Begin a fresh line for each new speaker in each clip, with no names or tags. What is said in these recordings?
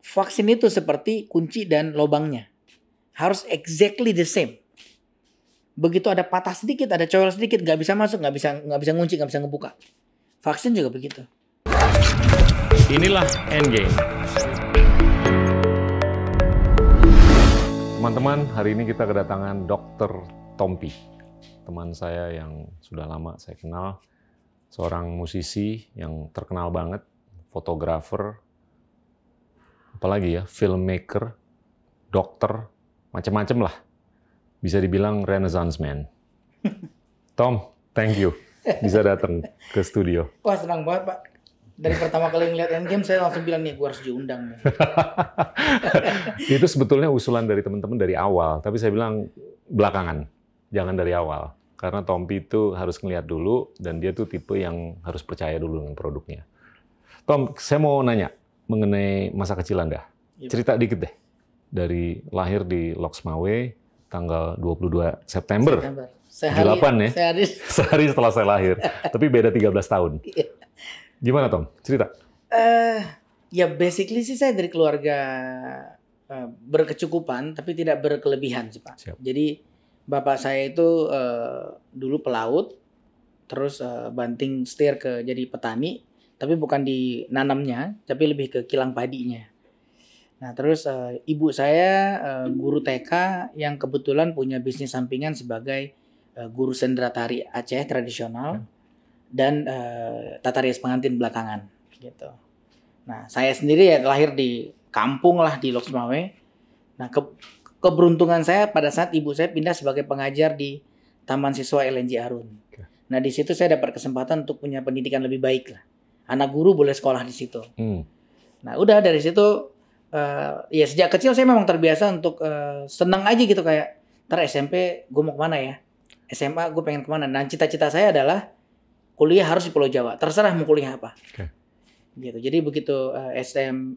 vaksin itu seperti kunci dan lubangnya. Harus exactly the same. Begitu ada patah sedikit, ada cowel sedikit, nggak bisa masuk, nggak bisa ngunci, nggak bisa ngebuka. Vaksin juga begitu.
Inilah Endgame. Teman-teman, hari ini kita kedatangan Dr. Tompi. Teman saya yang sudah lama saya kenal. Seorang musisi yang terkenal banget, fotografer, apalagi ya, filmmaker, dokter, macam-macam lah. Bisa dibilang Renaissance man. Tom, thank you bisa datang ke studio.
Wah, senang banget, Pak. Dari pertama kali ngeliat Endgame, saya langsung bilang nih, gue harus diundang nih.
Itu sebetulnya usulan dari teman-teman dari awal, tapi saya bilang belakangan, jangan dari awal. Karena Tompi itu harus ngeliat dulu, dan dia tuh tipe yang harus percaya dulu dengan produknya. Tom, saya mau nanya mengenai masa kecil Anda. Cerita dikit deh. Dari lahir di Loksmawe, tanggal 22 September.
Sehari,
8 ya? Sehari setelah saya lahir. Tapi beda 13 tahun. Gimana Tom? Cerita.
Ya basically sih saya dari keluarga berkecukupan, tapi tidak berkelebihan sih Pak.
Siap.
Jadi bapak saya itu dulu pelaut, terus banting setir ke jadi petani, tapi bukan di nanamnya, tapi lebih ke kilang padinya. Nah terus ibu saya guru TK yang kebetulan punya bisnis sampingan sebagai guru sendera tari Aceh tradisional dan tata rias pengantin belakangan gitu. Nah saya sendiri ya lahir di kampung lah di Loksmawe. Nah keberuntungan saya pada saat ibu saya pindah sebagai pengajar di Taman Siswa LNJ Arun. Nah di situ saya dapat kesempatan untuk punya pendidikan lebih baik lah. Anak guru boleh sekolah di situ. Nah udah dari situ ya sejak kecil saya memang terbiasa untuk senang aja gitu kayak ntar SMP gue mau kemana ya, SMA gue pengen kemana. Nah cita-cita saya adalah kuliah harus di Pulau Jawa, terserah mau kuliah apa. Gitu. Jadi begitu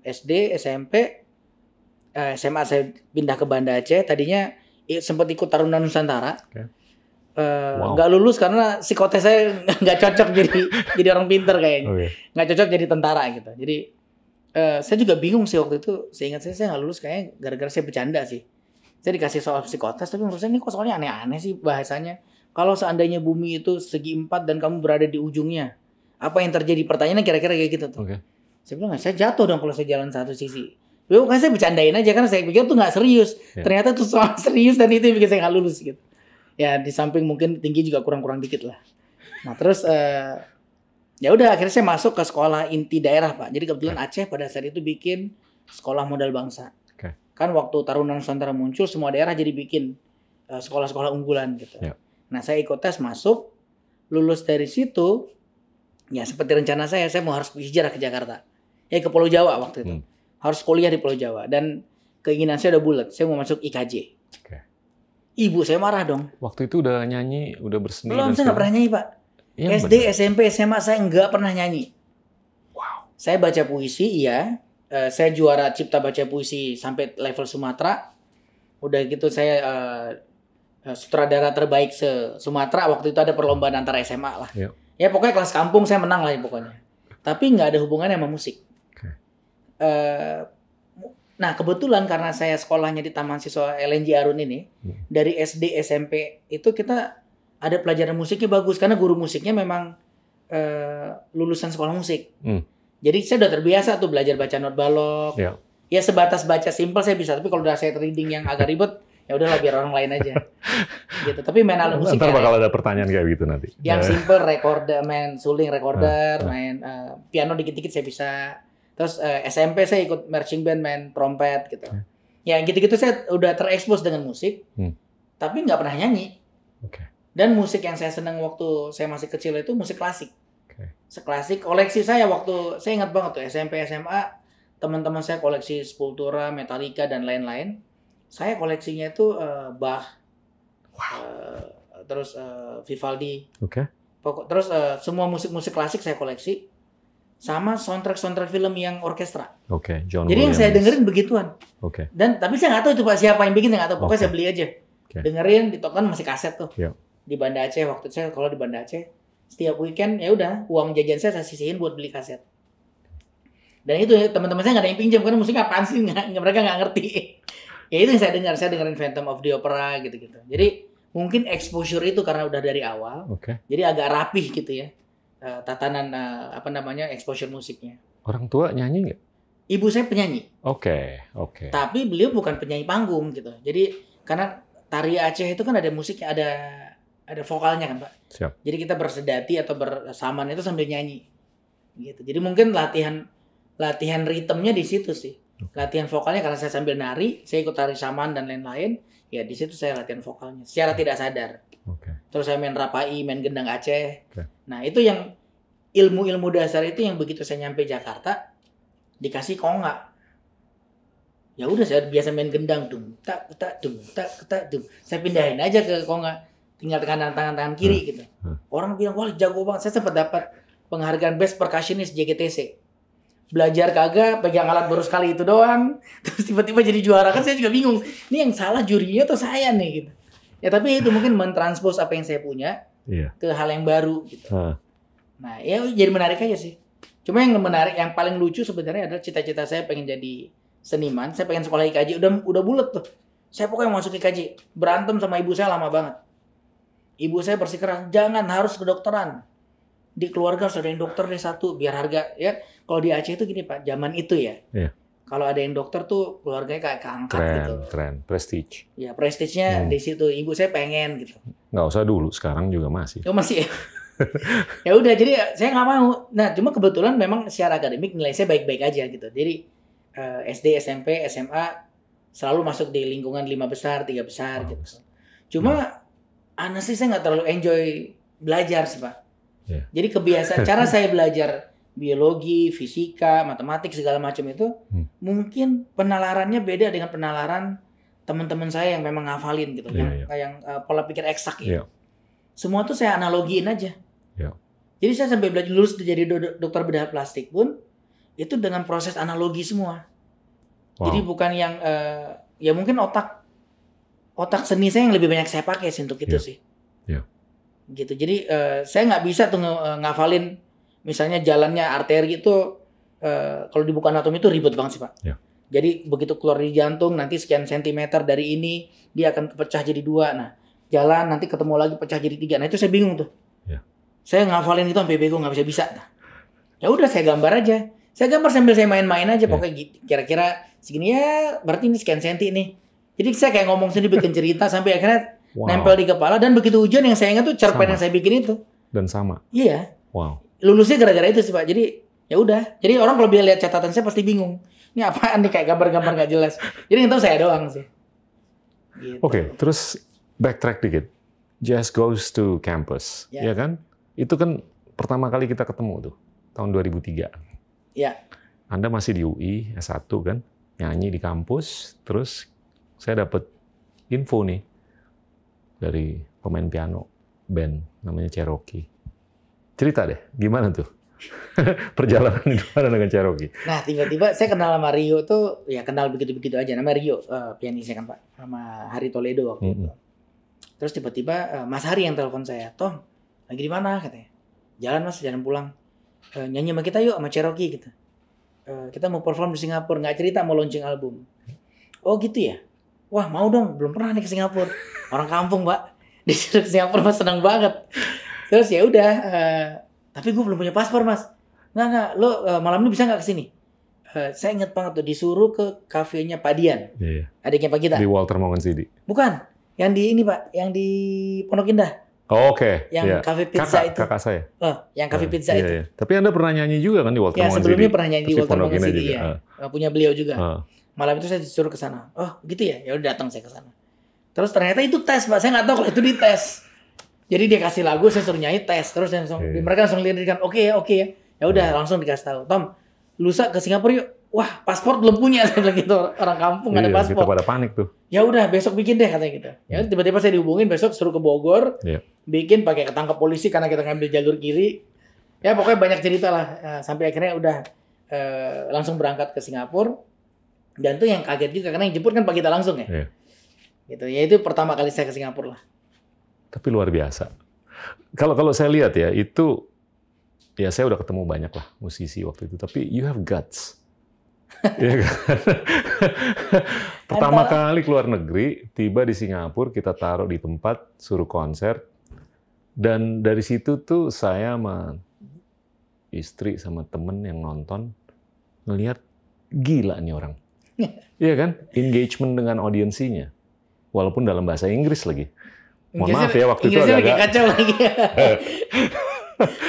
SD, SMP, SMA saya pindah ke Banda Aceh. Tadinya sempat ikut Taruna Nusantara. Nggak lulus karena psikotes saya nggak cocok jadi orang pinter kayaknya. Nggak cocok jadi tentara gitu. Jadi saya juga bingung sih waktu itu. Seingat saya nggak lulus kayaknya gara-gara saya bercanda sih. Saya dikasih soal psikotes, tapi menurut saya ini kok soalnya aneh-aneh sih bahasanya. Kalau seandainya bumi itu segi 4 dan kamu berada di ujungnya, apa yang terjadi? Pertanyaannya kira-kira kayak gitu tuh. Saya bilang, saya jatuh dong kalau saya jalan satu sisi. Kan saya bercandain aja karena saya pikir tuh nggak serius. Ternyata tuh soal serius dan itu yang bikin saya nggak lulus gitu. Ya di samping mungkin tinggi juga kurang-kurang dikit lah. Nah terus ya udah akhirnya saya masuk ke sekolah inti daerah Pak. Jadi kebetulan Aceh pada saat itu bikin sekolah modal bangsa. Kan waktu Taruna Nusantara muncul semua daerah jadi bikin sekolah-sekolah unggulan gitu. Nah saya ikut tes masuk, lulus dari situ, ya seperti rencana saya mau harus hijrah ke Jakarta. Ya ke Pulau Jawa waktu itu. Harus kuliah di Pulau Jawa. Dan keinginan saya udah bulat, saya mau masuk IKJ. Ibu saya marah dong.
Waktu itu udah nyanyi, udah berseni?
Belum, saya nggak pernah nyanyi Pak. Ya, SD, SMP, SMA saya nggak pernah nyanyi. Saya baca puisi, iya. Saya juara cipta baca puisi sampai level Sumatera. Udah gitu saya sutradara terbaik se-Sumatera. Waktu itu ada perlombaan antara SMA lah. Ya pokoknya kelas kampung saya menang lah ya pokoknya. Tapi nggak ada hubungannya sama musik. Nah kebetulan karena saya sekolahnya di Taman Siswa LNJ Arun ini, dari SD SMP itu kita ada pelajaran musiknya bagus. Karena guru musiknya memang lulusan sekolah musik. Jadi saya udah terbiasa tuh belajar baca not balok. Ya sebatas baca simple saya bisa. Tapi kalau udah saya reading yang agak ribet, ya udahlah biar orang lain aja. Gitu. Tapi main alat musik.
Ntar bakal ada pertanyaan kayak gitu nanti.
Yang simple recorder, main suling recorder, main piano dikit-dikit saya bisa. Terus SMP saya ikut marching band, main trompet gitu. Ya gitu-gitu saya udah terekspos dengan musik. Tapi nggak pernah nyanyi. Dan musik yang saya senang waktu saya masih kecil itu musik klasik. Seklasik koleksi saya waktu saya ingat banget tuh SMP SMA teman-teman saya koleksi Sepultura, Metallica dan lain-lain. Saya koleksinya itu Bach, terus Vivaldi. Terus semua musik-musik klasik saya koleksi sama soundtrack film yang orkestra.
John
Jadi
Williams.
yang saya dengerin begituan. Dan tapi saya nggak tahu itu Pak siapa yang bikin, nggak tahu. Pokoknya saya beli aja. Dengerin di kan masih kaset tuh. Di Banda Aceh waktu itu saya kalau di Banda Aceh setiap weekend ya udah uang jajan saya sisihin buat beli kaset. Dan itu teman-teman saya nggak ada yang pinjam karena musiknya apaan sih, mereka nggak ngerti. Ya itu yang saya dengerin Phantom of the Opera gitu-gitu. Jadi mungkin exposure itu karena udah dari awal, jadi agak rapih gitu ya, tatanan exposure musiknya.
Orang tua nyanyi nggak?
Ibu saya penyanyi.
Oke.
Tapi beliau bukan penyanyi panggung gitu. Jadi karena tari Aceh itu kan ada musiknya, ada vokalnya kan Pak.
Siap.
Jadi kita bersedati atau bersaman itu sambil nyanyi. Gitu. Jadi mungkin latihan ritmenya di situ sih. Latihan vokalnya karena saya sambil nari, saya ikut tari saman dan lain-lain. Ya di situ saya latihan vokalnya secara tidak sadar. Terus saya main rapai, main gendang Aceh. Nah itu yang ilmu-ilmu dasar itu yang begitu saya nyampe Jakarta dikasih konga. Ya udah saya biasa main gendang dum tak dum. Saya pindahin aja ke konga, tinggal tekan tangan kiri gitu. Orang bilang wah jago banget. Saya sempat dapat penghargaan Best Percussionist JGTC. Belajar kagak, pegang alat baru sekali itu doang, terus tiba-tiba jadi juara. Kan saya juga bingung, ini yang salah jurinya atau saya nih gitu. Ya tapi itu mungkin mentranspose apa yang saya punya ke hal yang baru gitu. Nah ya jadi menarik aja sih. Cuma yang menarik, yang paling lucu sebenarnya adalah cita-cita saya pengen jadi seniman. Saya pengen sekolah IKJ, udah bulet tuh. Saya pokoknya masuk IKJ. Berantem sama ibu saya lama banget. Ibu saya bersikeras, jangan, harus kedokteran. Di keluarga harus ada yang dokter deh satu, biar harga ya. Kalau di Aceh itu gini Pak, zaman itu ya. Kalau ada yang dokter tuh keluarganya kayak keangkat gitu.
Keren, prestige.
Ya prestige-nya di situ. Ibu saya pengen gitu.
Nggak usah dulu, sekarang juga masih.
Oh masih ya. Ya udah, jadi saya nggak mau. Nah cuma kebetulan memang secara akademik nilai saya baik-baik aja gitu. Jadi SD, SMP, SMA selalu masuk di lingkungan 5 besar, 3 besar gitu. Cuma honestly saya nggak terlalu enjoy belajar sih Pak. Jadi kebiasaan cara saya belajar biologi, fisika, matematik segala macam itu mungkin penalarannya beda dengan penalaran teman-teman saya yang memang ngafalin gitu, yang pola pikir eksak ya. Semua tuh saya analogiin aja. Jadi saya sampai belajar lulus jadi dokter bedah plastik pun itu dengan proses analogi semua. Jadi bukan yang ya mungkin otak seni saya yang lebih banyak saya pakai sih untuk itu sih. Gitu. Jadi saya nggak bisa tuh ngafalin misalnya jalannya arteri itu kalau dibuka anatomi itu ribet banget sih Pak. Jadi begitu keluar di jantung nanti sekian sentimeter dari ini dia akan pecah jadi 2. Nah jalan nanti ketemu lagi pecah jadi 3. Nah itu saya bingung tuh. Saya ngafalin itu sampai bego, nggak bisa. Nah, ya udah saya gambar aja. Saya gambar sambil saya main-main aja. Pokoknya kira-kira segini ya berarti ini sekian senti nih. Jadi saya kayak ngomong sendiri bikin cerita sampai akhirnya nempel di kepala, dan begitu ujian yang saya ingat tuh cerpen yang saya bikin itu.
Dan sama.
Iya. Lulusnya gara-gara itu sih Pak. Jadi ya udah. Jadi orang kalau dia lihat catatan saya pasti bingung. Ini apaan nih, kayak gambar-gambar nggak jelas. Jadi yang tahu saya doang sih. Gitu.
Oke, terus backtrack dikit. Jazz Goes to Campus, ya kan? Itu kan pertama kali kita ketemu tuh tahun 2003.
Ya.
Anda masih di UI S1 kan, nyanyi di kampus, terus saya dapat info nih dari pemain piano band namanya Cherokee. Cerita deh, gimana tuh perjalanan itu dengan Cherokee?
Nah, tiba-tiba saya kenal sama Rio tuh, ya kenal begitu-begitu aja. Namanya Rio, pianisnya kan Pak, sama Hari Toledo waktu itu. Terus tiba-tiba Mas Hari yang telepon saya, Tom, lagi di mana katanya? Jalan Mas, jalan pulang. Nyanyi sama kita yuk, sama Cherokee gitu. Kita mau perform di Singapura, nggak cerita mau launching album. Oh gitu ya? Wah mau dong, belum pernah nih ke Singapura. Orang kampung Pak, disuruh ke Singapura Mas senang banget. Terus ya udah, tapi gue belum punya paspor Mas. Nggak, lo malam ini bisa nggak kesini? Saya ingat banget tuh disuruh ke kafenya Pak Dian, adiknya Pak Gita.
Di Walter Mongen.
Bukan, yang di ini Pak, yang di Pondok Indah.
Oh, oke.
Yang kafe pizza itu.
Kakak saya.
Yang kafe pizza itu.
Tapi Anda pernah nyanyi juga kan di Walter Mongen?
Ya sebelumnya pernah nyanyi di Walter Mongen ya. Punya beliau juga. Malam itu saya disuruh ke sana. Oh gitu ya, ya udah datang saya ke sana. Terus ternyata itu tes Pak, saya nggak tahu kalau itu dites. Jadi dia kasih lagu, saya suruh nyanyi tes. Terus mereka langsung lirikan, oke ya. Ya udah langsung dikasih tahu. Tom, lusa ke Singapura yuk. Wah, paspor belum punya, saya bilang gitu. Orang kampung ada paspor.
Kita pada panik tuh.
Ya udah, besok bikin deh katanya gitu. Ya tiba-tiba saya dihubungin besok suruh ke Bogor. Bikin pakai ketangkep polisi karena kita ngambil jalur kiri. Ya pokoknya banyak cerita lah. Sampai akhirnya udah langsung berangkat ke Singapura. Dan tuh yang kaget juga karena yang jemput kan Pak Gita langsung ya. Gitu. Ya itu pertama kali saya ke Singapura lah.
Tapi luar biasa. Kalau saya lihat ya, itu ya saya udah ketemu banyak lah musisi waktu itu, tapi you have guts. Iya kan? Pertama kali keluar negeri, tiba di Singapura, kita taruh di tempat, suruh konser, dan dari situ tuh saya sama istri sama temen yang nonton ngelihat gila nih orang. Iya kan? Engagement dengan audiensinya. Walaupun dalam bahasa Inggris lagi. Mohon maaf ya, waktu itu agak
kacau lagi.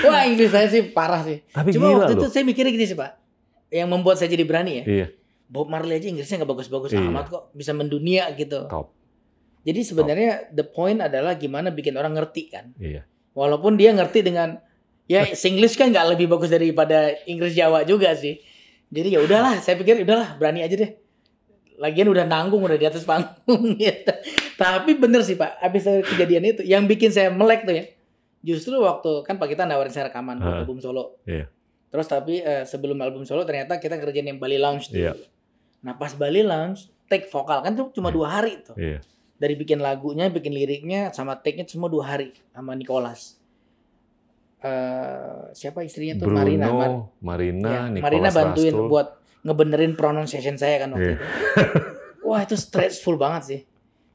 Wah, Inggris saya sih parah sih.
Tapi
cuma
gila
waktu
loh.
itu saya mikirnya gini sih, Pak. Yang membuat saya jadi berani ya.
Iya.
Bob Marley aja Inggrisnya nggak bagus-bagus
Iya.
amat kok. Bisa mendunia gitu.
Top.
Jadi sebenarnya the point adalah gimana bikin orang ngerti kan.
Iya.
Walaupun dia ngerti dengan ya Singlish kan nggak lebih bagus daripada Inggris Jawa juga sih. Jadi ya udahlah, saya pikir udahlah berani aja deh. Lagian udah nanggung, udah di atas panggung gitu. Tapi bener sih Pak, abis kejadian itu yang bikin saya melek tuh ya. Justru waktu kan Pak kita nawarin saya rekaman buat album solo.
Iya.
Terus tapi sebelum album solo ternyata kita kerjain yang Bali Lounge tuh.
Iya.
Nah pas Bali Lounge take vokal kan tuh cuma 2 hari tuh.
Iya.
Dari bikin lagunya, bikin liriknya, sama take-nya semua 2 hari sama Nicholas. Siapa istrinya tuh?
Bruno,
Marina.
Marina,
Ya,
Nicholas
Marina bantuin
Rastul.
buat ngebenerin pronunciation saya kan waktu
Iya.
itu. Wah itu stressful banget sih.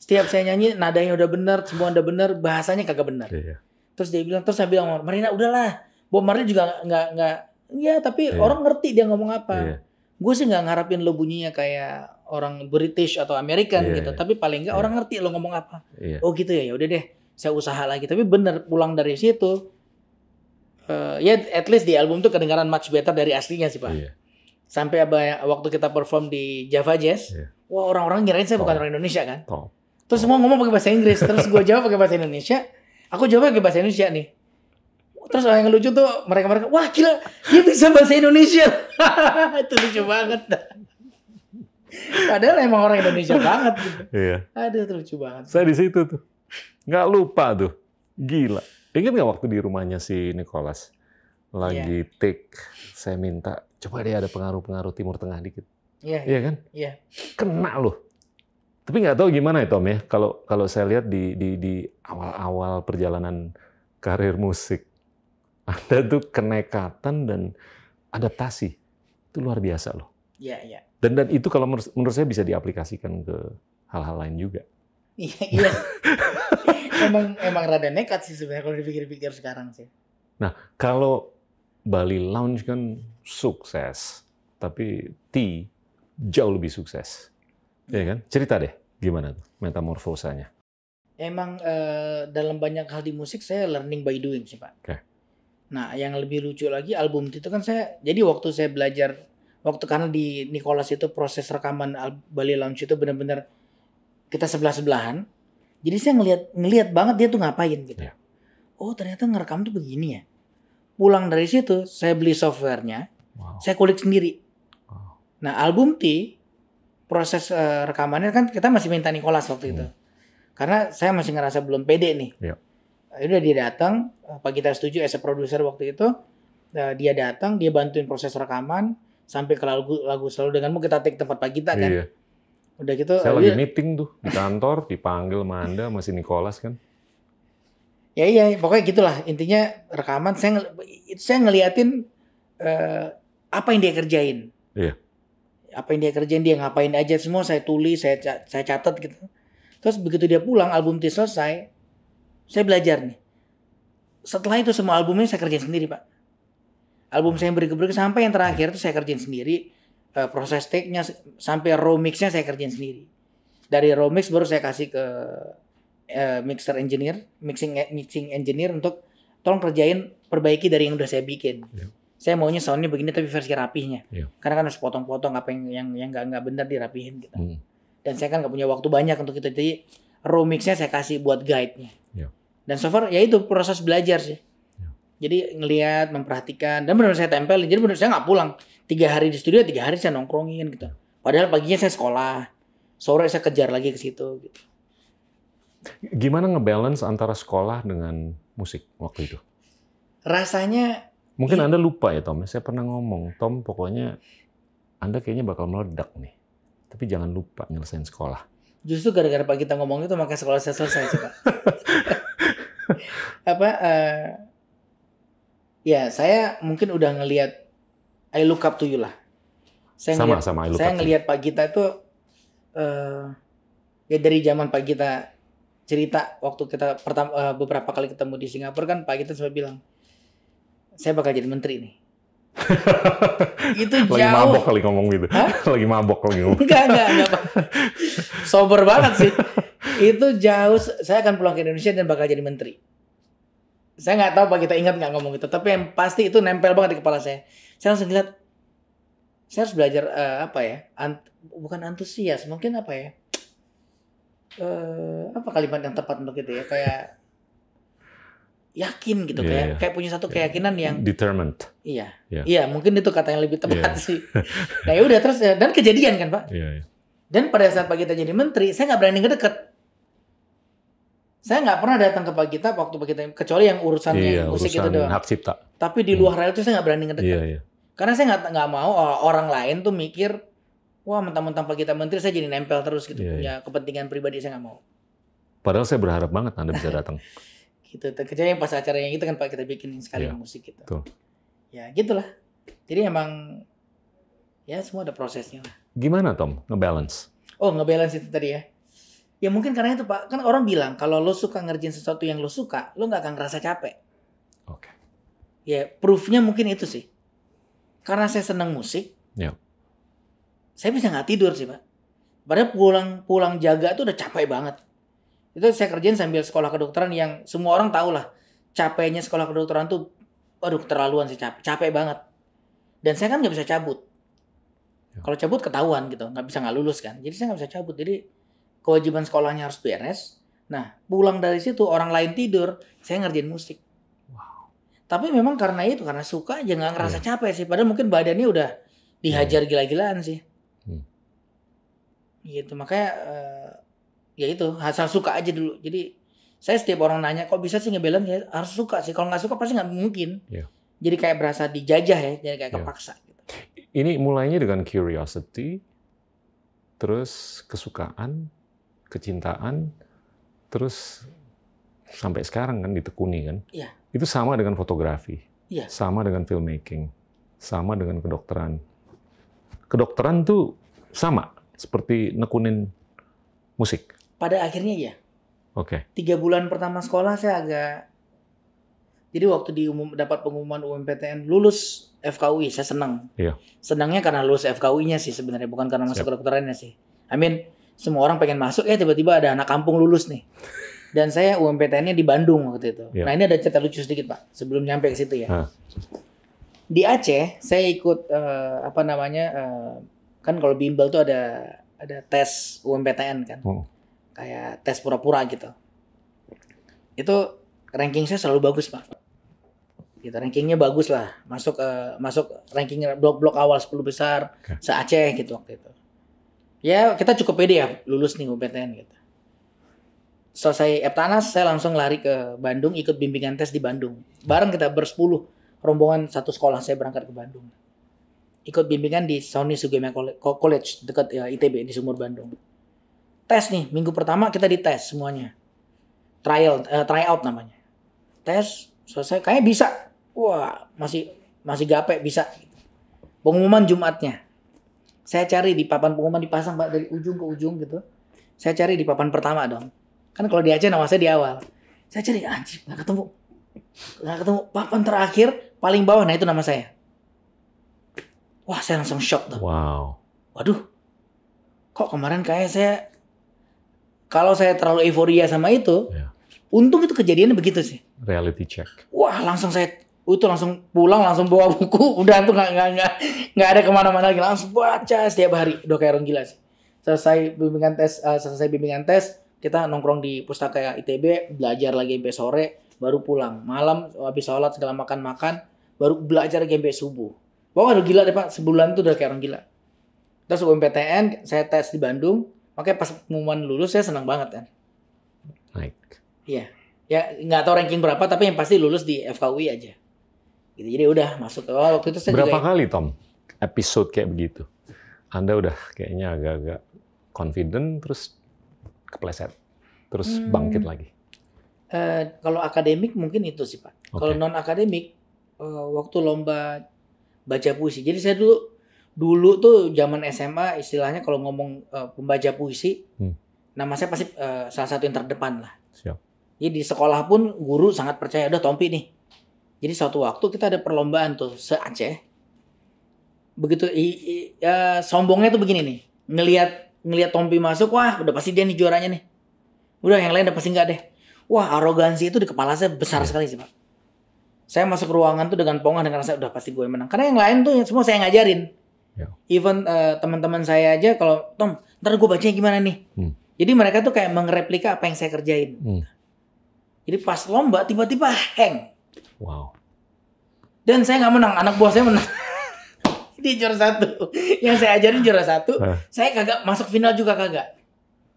Setiap saya nyanyi nadanya udah bener, semua udah bener, bahasanya kagak bener.
Iya.
Terus saya bilang Marina udahlah. Bob Marley juga nggak. Ya tapi
Iya.
orang ngerti dia ngomong apa.
Iya.
Gue sih nggak ngarapin lo bunyinya kayak orang British atau American
Iya,
gitu.
iya.
Tapi paling nggak
Iya.
orang ngerti lo ngomong apa.
Iya.
Oh gitu ya, udah deh. Saya usaha lagi. Tapi bener pulang dari situ. Ya at least di album tuh kedengaran much better dari aslinya sih Pak.
Iya.
Sampai waktu kita perform di Java Jazz.
Iya.
Wah orang-orang ngirain saya bukan
Top.
orang Indonesia kan.
Top.
Terus semua ngomong pakai bahasa Inggris. Terus gue jawab pakai bahasa Indonesia. Aku jawab pakai bahasa Indonesia nih. Terus yang lucu tuh mereka wah gila dia bisa bahasa Indonesia. Itu lucu banget. Padahal emang orang Indonesia banget gitu.
Iya.
Aduh itu lucu banget.
Saya di situ tuh. Nggak lupa tuh. Gila. Ingat nggak waktu di rumahnya si Nicholas? Lagi take. Saya minta, coba deh ada pengaruh-pengaruh Timur Tengah dikit.
Iya.
Iya kan?
Iya.
Kena loh. Tapi nggak tahu gimana ya Tom ya. Kalau saya lihat di awal-awal perjalanan karir musik. Ada tuh kenekatan dan adaptasi. Itu luar biasa loh.
Iya, iya.
Dan itu kalau menurut saya bisa diaplikasikan ke hal-hal lain juga.
Iya, iya. emang rada nekat sih sebenarnya kalau dipikir-pikir sekarang sih.
Nah, kalau Bali Lounge kan sukses, tapi T jauh lebih sukses. Ya kan? Cerita deh, gimana tuh metamorfosanya?
Emang dalam banyak hal di musik saya learning by doing sih Pak.
Oke.
Nah yang lebih lucu lagi album itu kan jadi waktu saya belajar, karena di Nicholas itu proses rekaman Bali Lounge itu benar-benar kita sebelah-sebelahan. Jadi saya ngelihat banget dia tuh ngapain gitu.
Ya.
Oh ternyata ngerekam tuh begini ya. Pulang dari situ saya beli softwarenya, saya kulik sendiri.
Wow.
Nah album T proses rekamannya kan kita masih minta Nicholas waktu itu. Karena saya masih ngerasa belum pede nih.
Ya.
Udah dia datang, Pak kita setuju as a producer waktu itu. Dia datang, dia bantuin proses rekaman sampai ke lagu Selalu Denganmu kita take tempat Pak kita kan.
Iya.
Udah gitu.
Saya lagi meeting tuh di kantor, dipanggil sama Anda, masih Nicholas kan.
Ya iya, pokoknya gitulah. Intinya rekaman saya ngeliatin apa yang dia kerjain.
Iya.
Apa yang dia kerjain, dia ngapain aja semua saya tulis, saya catat gitu. Terus begitu dia pulang, album T selesai, saya belajar nih. Setelah itu semua albumnya saya kerjain sendiri Pak. Album saya yang berikut-berikut sampai yang terakhir itu saya kerjain sendiri. Proses take-nya sampai raw mix-nya saya kerjain sendiri. Dari raw mix baru saya kasih ke mixing engineer untuk tolong kerjain perbaiki dari yang udah saya bikin.
Yeah.
Saya maunya soundnya begini tapi versi rapihnya.
Yeah.
Karena kan harus potong-potong apa yang nggak benar dirapihin gitu. Dan saya kan nggak punya waktu banyak untuk itu. Jadi raw mix-nya saya kasih buat guide-nya.
Yeah.
Dan so far ya itu proses belajar sih.
Yeah.
Jadi ngelihat, memperhatikan, dan benar saya tempelin. Jadi benar saya nggak pulang 3 hari di studio, 3 hari saya nongkrongin gitu. Padahal paginya saya sekolah, sore saya kejar lagi ke situ. Gitu.
Gimana ngebalance antara sekolah dengan musik waktu itu?
Rasanya
mungkin Anda lupa ya Tom. Saya pernah ngomong, Tom pokoknya Anda kayaknya bakal meledak nih. Tapi jangan lupa nyelesain sekolah.
Justru gara-gara Pak kita ngomong itu makanya sekolah saya selesai sih Pak. Ya, saya mungkin udah ngelihat I look up to you lah. Saya ngelihat,
Sama-sama, I look
saya
up to you.
ngelihat Pak Gita itu ya dari zaman Pak Gita cerita waktu kita beberapa kali ketemu di Singapura kan Pak Gita selalu bilang, saya bakal jadi menteri nih. Itu
Lagi
jauh.
mabok kali ngomong gitu.
Hah?
Lagi mabok lagi ngomong.
Enggak. Sober banget sih. Itu jauh. Saya akan pulang ke Indonesia dan bakal jadi menteri. Saya nggak tahu Pak Gita ingat nggak ngomong itu, tapi yang pasti itu nempel banget di kepala saya. Saya langsung lihat, saya harus belajar apa ya? Bukan antusias, mungkin apa ya? Apa kalimat yang tepat untuk itu ya? Kayak yakin gitu, kayak punya satu keyakinan yang
determined.
Iya, mungkin itu kata yang lebih tepat sih. Nah ya udah terus dan kejadian kan Pak. Dan pada saat Pak Gita jadi menteri, saya nggak berani ngedeket. Saya nggak pernah datang ke Pak Gita waktu Pak Gita, kecuali yang urusannya musik itu doang.
Hak cipta.
Tapi di luar itu saya nggak berani ngedeket. Karena saya nggak mau orang lain tuh mikir, wah mentang-mentang Pak Gita menteri saya jadi nempel terus gitu, punya kepentingan pribadi, saya nggak mau.
Padahal saya berharap banget Anda bisa datang.
Gitu, kecuali yang pas acara yang itu kan Pak kita bikin sekali musik gitu.
Tuh.
Ya gitulah. Jadi emang ya semua ada prosesnya lah.
Gimana Tom ngebalance?
Oh ngebalance itu tadi ya. Ya mungkin karena itu Pak, kan orang bilang kalau lo suka ngerjain sesuatu yang lo suka, lo nggak akan ngerasa capek.
Oke.
Ya proofnya mungkin itu sih. Karena saya senang musik, saya bisa nggak tidur sih Pak. Padahal pulang jaga tuh udah capek banget. Itu saya kerjain sambil sekolah kedokteran yang semua orang tahu lah. Capeknya sekolah kedokteran tuh, aduh terlaluan sih, capek banget. Dan saya kan nggak bisa cabut. Kalau cabut ketahuan gitu, nggak lulus kan. Jadi saya nggak bisa cabut. Jadi kewajiban sekolahnya harus beres. Nah, pulang dari situ orang lain tidur, saya ngerjain musik.
Wow.
Tapi memang karena suka aja nggak ngerasa capek sih. Padahal mungkin badannya udah dihajar gila-gilaan sih. Gitu, makanya ya itu asal suka aja dulu. Jadi saya setiap orang nanya kok bisa sih ngebalance, ya harus suka sih. Kalau nggak suka pasti nggak mungkin. Jadi kayak berasa dijajah ya, jadi kayak kepaksa. Gitu.
Ini mulainya dengan curiosity, terus kesukaan, kecintaan, terus sampai sekarang kan ditekuni kan.
Iya.
Itu sama dengan fotografi,
sama
dengan filmmaking, sama dengan kedokteran. Kedokteran tuh sama seperti nekunin musik.
Pada akhirnya ya.
Oke.
3 bulan pertama sekolah saya agak. Jadi waktu dapat pengumuman UMPTN lulus FKUI, saya senang. Senangnya karena lulus FKUI-nya sih sebenarnya, bukan karena masuk kedokterannya sih. Semua orang pengen masuk, tiba-tiba ada anak kampung lulus nih. Dan saya UMPTN-nya di Bandung waktu itu. Nah ini ada cerita lucu sedikit Pak, sebelum nyampe ke situ ya. Di Aceh, saya ikut kan kalau bimbel tuh ada tes UMPTN kan. Kayak tes pura-pura gitu. Itu ranking saya selalu bagus Pak. Gitu, rankingnya bagus lah. Masuk ranking blok awal 10 besar se-Aceh gitu waktu itu. Ya kita cukup pede ya lulus nih UMPTN gitu. Selesai Eptanas saya langsung lari ke Bandung ikut bimbingan tes di Bandung. Bareng kita bersepuluh rombongan satu sekolah saya berangkat ke Bandung. Ikut bimbingan di Sony Sugeme College dekat ITB di Sumur Bandung. Tes nih minggu pertama kita dites semuanya. Try out namanya. Tes selesai kayaknya bisa. Wah masih gape bisa. Pengumuman Jumatnya. Saya cari di papan pengumuman dipasang Pak dari ujung ke ujung gitu. Saya cari di papan pertama dong. Kan kalau di Aceh nama saya di awal. Saya cari anjir nggak ketemu. Papan terakhir paling bawah, nah itu nama saya. Wah saya langsung shock tuh.
Wow.
Waduh. Kok kemarin kayak saya kalau saya terlalu euforia sama itu, untung itu kejadiannya begitu sih.
Reality check.
Wah langsung langsung pulang, langsung bawa buku, udah tuh nggak ada kemana-mana lagi, langsung baca setiap hari, udah kayak orang gila sih. Selesai bimbingan tes, kita nongkrong di pustaka ITB, belajar lagi sampai sore, baru pulang. Malam habis sholat segala makan, baru belajar lagi sampai subuh. Wah udah gila deh Pak, sebulan tuh udah kayak orang gila. Terus UMPTN, saya tes di Bandung, makanya pas pengumuman lulus saya senang banget kan.
Naik.
Iya. Ya nggak tahu ranking berapa, tapi yang pasti lulus di FKUI aja. Gitu. Jadi udah masuk ke waktu itu saya
berapa kali Tom episode kayak begitu? Anda udah kayaknya agak-agak confident terus kepleset, terus bangkit lagi.
Kalau akademik mungkin itu sih Pak. Kalau non akademik waktu lomba baca puisi. Jadi saya dulu tuh zaman SMA istilahnya kalau ngomong pembaca puisi, nama saya pasti salah satu yang terdepan lah.
Siap.
Jadi di sekolah pun guru sangat percaya, udah Tompi nih. Jadi suatu waktu kita ada perlombaan tuh se-Aceh. Begitu sombongnya tuh begini nih. Ngelihat Tompi masuk, wah udah pasti dia nih juaranya nih. Udah yang lain udah pasti enggak deh. Wah, arogansi itu di kepala saya besar sekali sih, Pak. Saya masuk ruangan tuh dengan pongah dengan rasa udah pasti gue yang menang. Karena yang lain tuh semua saya ngajarin.
Ya.
Even teman-teman saya aja kalau Tom, ntar gue bacanya gimana nih. Jadi mereka tuh kayak mereplika apa yang saya kerjain. Jadi pas lomba tiba-tiba hang.
Wow.
Dan saya nggak menang, anak buah saya menang. Dia juara 1. Yang saya ajarin juara 1, saya kagak masuk final juga kagak.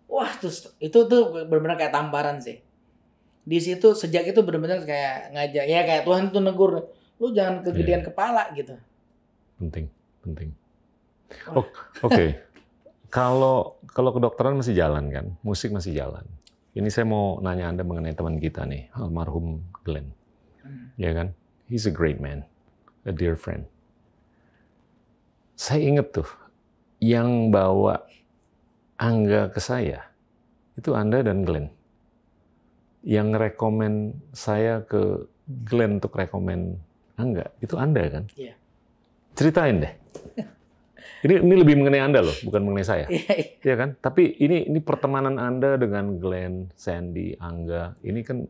Wah, itu tuh benar-benar kayak tamparan sih. Di situ sejak itu benar-benar kayak ngajak, ya kayak Tuhan tuh negur, lu jangan kegedean kepala gitu.
Penting. Oke. Kalau kedokteran masih jalan kan, musik masih jalan. Ini saya mau nanya Anda mengenai teman kita nih, almarhum Glenn. Ya kan? He's a great man, a dear friend. Saya ingat tuh, yang bawa Angga ke saya, itu Anda dan Glenn. Yang rekomen saya ke Glenn untuk rekomen Angga, itu Anda kan?
Iya.
Ceritain deh. Ini lebih mengenai Anda loh, bukan mengenai saya. Iya kan? Tapi ini pertemanan Anda dengan Glenn, Sandy, Angga, ini kan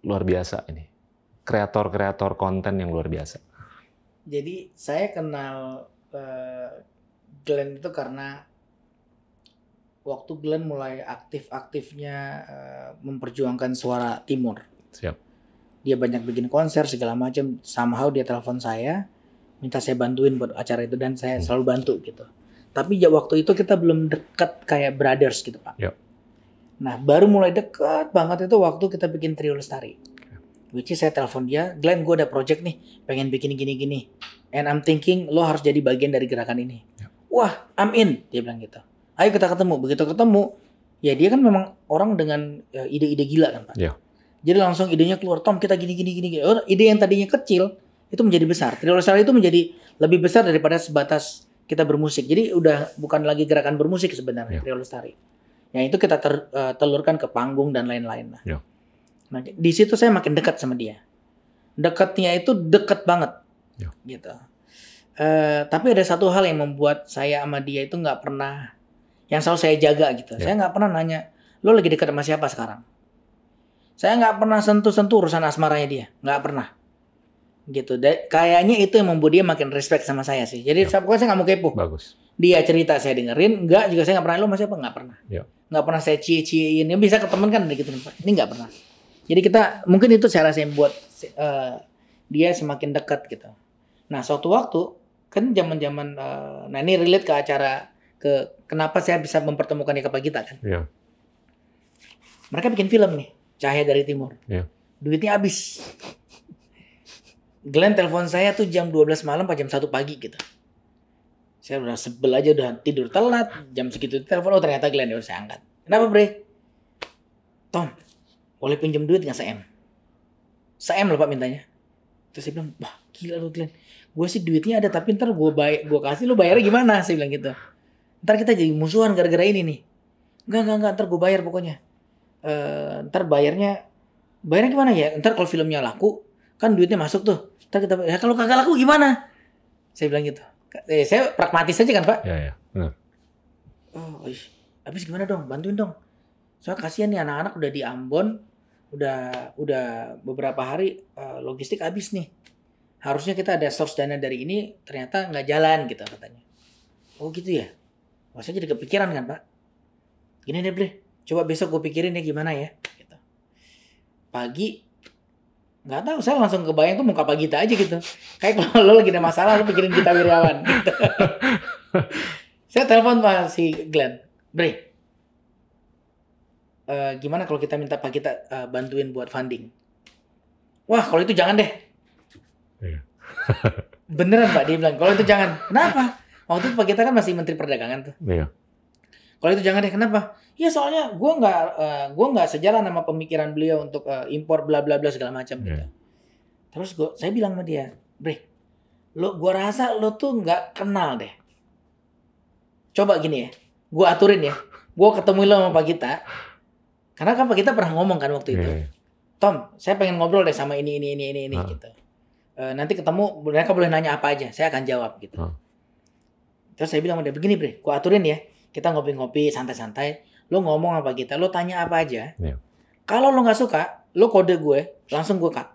luar biasa ini. Kreator-kreator konten yang luar biasa.
Jadi saya kenal Glenn itu karena waktu Glenn mulai aktif-aktifnya memperjuangkan suara Timur.
Siap.
Dia banyak bikin konser segala macam. Somehow dia telepon saya, minta saya bantuin buat acara itu dan saya selalu bantu gitu. Tapi waktu itu kita belum dekat kayak brothers gitu, Pak.
Yep.
Nah, baru mulai dekat banget itu waktu kita bikin Trio Lestari. Which is saya telepon dia, Glenn gue ada project nih, pengen bikin gini-gini. And I'm thinking lo harus jadi bagian dari gerakan ini. Yep. Wah, I'm in, dia bilang gitu. Ayo kita ketemu. Begitu ketemu, ya dia kan memang orang dengan ide-ide gila kan, Pak.
Yeah.
Jadi langsung idenya keluar, Tom kita gini. Ide yang tadinya kecil, itu menjadi besar. Trio Lestari itu menjadi lebih besar daripada sebatas kita bermusik. Jadi udah bukan lagi gerakan bermusik sebenarnya, Trio Lestari. Yang itu kita telurkan ke panggung dan lain-lain.
Yeah.
Nah, di situ saya makin dekat sama dia. Dekatnya itu dekat banget.
Yeah.
Gitu. Tapi ada satu hal yang membuat saya sama dia itu nggak pernah, yang selalu saya jaga gitu. Yeah. Saya nggak pernah nanya, lo lagi dekat sama siapa sekarang? Saya nggak pernah sentuh-sentuh urusan asmaranya dia. Nggak pernah. Gitu. Kayaknya itu yang membuat dia makin respect sama saya sih. Jadi pokoknya saya nggak mau kepo.
Bagus.
Dia cerita saya dengerin, enggak juga saya nggak pernah, lo masih apa? Nggak pernah.
Yeah.
Nggak pernah saya cie-ciein. Ya bisa ke temen kan gitu. Ini nggak pernah. Jadi kita, mungkin itu saya rasa yang buat dia semakin dekat gitu. Nah suatu waktu, kan zaman-zaman, nah ini relate ke acara, kenapa saya bisa mempertemukan dia ke Pak Gita kan.
Yeah.
Mereka bikin film nih, Cahaya dari Timur.
Yeah.
Duitnya habis. Glenn telepon saya tuh jam 12 malam atau jam 1 pagi gitu. Saya udah sebel aja, udah tidur telat, jam segitu telepon, oh ternyata Glenn, ya udah saya angkat. Kenapa bre? Tom, boleh pinjam duit nggak se-M? Se-M loh Pak mintanya. Terus saya bilang, wah gila lu Glenn. Gue sih duitnya ada tapi ntar gue kasih lu bayarnya gimana? Saya bilang gitu. Ntar kita jadi musuhan gara-gara ini nih. Enggak, ntar gue bayar pokoknya. Ntar bayarnya gimana ya? Ntar kalau filmnya laku, kan duitnya masuk tuh. Ntar kita, ya kalau kagak laku gimana? Saya bilang gitu. Saya pragmatis aja kan Pak.
Ya, benar.
Oh, habis gimana dong? Bantuin dong. Soalnya kasihan nih anak-anak udah di Ambon, udah beberapa hari logistik habis nih. Harusnya kita ada source dana dari ini, ternyata nggak jalan gitu katanya. Oh gitu ya? Wah saya jadi kepikiran kan Pak. Gini deh Bre, coba besok gue pikirin ya gimana ya. Gitu. Pagi, nggak tahu saya langsung kebayang tuh muka Pak Gita aja gitu. Kayak kalau lo lagi ada masalah, lo pikirin Gita Wirjawan. Gitu. Saya telepon Pak si Glenn, Bre. Gimana kalau kita minta Pak Gita bantuin buat funding? Wah kalau itu jangan deh.
Iya.
Beneran Pak, dia bilang kalau itu jangan. Kenapa? Waktu itu Pak Gita kan masih Menteri Perdagangan tuh.
Iya.
Kalau itu jangan deh, kenapa? Ya soalnya gue nggak sejalan sama pemikiran beliau untuk impor bla bla bla segala macam gitu. Terus saya bilang sama dia, Bre, gua rasa lo tuh nggak kenal deh. Coba gini ya, gua aturin ya. Gua ketemu lo sama Pak Gita. Karena kan Pak Gita pernah ngomong kan waktu itu. Tom, saya pengen ngobrol deh sama ini gitu. Nanti ketemu, mereka boleh nanya apa aja, saya akan jawab gitu. Terus saya bilang sama dia, begini Bre, gua aturin ya. Kita ngopi-ngopi, santai-santai. Lo ngomong apa kita, lo tanya apa aja. Kalau lo nggak suka, lo kode gue, langsung gue cut.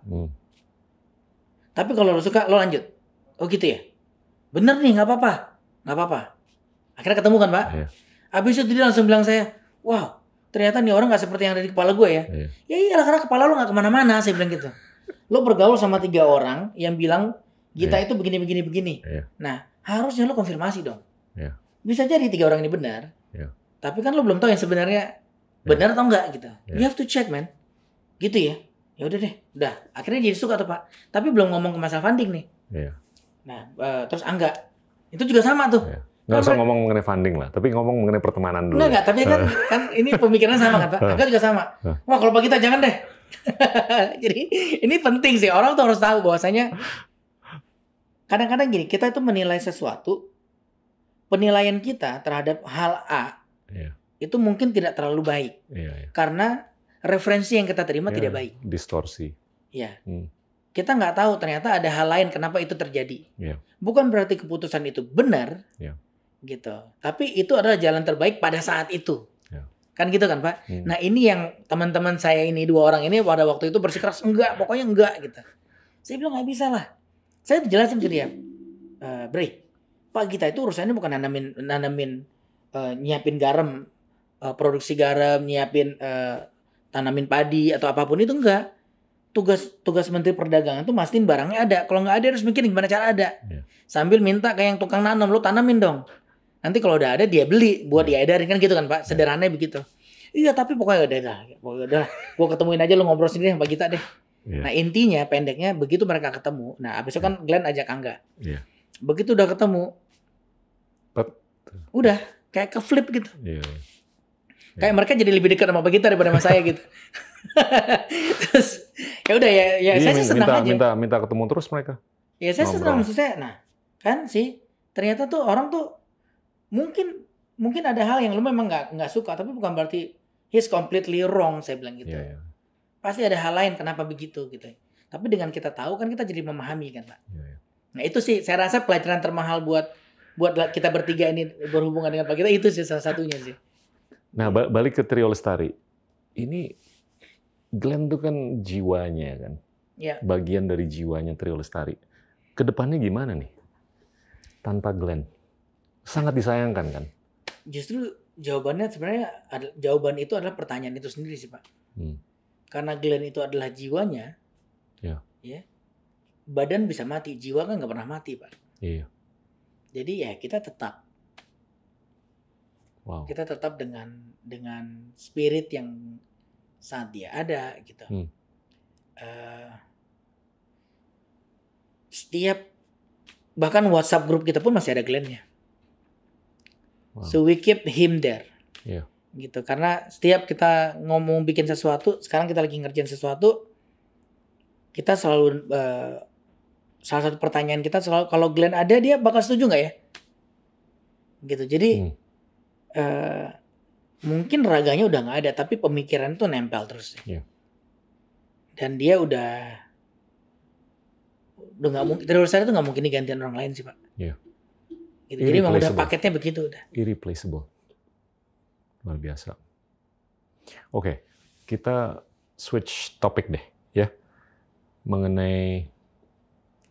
Tapi kalau lo suka, lo lanjut. Oh gitu ya? Bener nih, nggak apa-apa. Akhirnya ketemu kan Pak? Habis itu dia langsung bilang saya, wow, ternyata nih orang nggak seperti yang ada di kepala gue ya. Ya iyalah, karena kepala lo nggak kemana-mana, saya bilang gitu. Lo bergaul sama 3 orang yang bilang, Gita itu begini. Nah, harusnya lo konfirmasi dong. Bisa jadi 3 orang ini benar. Tapi kan lo belum tahu yang sebenarnya benar atau enggak gitu. You have to check, man. Gitu ya. Ya udah deh, udah. Akhirnya jadi suka tuh Pak. Tapi belum ngomong ke masalah funding nih. Nah, terus Angga itu juga sama tuh.
Nggak usah ngomong mengenai funding lah, tapi ngomong mengenai pertemanan dulu.
Enggak, tapi kan ini pemikirannya sama kan Pak. Angga juga sama. Wah, kalau Pak Gita jangan deh. Jadi ini penting sih, orang tuh harus tahu bahwasanya kadang-kadang gini, kita itu menilai sesuatu, penilaian kita terhadap hal A itu mungkin tidak terlalu baik. Karena referensi yang kita terima tidak baik.
Distorsi.
Iya. Kita nggak tahu ternyata ada hal lain kenapa itu terjadi. Bukan berarti keputusan itu benar, gitu. Tapi itu adalah jalan terbaik pada saat itu. Kan gitu kan Pak? Nah ini yang teman-teman saya ini 2 orang ini pada waktu itu bersikeras enggak, pokoknya enggak gitu. Saya bilang nggak bisa lah. Saya jelasin ke dia, Bre, Pak Gita itu urusannya bukan nanamin nyiapin garam, produksi garam, nyiapin tanamin padi atau apapun itu enggak. Tugas Menteri Perdagangan tuh mastiin barangnya ada. Kalau nggak ada harus mikirin gimana cara ada. Sambil minta kayak yang tukang nanam, lo tanamin dong. Nanti kalau udah ada dia beli buat diedarin kan gitu kan Pak. Sederhananya begitu. Iya tapi pokoknya udah. Gue ketemuin aja lo ngobrol sendiri sama Pak Gita deh. Nah intinya pendeknya begitu mereka ketemu. Nah abis itu kan Glenn ajak Angga. Begitu udah ketemu. Udah kayak ke flip gitu. Kayak mereka jadi lebih dekat sama Pak Gita daripada sama saya gitu. Terus ya udah ya saya sih senang aja.
Minta ketemu terus mereka.
Ya saya senang maksudnya. Nah kan sih ternyata tuh orang tuh mungkin ada hal yang lu memang nggak suka, tapi bukan berarti he's completely wrong, saya bilang gitu. Pasti ada hal lain kenapa begitu gitu. Tapi dengan kita tahu kan kita jadi memahami kan Pak. Nah itu sih saya rasa pelajaran termahal buat kita bertiga ini berhubungan dengan Pak Gita itu sih salah satunya sih.
Nah balik ke Trio Lestari, ini Glenn tuh kan jiwanya kan, bagian dari jiwanya Trio Lestari. Kedepannya gimana nih tanpa Glenn? Sangat disayangkan kan?
Justru jawabannya sebenarnya jawaban itu adalah pertanyaan itu sendiri sih Pak. Karena Glenn itu adalah jiwanya, ya, badan bisa mati, jiwa kan nggak pernah mati Pak. Jadi ya kita tetap dengan spirit yang saat dia ada gitu. Setiap bahkan WhatsApp grup kita pun masih ada Glenn-nya. So we keep him there. Gitu. Karena setiap kita ngomong bikin sesuatu, sekarang kita lagi ngerjain sesuatu, kita selalu salah satu pertanyaan kita selalu kalau Glenn ada dia bakal setuju nggak ya? Gitu. Jadi mungkin raganya udah nggak ada, tapi pemikiran tuh nempel terus. Dan dia udah nggak mungkin. Terus saya tuh nggak mungkin digantiin orang lain sih Pak. Gitu. Jadi memang udah paketnya begitu udah.
Irreplaceable. Luar biasa. Oke, kita switch topik deh ya. Mengenai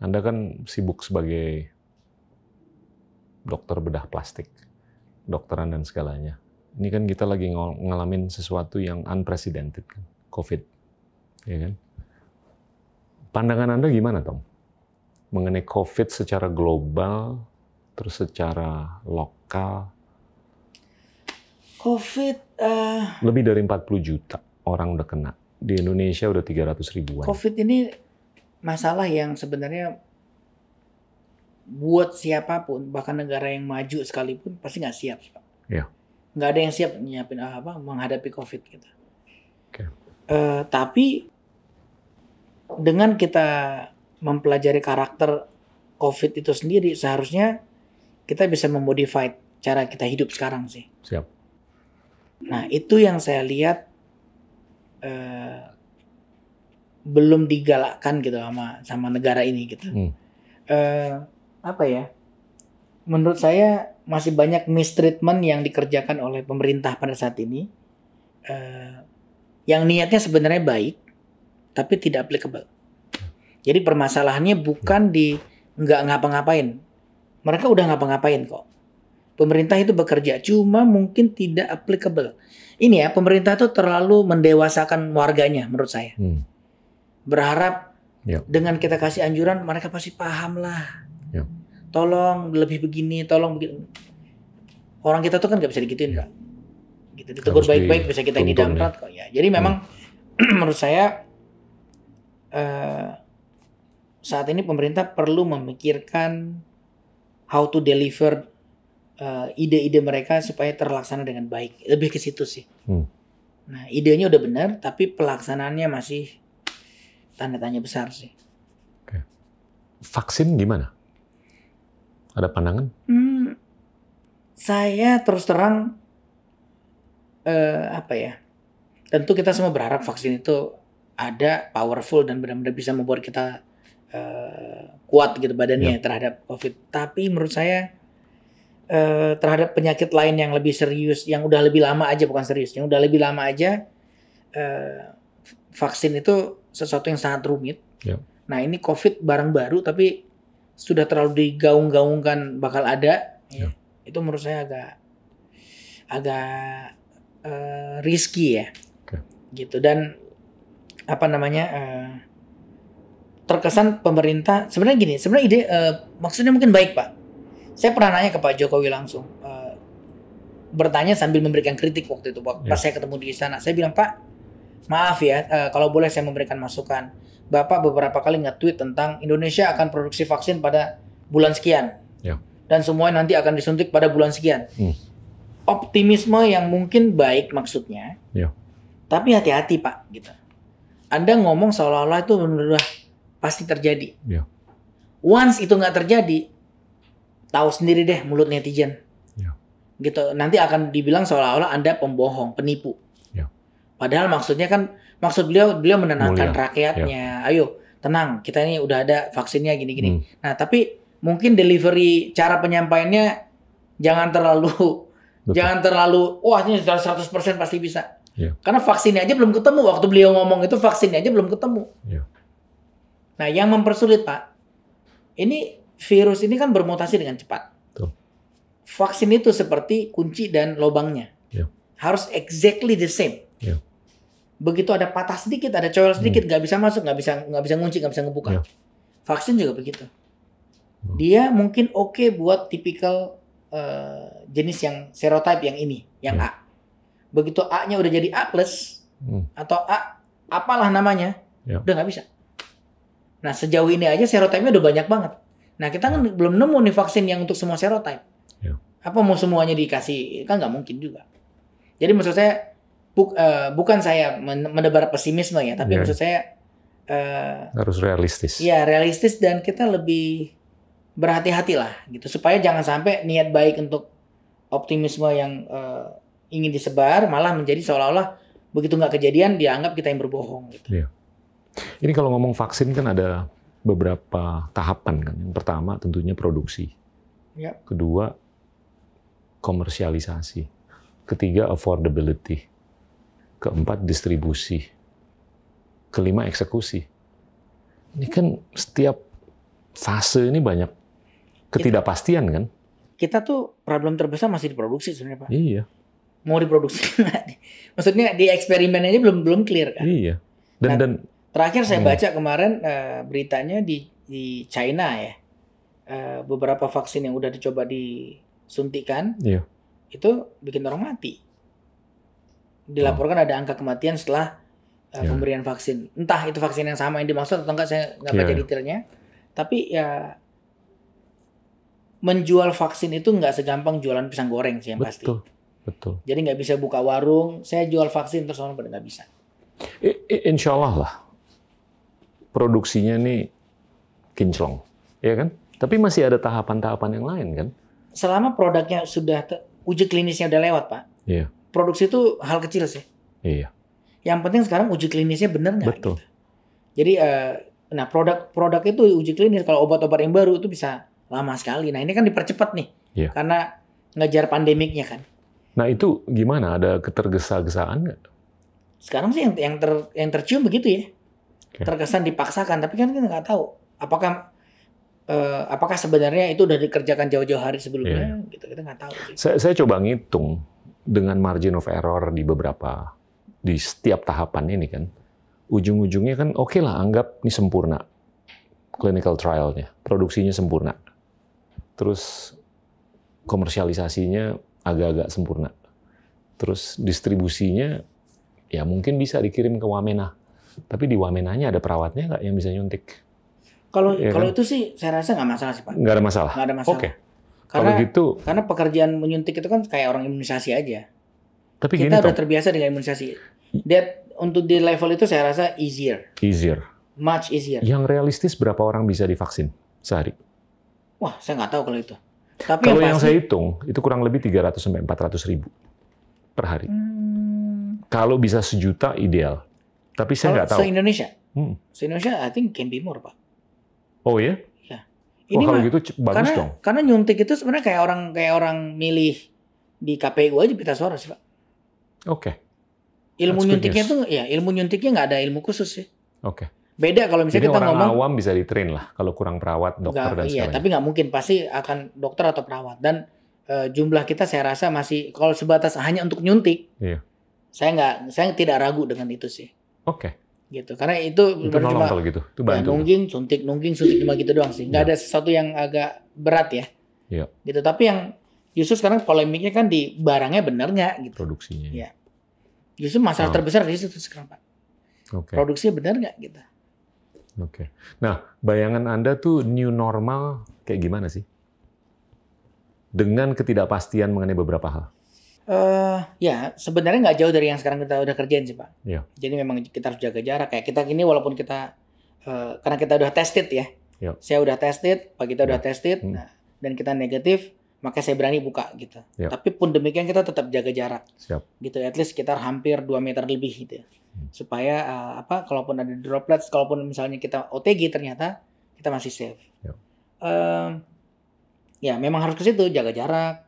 Anda kan sibuk sebagai dokter bedah plastik, dokteran dan segalanya. Ini kan kita lagi ngalamin sesuatu yang unprecedented kan, COVID, ya kan? Pandangan Anda gimana, Tom? Mengenai COVID secara global, terus secara lokal?
COVID
lebih dari 40 juta orang udah kena. Di Indonesia udah 300 ribuan.
COVID ini masalah yang sebenarnya buat siapapun, bahkan negara yang maju sekalipun pasti nggak siap, Pak. Nggak ada yang siap nyiapin menghadapi COVID gitu. Tapi dengan kita mempelajari karakter COVID itu sendiri, seharusnya kita bisa memodify cara kita hidup sekarang sih.
Siap.
Nah, itu yang saya lihat belum digalakkan gitu sama negara ini gitu. Apa ya? Menurut saya masih banyak mistreatment yang dikerjakan oleh pemerintah pada saat ini, yang niatnya sebenarnya baik, tapi tidak applicable. Jadi permasalahannya bukan di nggak ngapa-ngapain. Mereka udah ngapa-ngapain kok. Pemerintah itu bekerja, cuma mungkin tidak applicable. Ini ya, pemerintah tuh terlalu mendewasakan warganya menurut saya. Berharap dengan kita kasih anjuran, mereka pasti paham lah. Tolong lebih begini, tolong begini. Orang kita tuh kan nggak bisa digituin, Kak. Gitu, ditegur baik-baik bisa kita didamprat kok ya. Jadi memang menurut saya saat ini pemerintah perlu memikirkan how to deliver ide-ide mereka supaya terlaksana dengan baik. Lebih ke situ sih. Nah, idenya udah benar, tapi pelaksanaannya masih tanda tanya besar sih.
Oke. Vaksin gimana? Ada pandangan?
Saya terus terang apa ya? Tentu kita semua berharap vaksin itu ada, powerful dan benar-benar bisa membuat kita kuat gitu badannya terhadap COVID. Tapi menurut saya terhadap penyakit lain yang lebih serius, yang udah lebih lama aja, bukan serius, yang udah lebih lama aja, vaksin itu sesuatu yang sangat rumit. Nah, ini COVID barang baru tapi sudah terlalu digaung-gaungkan bakal ada. Itu menurut saya agak risky ya. Gitu. Dan apa namanya, terkesan pemerintah sebenarnya gini, sebenarnya ide maksudnya mungkin baik, Pak. Saya pernah nanya ke Pak Jokowi langsung, bertanya sambil memberikan kritik waktu itu pas saya ketemu di sana. Saya bilang, Pak, maaf ya, kalau boleh saya memberikan masukan. Bapak beberapa kali nge-tweet tentang Indonesia akan produksi vaksin pada bulan sekian, dan semuanya nanti akan disuntik pada bulan sekian. Optimisme yang mungkin baik maksudnya, tapi hati-hati, Pak. Gitu. Anda ngomong seolah-olah itu udah pasti terjadi. Once itu nggak terjadi, tahu sendiri deh mulut netizen. Gitu. Nanti akan dibilang seolah-olah Anda pembohong, penipu. Padahal maksudnya kan, maksud beliau menenangkan rakyatnya. Ayo, tenang, kita ini udah ada vaksinnya gini-gini. Nah, tapi mungkin delivery, cara penyampaiannya jangan terlalu wah ini 100% pasti bisa. Karena vaksinnya aja belum ketemu. Waktu beliau ngomong itu vaksinnya aja belum ketemu. Nah, yang mempersulit, Pak, ini virus ini kan bermutasi dengan cepat. Vaksin itu seperti kunci dan lubangnya. Harus exactly the same. Begitu ada patah sedikit, ada coel sedikit, nggak bisa masuk, nggak bisa ngunci, nggak bisa ngebuka. Vaksin juga begitu. Dia mungkin oke buat tipikal jenis yang serotype yang ini, yang A. Begitu A-nya udah jadi A+, atau A apalah namanya, udah nggak bisa. Nah, sejauh ini aja serotype-nya udah banyak banget. Nah, kita kan belum nemu nih vaksin yang untuk semua serotype. Apa mau semuanya dikasih? Kan nggak mungkin juga. Jadi maksud saya, bukan saya menebar pesimisme ya, tapi maksud saya
harus realistis.
Ya, realistis, dan kita lebih berhati-hati lah gitu, supaya jangan sampai niat baik untuk optimisme yang ingin disebar malah menjadi seolah-olah begitu nggak kejadian dianggap kita yang berbohong gitu.
Ini kalau ngomong vaksin kan ada beberapa tahapan kan. Yang pertama tentunya produksi. Kedua komersialisasi. Ketiga affordability. Keempat distribusi. Kelima eksekusi. Ini kan setiap fase ini banyak ketidakpastian kan?
Kita tuh problem terbesar masih diproduksi sebenarnya, Pak.
Iya.
Mau diproduksi maksudnya di eksperimen aja belum clear kan?
Iya. Dan
terakhir saya baca kemarin beritanya di China ya, beberapa vaksin yang udah dicoba disuntikan, itu bikin orang mati. Dilaporkan ada angka kematian setelah pemberian vaksin. Entah itu vaksin yang sama yang dimaksud atau enggak, saya nggak baca detailnya. Tapi ya menjual vaksin itu nggak segampang jualan pisang goreng sih yang pasti.
Betul.
Jadi nggak bisa buka warung, saya jual vaksin terus orang pada nggak bisa.
Insya Allah lah. Produksinya nih kinclong, ya kan? Tapi masih ada tahapan-tahapan yang lain kan?
Selama produknya sudah uji klinisnya udah lewat, Pak.
Iya.
Produksi itu hal kecil sih.
Iya.
Yang penting sekarang uji klinisnya benar nggak?
Betul.
Gitu. Jadi, nah produk itu uji klinis kalau obat-obat yang baru itu bisa lama sekali. Nah ini kan dipercepat nih, karena ngejar pandemiknya kan.
Nah itu gimana? Ada ketergesa-gesaan nggak?
Sekarang sih yang tercium begitu ya, terkesan dipaksakan. Tapi kan kita nggak tahu apakah sebenarnya itu udah dikerjakan jauh-jauh hari sebelumnya. Gitu kita nggak tahu.
Saya coba ngitung dengan margin of error di setiap tahapan ini kan. Ujung-ujungnya kan oke lah, anggap ini sempurna clinical trial-nya, produksinya sempurna. Terus komersialisasinya agak-agak sempurna. Terus distribusinya ya mungkin bisa dikirim ke Wamena. Tapi di Wamenanya ada perawatnya nggak yang bisa nyuntik?
Kalau
kan?
itu sih saya rasa nggak masalah sih Pak.
Nggak ada masalah?
Nggak ada masalah.
Oke. Kalau gitu.
Karena pekerjaan menyuntik itu kan kayak orang imunisasi aja.
Tapi
kita udah terbiasa dengan imunisasi. Untuk di level itu saya rasa easier. Much easier.
Yang realistis berapa orang bisa divaksin sehari?
Wah, saya nggak tahu kalau itu. Tapi
kalau yang saya hitung, itu kurang lebih 300 sampai 400 ribu per hari. Kalau bisa 1 juta, ideal. Tapi saya nggak tahu.
Se-Indonesia? Se-Indonesia, I think can be more, Pak.
Oh ya?
Ya. Ini
kalau gitu bagus dong.
Karena nyuntik itu sebenarnya kayak orang milih di KPU aja pita suara sih, Pak.
Oke.
Ilmu nyuntiknya nggak ada ilmu khusus sih.
Oke.
Beda kalau misalnya
jadi
kita
orang
ngomong
awam bisa di-train lah kalau kurang perawat, dokter dan sebagainya.
Iya, tapi nggak mungkin, pasti akan dokter atau perawat. Dan jumlah kita saya rasa masih kalau sebatas hanya untuk nyuntik.
Iya.
Saya tidak ragu dengan itu sih.
Oke.
Gitu. Karena itu
nolong kalau gitu. Itu bantu.
Nungging, suntik cuma gitu doang sih. Nggak ada sesuatu yang agak berat ya.
Iya.
Gitu. Tapi yang justru sekarang polemiknya kan di barangnya benar nggak gitu.
Produksinya.
Iya. Justru masalah terbesar di situ sekarang, Pak.
Oke.
Produksinya benar nggak gitu.
Oke. Nah, bayangan Anda tuh new normal kayak gimana sih? Dengan ketidakpastian mengenai beberapa hal.
Ya, sebenarnya nggak jauh dari yang sekarang kita udah kerjain sih, Pak.
Iya.
Jadi memang kita harus jaga jarak. Kayak kita gini walaupun kita, karena kita udah tested ya.
Iya.
Saya udah tested, Pak kita udah tested, nah, dan kita negatif, maka saya berani buka gitu.
Iya.
Tapi pun demikian kita tetap jaga jarak.
Siap.
Gitu, at least sekitar hampir 2 meter lebih gitu ya. Supaya kalaupun ada droplets, kalaupun misalnya kita OTG ternyata kita masih safe.
Yep.
Ya memang harus ke situ, jaga jarak,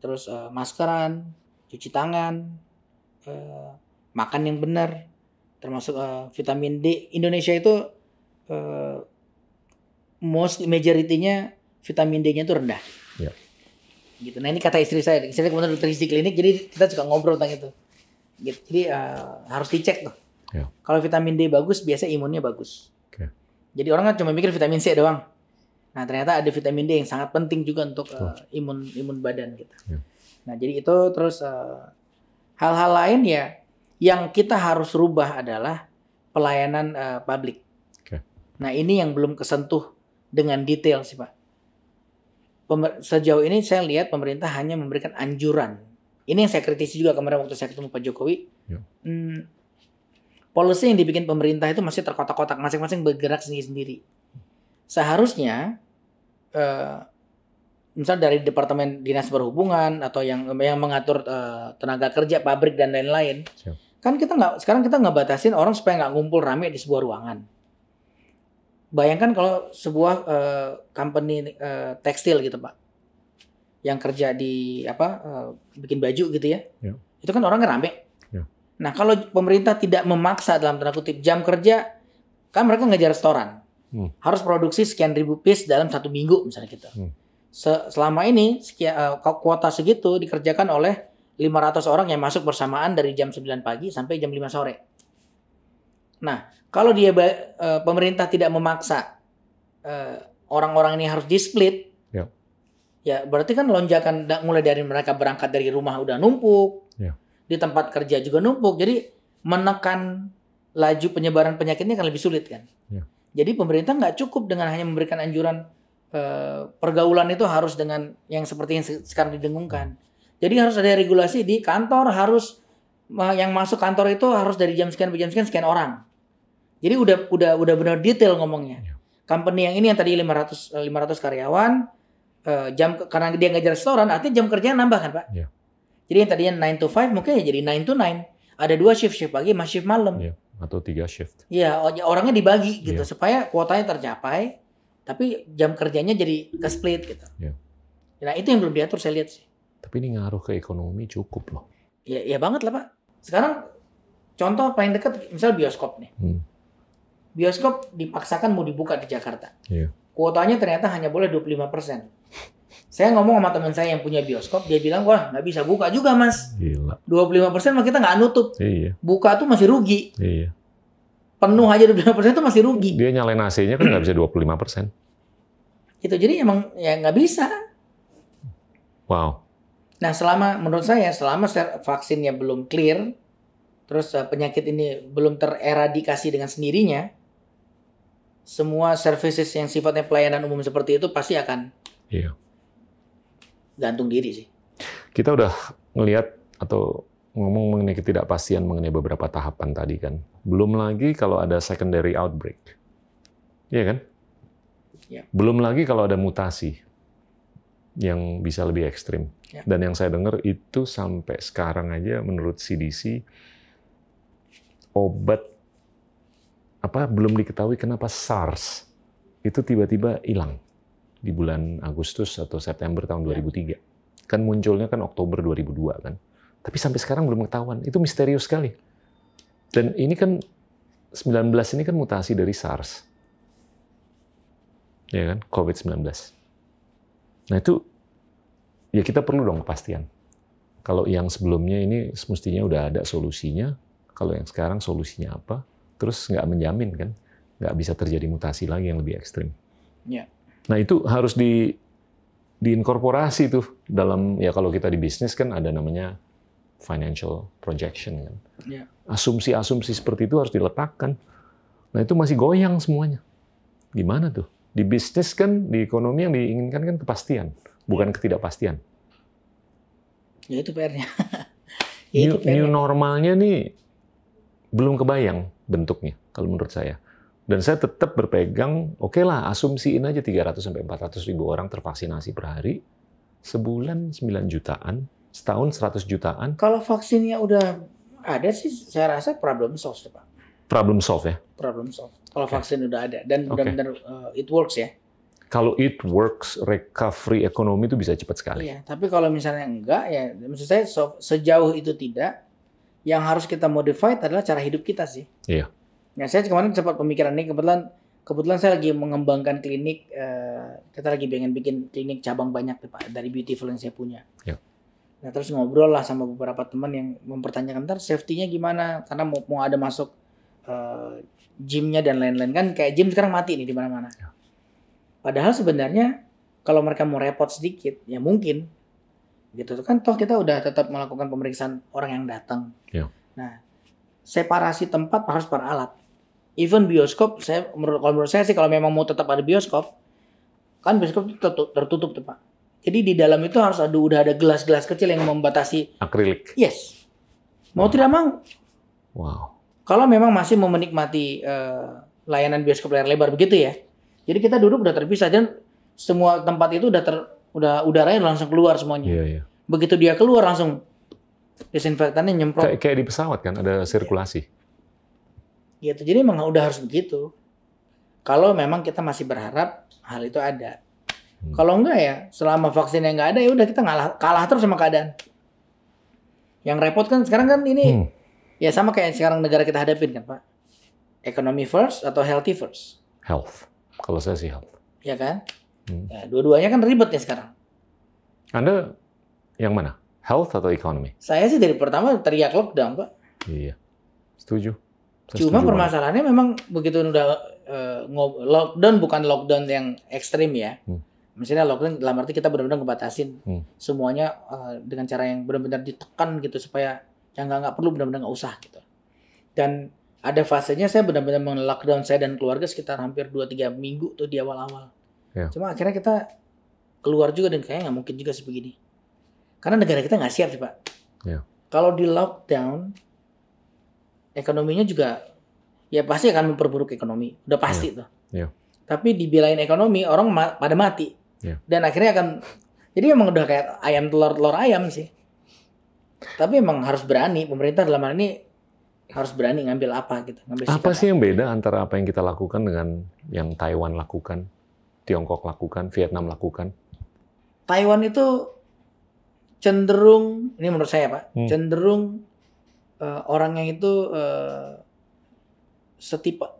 terus maskeran, cuci tangan, makan yang benar, termasuk vitamin D. Indonesia itu majority-nya vitamin D-nya itu rendah.
Yep.
Gitu. Nah ini kata istri saya kebetulan dokter gizi klinik, jadi kita suka ngobrol tentang itu. Gitu. Jadi harus dicek tuh.
Ya.
Kalau vitamin D bagus, biasa imunnya bagus.
Okay.
Jadi orang kan cuma mikir vitamin C doang. Nah ternyata ada vitamin D yang sangat penting juga untuk imun badan gitu.
Ya.
Nah jadi itu terus hal-hal lain ya yang kita harus rubah adalah pelayanan publik.
Okay.
Nah ini yang belum kesentuh dengan detail sih Pak. Sejauh ini saya lihat pemerintah hanya memberikan anjuran. Ini yang saya kritisi juga kemarin waktu saya ketemu Pak Jokowi. Ya. Policy yang dibikin pemerintah itu masih terkotak-kotak, masing-masing bergerak sendiri-sendiri. Seharusnya, misal dari Departemen Dinas Perhubungan atau yang mengatur tenaga kerja, pabrik dan lain-lain, kan sekarang kita nggak batasin orang supaya nggak ngumpul rame di sebuah ruangan. Bayangkan kalau sebuah company tekstil gitu Pak. Yang kerja di bikin baju gitu ya. Itu kan orangnya rame. Ya. Nah kalau pemerintah tidak memaksa dalam tanda kutip jam kerja, kan mereka ngejar restoran harus produksi sekian ribu piece dalam 1 minggu misalnya gitu. Selama ini kuota segitu dikerjakan oleh 500 orang yang masuk bersamaan dari jam 9 pagi sampai jam 5 sore. Nah kalau pemerintah tidak memaksa orang-orang ini harus di-split, ya berarti kan lonjakan mulai dari mereka berangkat dari rumah udah numpuk, di tempat kerja juga numpuk, jadi menekan laju penyebaran penyakitnya kan lebih sulit kan. Jadi pemerintah nggak cukup dengan hanya memberikan anjuran pergaulan itu harus dengan yang seperti yang sekarang didengungkan. Jadi harus ada regulasi di kantor, harus yang masuk kantor itu harus dari jam sekian sampai jam sekian sekian orang. Jadi udah benar detail ngomongnya. company yang ini yang tadi 500 karyawan, karena dia ngejar restoran, artinya jam kerja nambah kan Pak?
Iya.
Jadi yang tadinya 9 to 5 mungkin ya jadi 9 to 9. Ada 2 shift pagi sama shift malam.
Iya. Atau 3 shift.
Iya, orangnya dibagi gitu
Iya.
supaya kuotanya tercapai, tapi jam kerjanya jadi ke split gitu.
Iya.
Nah itu yang belum diatur saya lihat sih.
Tapi ini ngaruh ke ekonomi cukup loh.
Ya banget lah Pak. Sekarang contoh paling dekat misal bioskop nih. Bioskop dipaksakan mau dibuka di Jakarta.
Iya.
Kuotanya ternyata hanya boleh 25%. Saya ngomong sama teman saya yang punya bioskop, dia bilang, wah nggak bisa buka juga mas.
Gila.
25% mah kita nggak nutup.
Iya.
Buka tuh masih rugi.
Iya.
Penuh aja 25% tuh masih rugi.
Dia nyalain AC-nya kan nggak bisa 25%.
Gitu, jadi emang ya nggak bisa.
Wow.
Nah menurut saya, selama vaksinnya belum clear, terus penyakit ini belum tereradikasi dengan sendirinya, semua services yang sifatnya pelayanan umum seperti itu pasti akan gantung diri sih.
Kita udah ngelihat atau ngomong mengenai ketidakpastian mengenai beberapa tahapan tadi kan. Belum lagi kalau ada secondary outbreak. Iya kan?
Ya.
Belum lagi kalau ada mutasi yang bisa lebih ekstrim.
Ya.
Dan yang saya dengar itu sampai sekarang aja menurut CDC obat belum diketahui kenapa SARS itu tiba-tiba hilang di bulan Agustus atau September tahun 2003. Kan munculnya kan Oktober 2002 kan. Tapi sampai sekarang belum ketahuan. Itu misterius sekali. Dan ini kan 19 ini kan mutasi dari SARS. Ya kan? COVID-19. Nah itu ya kita perlu dong kepastian. Kalau yang sebelumnya ini semestinya udah ada solusinya. Kalau yang sekarang solusinya apa? Terus nggak menjamin kan? Nggak bisa terjadi mutasi lagi yang lebih ekstrim.
Ya.
Nah itu harus diinkorporasi tuh dalam, ya kalau kita di bisnis kan ada namanya financial projection kan.
Ya.
Asumsi-asumsi seperti itu harus diletakkan. Nah itu masih goyang semuanya. Gimana tuh? Di bisnis kan, di ekonomi yang diinginkan kan kepastian, bukan ketidakpastian.
Ya itu PR-nya.
New normalnya nih belum kebayang bentuknya kalau menurut saya. Dan saya tetap berpegang, oke lah, asumsiin aja 300-400 ribu orang tervaksinasi per hari, sebulan 9 jutaan, setahun 100 jutaan.
Kalau vaksinnya udah ada sih, saya rasa problem solved, Pak.
Problem solved ya?
Problem solved. Kalau vaksin udah ada, dan benar-benar it works ya.
Kalau it works, recovery ekonomi itu bisa cepat sekali.
Iya, tapi kalau misalnya enggak, ya maksud saya sejauh itu tidak, yang harus kita modify adalah cara hidup kita sih.
Iya.
Nah, saya kemarin sempat pemikiran ini, kebetulan saya lagi mengembangkan klinik, kita lagi pengen bikin klinik cabang banyak Pak, dari Beautiful yang saya punya.
Ya.
Nah, terus ngobrol lah sama beberapa teman yang mempertanyakan, ntar safety-nya gimana, karena mau ada masuk gymnya dan lain-lain, kan kayak gym sekarang mati nih di mana-mana. Ya. Padahal sebenarnya kalau mereka mau repot sedikit, ya mungkin, gitu kan, toh kita udah tetap melakukan pemeriksaan orang yang datang.
Ya.
Nah, separasi tempat harus per alat. Even bioskop, kalau menurut saya sih kalau memang mau tetap ada bioskop, kan bioskop itu tertutup tuh Pak. Jadi di dalam itu harus udah ada gelas-gelas kecil yang membatasi.
Akrilik.
Yes. Mau tidak mau.
Wow.
Kalau memang masih mau menikmati layanan bioskop layar lebar begitu ya. Jadi kita duduk udah terpisah dan semua tempat itu udah udaranya langsung keluar semuanya.
Iya, iya.
Begitu dia keluar langsung desinfektannya nyemprot.
Kayak di pesawat kan ada sirkulasi.
Gitu. Jadi memang udah harus begitu. Kalau memang kita masih berharap hal itu ada. Kalau enggak ya, selama vaksinnya nggak ada ya udah kita kalah terus sama keadaan. Yang repot kan sekarang kan ini ya sama kayak sekarang negara kita hadapin kan Pak. Economy first atau healthy first?
Health. Kalau saya sih health.
Ya kan? Ya, dua-duanya kan ribet ya sekarang.
Anda yang mana? Health atau economy?
Saya sih dari pertama teriak lockdown Pak.
Iya. Setuju.
Cuma permasalahannya memang begitu udah lockdown, bukan lockdown yang ekstrim ya. Misalnya lockdown dalam arti kita benar-benar ngebatasin semuanya dengan cara yang benar-benar ditekan gitu supaya yang nggak perlu benar-benar nggak usah gitu. Dan ada fasenya saya benar-benar men-lockdown saya dan keluarga sekitar hampir 2-3 minggu tuh di awal-awal.
Ya.
Cuma akhirnya kita keluar juga dan kayaknya nggak mungkin juga sebegini. Karena negara kita nggak siap sih Pak.
Ya.
Kalau di lockdown ekonominya juga ya pasti akan memperburuk ekonomi, udah pasti tuh.
Yeah.
Tapi dibelain ekonomi, orang pada mati. Dan akhirnya akan, jadi emang udah kayak ayam telur ayam sih. Tapi emang harus berani, pemerintah dalam hal ini harus berani ngambil apa gitu.
Apa sih yang beda antara apa yang kita lakukan dengan yang Taiwan lakukan, Tiongkok lakukan, Vietnam lakukan?
Taiwan itu cenderung, ini menurut saya Pak, cenderung orangnya itu setipe.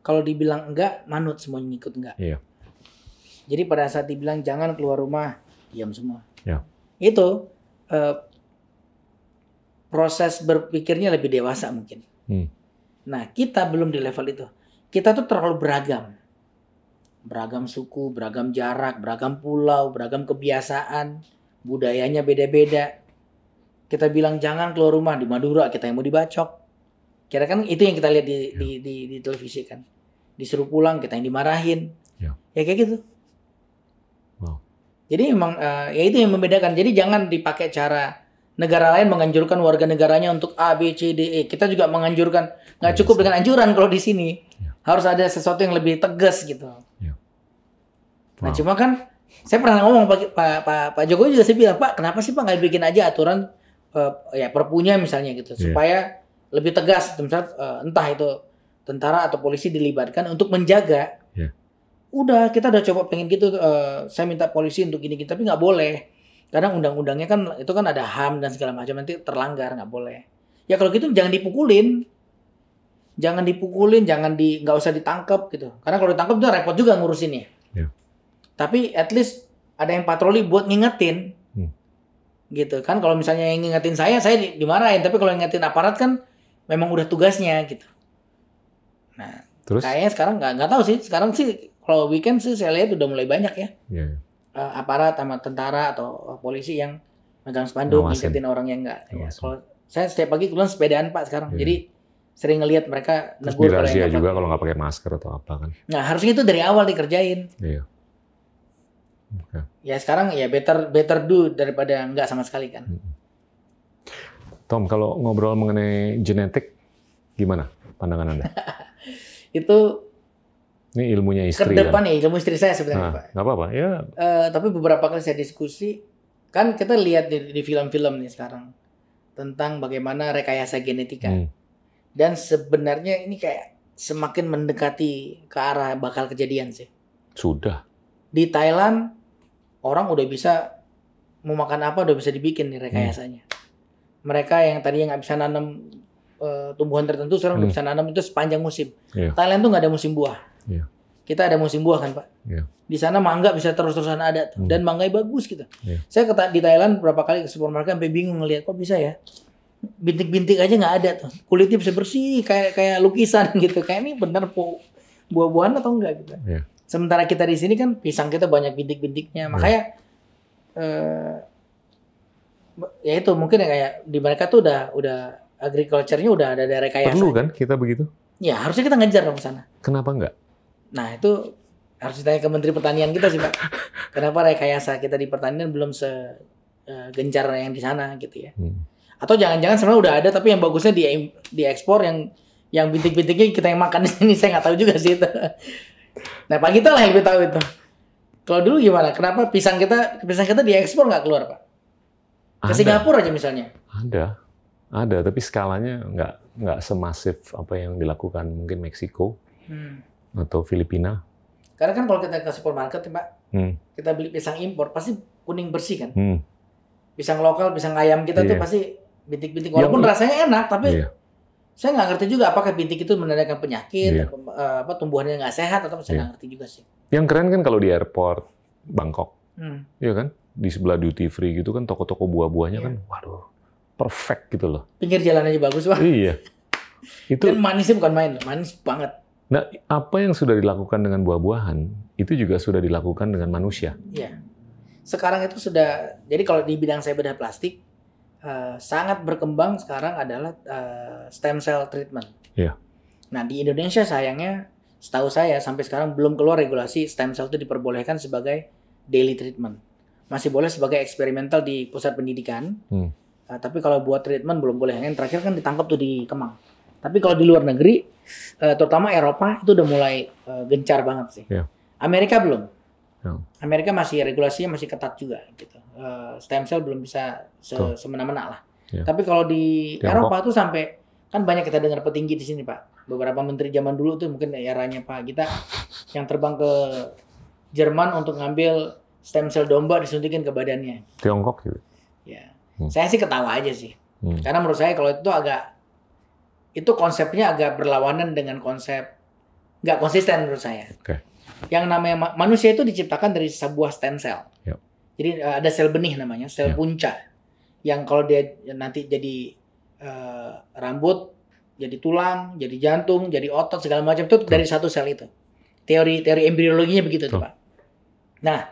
Kalau dibilang enggak, manut semuanya ngikut enggak.
Iya.
Jadi pada saat dibilang jangan keluar rumah, diam semua.
Ya.
Itu proses berpikirnya lebih dewasa mungkin. Nah, kita belum di level itu. Kita tuh terlalu beragam. Beragam suku, beragam jarak, beragam pulau, beragam kebiasaan, budayanya beda-beda. Kita bilang jangan keluar rumah, di Madura kita yang mau dibacok. Kira kan itu yang kita lihat di televisi kan. Disuruh pulang, kita yang dimarahin. Ya kayak gitu.
Wow.
Jadi memang ya itu yang membedakan. Jadi jangan dipakai cara negara lain menganjurkan warga negaranya untuk A, B, C, D, E. Kita juga menganjurkan. Nggak cukup dengan anjuran kalau di sini. Harus ada sesuatu yang lebih tegas gitu. Nah cuma kan, saya pernah ngomong Pak Jokowi juga saya bilang, Pak kenapa sih Pak nggak bikin aja aturan ya perpunya misalnya gitu. Supaya lebih tegas. Misalnya entah itu tentara atau polisi dilibatkan untuk menjaga. Udah, kita udah coba pengen gitu, saya minta polisi untuk gini, tapi nggak boleh. Karena undang-undangnya kan, itu kan ada HAM dan segala macam, nanti terlanggar, nggak boleh. Ya kalau gitu jangan dipukulin. Jangan dipukulin, nggak usah ditangkap gitu. Karena kalau ditangkap itu repot juga ngurusinnya. Tapi at least ada yang patroli buat ngingetin. Gitu kan, kalau misalnya yang ngingetin saya dimarahin. Tapi kalau ngingetin aparat kan, memang udah tugasnya gitu. Nah, terus? Kayaknya sekarang nggak tahu sih. Sekarang sih kalau weekend sih saya lihat udah mulai banyak ya. Aparat sama tentara atau polisi yang megang spanduk ngingetin orang yang enggak. Ya, kalau saya setiap pagi kebetulan sepedaan Pak sekarang. Jadi sering ngelihat mereka negur
kalau yang juga kalau nggak pakai masker atau apa kan.
Nah, harusnya itu dari awal dikerjain. Ya sekarang ya better do daripada enggak sama sekali kan.
Tom, kalau ngobrol mengenai genetik gimana pandangan Anda? Ini ilmunya istri.
Ke depan ya, ilmu istri saya sebenarnya Pak.
Nggak apa-apa ya.
Tapi beberapa kali saya diskusi, kan kita lihat di film-film nih sekarang tentang bagaimana rekayasa genetika. Dan sebenarnya ini kayak semakin mendekati ke arah bakal kejadian sih.
Sudah.
Di Thailand orang udah bisa mau makan apa udah bisa dibikin nih rekayasanya. Mereka yang tadinya nggak bisa nanam tumbuhan tertentu sekarang udah bisa nanam itu sepanjang musim. Thailand tuh nggak ada musim buah. Kita ada musim buah kan Pak. Di sana mangga bisa terus-terusan ada tuh. Dan mangganya bagus gitu. Saya di Thailand beberapa kali ke supermarket sampai bingung ngelihat kok bisa ya. Bintik-bintik aja nggak ada tuh. Kulitnya bisa bersih kayak lukisan gitu. Kayak ini bener buah-buahan atau enggak gitu. Sementara kita di sini kan pisang kita banyak bintik-bintiknya. Makanya ya itu mungkin ya kayak di mereka tuh udah agriculture-nya udah ada rekayasa.
Perlu kan kita begitu?
Ya harusnya kita ngejar dong sana.
Kenapa enggak?
Nah itu harus ditanya ke Menteri Pertanian kita sih Pak. Kenapa rekayasa kita di pertanian belum segencar yang di sana gitu ya? Atau jangan-jangan sebenarnya udah ada tapi yang bagusnya diekspor yang bintik-bintiknya kita yang makan di sini, saya nggak tahu juga sih itu. Nah Pak kita lah yang lebih tahu itu. Kalau dulu gimana? Kenapa pisang kita diekspor nggak keluar Pak? Ke Singapura aja misalnya.
Ada tapi skalanya nggak semasif apa yang dilakukan mungkin Meksiko atau Filipina.
Karena kan kalau kita ke supermarket ya Pak, kita beli pisang impor pasti kuning bersih kan. Pisang lokal, pisang ayam kita tuh pasti bintik-bintik. Walaupun rasanya enak, tapi saya nggak ngerti juga apakah bintik itu menandakan penyakit, tumbuhannya nggak sehat atau saya nggak ngerti juga sih.
Yang keren kan kalau di airport Bangkok, iya kan, di sebelah duty free gitu kan toko-toko buah-buahnya kan, waduh, perfect gitu loh.
Pinggir jalan aja bagus Pak.
Iya. Itu. Dan
manisnya bukan main, manis banget.
Nah, apa yang sudah dilakukan dengan buah-buahan itu juga sudah dilakukan dengan manusia.
Iya. Sekarang itu sudah, jadi kalau di bidang saya bedah plastik, sangat berkembang sekarang adalah stem cell treatment.
Iya.
Nah di Indonesia sayangnya, setahu saya sampai sekarang belum keluar regulasi stem cell itu diperbolehkan sebagai daily treatment. Masih boleh sebagai eksperimental di pusat pendidikan, tapi kalau buat treatment belum boleh. Yang terakhir kan ditangkap tuh di Kemang. Tapi kalau di luar negeri, terutama Eropa itu udah mulai gencar banget sih.
Yeah.
Amerika belum.
Yeah.
Amerika masih regulasinya masih ketat juga gitu. Stem cell belum bisa semena-mena lah.
Yeah.
Tapi kalau di Eropa tuh sampai kan banyak kita dengar petinggi di sini Pak. Beberapa menteri zaman dulu tuh mungkin eranya Pak Gita yang terbang ke Jerman untuk ngambil stem cell domba disuntikin ke badannya.
Tiongkok gitu.
Ya. Saya sih ketawa aja sih. Karena menurut saya kalau itu konsepnya agak berlawanan dengan konsep nggak konsisten menurut saya.
Okay.
Yang namanya manusia itu diciptakan dari sebuah stem cell.
Yep.
Jadi ada sel benih namanya, sel punca. Yang kalau dia nanti jadi rambut, jadi tulang, jadi jantung, jadi otot segala macam itu dari satu sel itu. Teori embriologinya begitu tuh Pak. Nah,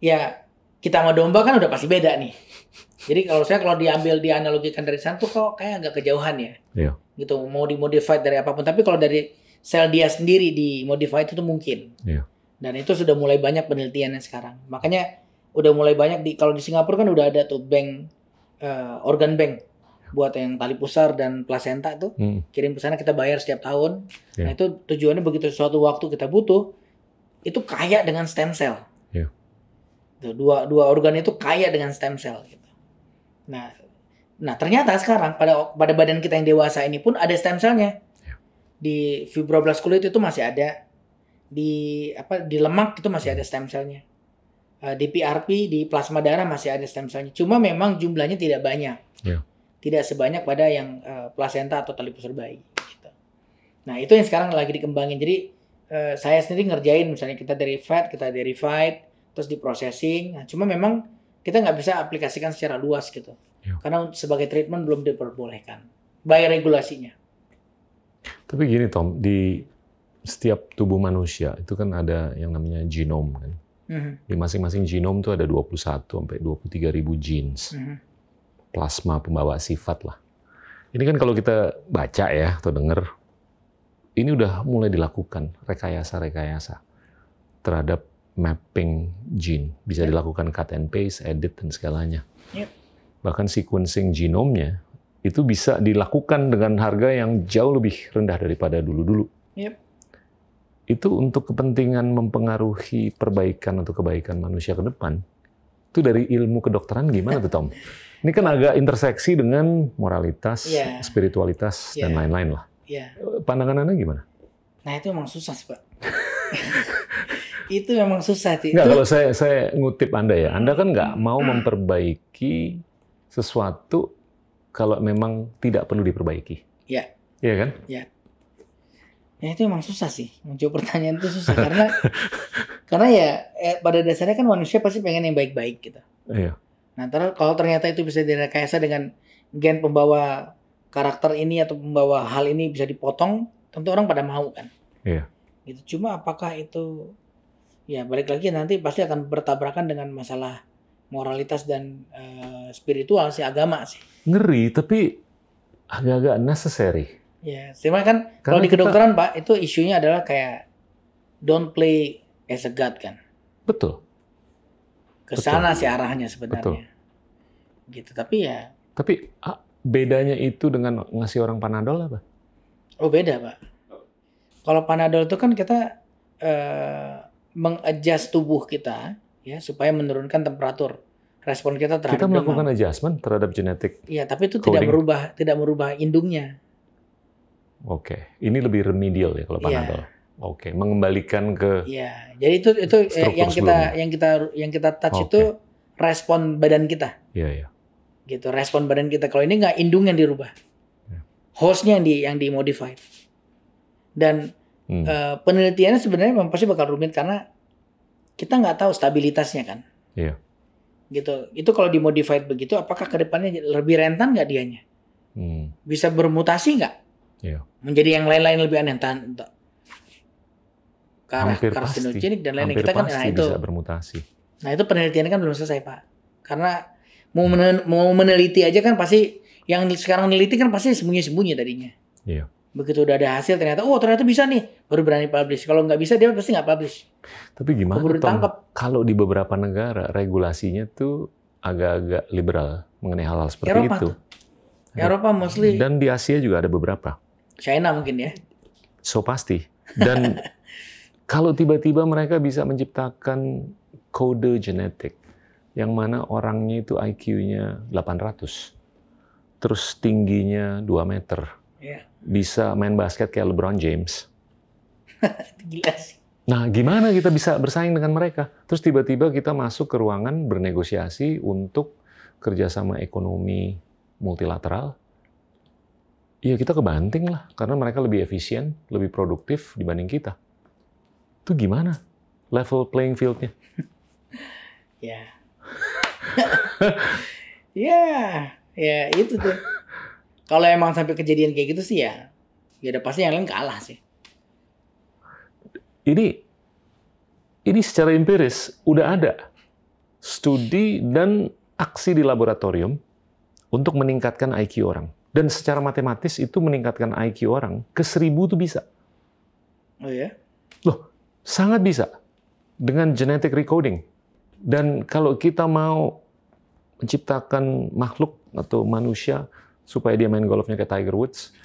ya kita sama domba kan udah pasti beda nih. Jadi kalau dianalogikan dari sana tuh kok kayak agak kejauhan ya.
Iya.
Gitu, mau dimodified dari apapun. Tapi kalau dari sel dia sendiri dimodified itu mungkin.
Iya.
Dan itu sudah mulai banyak penelitiannya sekarang. Makanya udah mulai banyak kalau di Singapura kan udah ada tuh organ bank buat yang tali pusar dan plasenta tuh. Kirim ke sana kita bayar setiap tahun. Nah itu tujuannya begitu suatu waktu kita butuh itu kaya dengan stem cell.
Iya.
Dua organ itu kaya dengan stem cell gitu. Nah ternyata sekarang pada badan kita yang dewasa ini pun ada stem cellnya. Di fibroblast kulit itu masih ada, di lemak itu masih ada stem cellnya, di PRP, di plasma darah masih ada stem cellnya. Cuma memang jumlahnya tidak banyak, tidak sebanyak pada yang plasenta atau tali pusar bayi. Gitu. Nah itu yang sekarang lagi dikembangin. Jadi saya sendiri ngerjain, misalnya kita dari fat, kita dari verified, terus di processing. Nah, cuma memang kita nggak bisa aplikasikan secara luas gitu. Karena sebagai treatment belum diperbolehkan by regulasinya.
Tapi gini Tom, di setiap tubuh manusia itu kan ada yang namanya genom kan. Di masing-masing genom tuh ada 21 sampai 23 ribu genes. Plasma pembawa sifat lah. Ini kan kalau kita baca ya atau dengar, ini udah mulai dilakukan rekayasa-rekayasa terhadap mapping gene. Bisa dilakukan cut and paste, edit, dan segalanya. Bahkan sequencing genomnya itu bisa dilakukan dengan harga yang jauh lebih rendah daripada dulu-dulu. Itu untuk kepentingan mempengaruhi perbaikan atau kebaikan manusia ke depan. Itu dari ilmu kedokteran gimana tuh Tom? Ini kan agak interseksi dengan moralitas, spiritualitas, dan lain-lain lah. Pandangan Anda gimana?
Nah itu memang susah sih Pak. Itu memang susah.
Nggak, kalau saya ngutip Anda ya, Anda kan nggak mau memperbaiki sesuatu kalau memang tidak perlu diperbaiki. Iya. Iya kan?
Iya. Ya itu emang susah sih. Menjawab pertanyaan itu susah karena ya pada dasarnya kan manusia pasti pengen yang baik-baik gitu.
Iya.
Nah, kalau ternyata itu bisa direkayasa dengan gen pembawa karakter ini atau pembawa hal ini bisa dipotong, tentu orang pada mau kan.
Iya.
Gitu. Cuma apakah itu ya balik lagi nanti pasti akan bertabrakan dengan masalah moralitas dan spiritual sih, agama sih.
Ngeri, tapi agak-agak necessary.
Ya, sebenarnya kan kalau di kedokteran Pak, itu isunya adalah kayak don't play as a god kan.
Betul.
Kesana sih arahnya sebenarnya. Betul. Gitu, tapi ya.
Tapi bedanya itu dengan ngasih orang Panadol apa?
Oh beda Pak. Kalau Panadol itu kan kita mengadjust tubuh kita ya supaya menurunkan temperatur. Respon kita terhadap
kita melakukan adjustment terhadap genetik.
Iya, tapi itu
coding.
tidak merubah indungnya.
Oke, ini lebih remedial ya kalau Panadol. Oke, mengembalikan ke.
Iya, jadi itu yang kita touch itu respon badan kita.
Iya.
Gitu, respon badan kita. Kalau ini nggak indung yang dirubah, hostnya yang dimodify. Dan penelitiannya sebenarnya pasti bakal rumit karena kita nggak tahu stabilitasnya kan.
Iya.
Gitu. Itu kalau dimodified begitu, apakah kedepannya lebih rentan nggak dianya? Bisa bermutasi nggak?
Iya.
Menjadi yang lain-lain lebih aneh, entah ke arah karsinogenik dan lain-lain. Kita kan itu
bisa bermutasi.
Nah itu penelitiannya kan belum selesai Pak. Karena mau meneliti aja kan pasti yang sekarang meneliti kan pasti sembunyi-sembunyi tadinya.
Iya.
Begitu udah ada hasil ternyata bisa nih, baru berani publish. Kalau nggak bisa dia pasti nggak publish.
Tapi gimana kalau di beberapa negara regulasinya tuh agak-agak liberal mengenai hal-hal seperti
Eropa
itu.
Eropa mostly.
Dan di Asia juga ada beberapa.
China mungkin ya.
So pasti. Dan kalau tiba-tiba mereka bisa menciptakan kode genetik yang mana orangnya itu IQ-nya 800, terus tingginya 2 meter, bisa main basket kayak LeBron James.
Gila sih.
Nah, gimana kita bisa bersaing dengan mereka? Terus tiba-tiba kita masuk ke ruangan bernegosiasi untuk kerjasama ekonomi multilateral. Ya kita kebanting lah, karena mereka lebih efisien, lebih produktif dibanding kita. Itu gimana level playing field-nya?
Ya. ya itu tuh. Kalau emang sampai kejadian kayak gitu sih ya udah pasti yang lain kalah sih.
Ini secara empiris udah ada studi dan aksi di laboratorium untuk meningkatkan IQ orang. Dan secara matematis itu meningkatkan IQ orang ke 1000 tuh bisa.
Oh ya?
Loh, sangat bisa. Dengan genetic recoding. Dan kalau kita mau menciptakan makhluk atau manusia supaya dia main golfnya kayak Tiger Woods,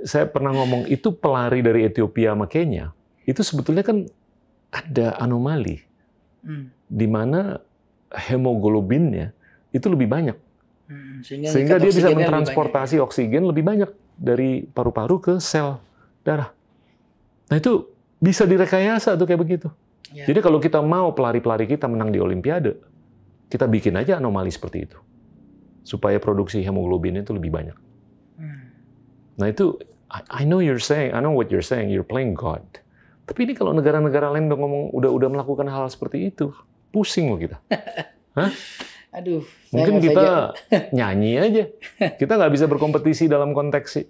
saya pernah ngomong, itu pelari dari Ethiopia sama Kenya, itu sebetulnya kan ada anomali. Di mana hemoglobinnya itu lebih banyak. Sehingga dia bisa mentransportasi oksigen lebih banyak dari paru-paru ke sel darah. Nah itu bisa direkayasa tuh kayak begitu. Ya. Jadi kalau kita mau pelari-pelari kita menang di Olimpiade, kita bikin aja anomali seperti itu. Supaya produksi hemoglobinnya itu lebih banyak. Nah itu, I know what you're saying, you're playing God. Tapi ini kalau negara-negara lain udah melakukan hal seperti itu, pusing loh kita. Hah?
Aduh,
mungkin kita nyanyi aja. Kita nggak bisa berkompetisi dalam konteks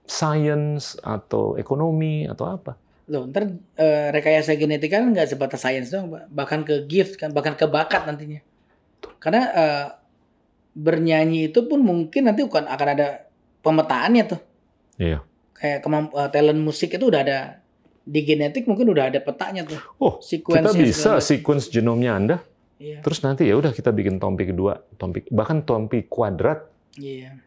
science atau ekonomi atau apa.
Loh, ntar rekayasa genetik kan nggak sebatas science doang, bahkan ke gift kan, bahkan ke bakat nantinya. Karena bernyanyi itu pun mungkin nanti akan ada pemetaannya tuh.
Iya.
Kayak talent musik itu udah ada di genetik, mungkin udah ada petanya tuh.
Oh, kita bisa sequence genomnya Anda. Iya. Terus nanti ya udah kita bikin tompi kedua, bahkan tompi kuadrat.
Iya.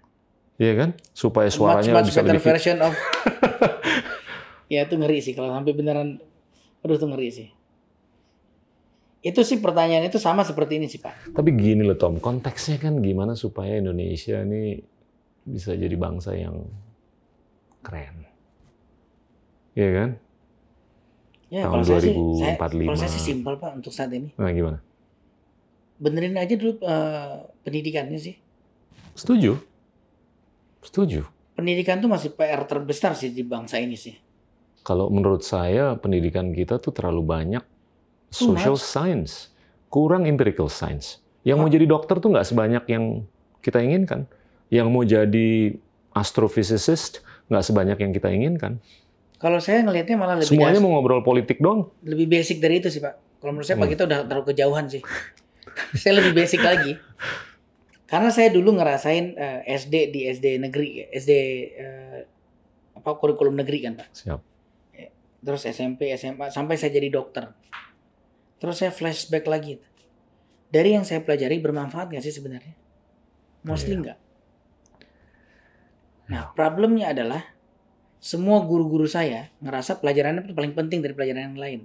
Iya kan? Supaya suaranya
much
bisa lebih
version of. Ya itu ngeri sih kalau sampai beneran. Aduh itu ngeri sih. Itu sih pertanyaan itu sama seperti ini sih Pak.
Tapi gini loh Tom, konteksnya kan gimana supaya Indonesia ini bisa jadi bangsa yang keren. Iya kan?
Ya,
tahun 2045.
Kalau saya sih simpel Pak untuk saat ini.
Nah gimana?
Benerin aja dulu pendidikannya sih.
Setuju.
Pendidikan tuh masih PR terbesar sih di bangsa ini sih.
Kalau menurut saya pendidikan kita tuh terlalu banyak social science, kurang empirical science. Yang mau jadi dokter tuh nggak sebanyak yang kita inginkan. Yang mau jadi astrophysicist nggak sebanyak yang kita inginkan.
Kalau saya ngelihatnya malah lebih
semuanya mau ngobrol politik doang.
Lebih basic dari itu sih Pak. Kalau menurut saya Pak kita udah terlalu kejauhan sih. Saya lebih basic lagi. Karena saya dulu ngerasain SD di SD negeri, kurikulum negeri kan Pak.
Siap.
Terus SMP, SMA, sampai saya jadi dokter. Terus saya flashback lagi. Dari yang saya pelajari bermanfaat nggak sih sebenarnya? Mostly nggak. Nah, problemnya adalah semua guru-guru saya ngerasa pelajarannya itu paling penting dari pelajaran yang lain.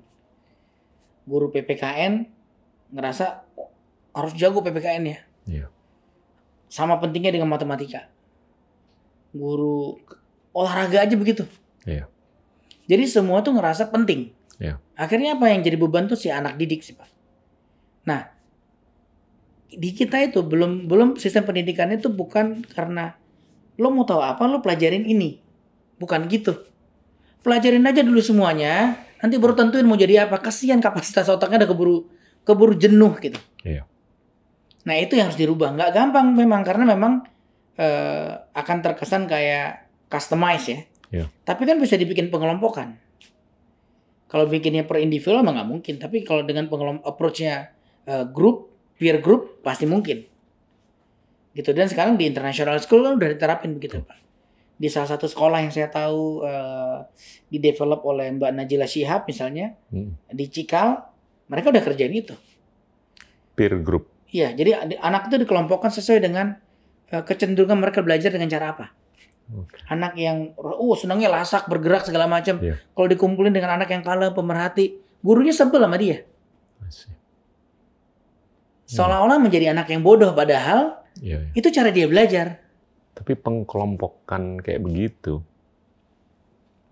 Guru PPKN ngerasa harus jago PPKN ya.
Iya.
Sama pentingnya dengan matematika. Guru olahraga aja begitu.
Iya.
Jadi semua tuh ngerasa penting.
Iya.
Akhirnya apa yang jadi beban tuh si anak didik sih Pak. Nah, di kita itu belum sistem pendidikan itu bukan karena lo mau tahu apa lo pelajarin ini. Bukan gitu. Pelajarin aja dulu semuanya, nanti baru tentuin mau jadi apa. Kasihan kapasitas otaknya udah keburu jenuh gitu.
Iya.
Nah itu yang harus dirubah. Nggak gampang memang karena memang akan terkesan kayak customize ya.
Iya.
Tapi kan bisa dibikin pengelompokan. Kalau bikinnya per individu mah nggak mungkin. Tapi kalau dengan approach-nya peer group pasti mungkin. Gitu. Dan sekarang di international school kan udah diterapin begitu Pak. Di salah satu sekolah yang saya tahu didevelop oleh Mbak Najila Shihab misalnya di Cikal, mereka udah kerjain itu.
Peer group.
Iya, jadi anak itu dikelompokkan sesuai dengan kecenderungan mereka belajar dengan cara apa. Anak yang senangnya lasak, bergerak segala macam.
Iya.
Kalau dikumpulin dengan anak yang kalem, pemerhati, gurunya sebel sama dia. Seolah-olah menjadi anak yang bodoh, padahal itu cara dia belajar.
Tapi pengkelompokan kayak begitu,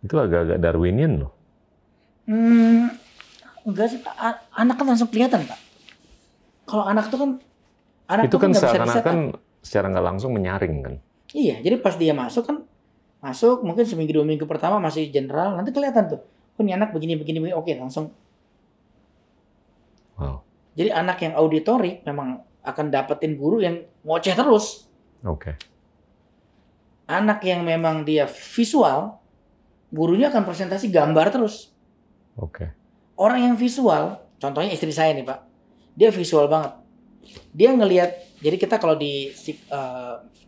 itu agak-agak Darwinian loh.
Enggak sih, Pak. Anak kan langsung kelihatan, Pak. Kalau anak itu kan
Itu kan
nggak bisa
seakan-akan secara nggak langsung menyaring kan.
Iya, jadi pas dia masuk mungkin seminggu 2 minggu pertama masih general, nanti kelihatan tuh, ini anak begini, oke langsung.
Wow.
Jadi anak yang auditorik memang akan dapetin guru yang ngoceh terus.
Oke.
Anak yang memang dia visual, gurunya akan presentasi gambar terus.
Oke.
Orang yang visual, contohnya istri saya nih Pak, dia visual banget. Dia ngelihat, jadi kita kalau di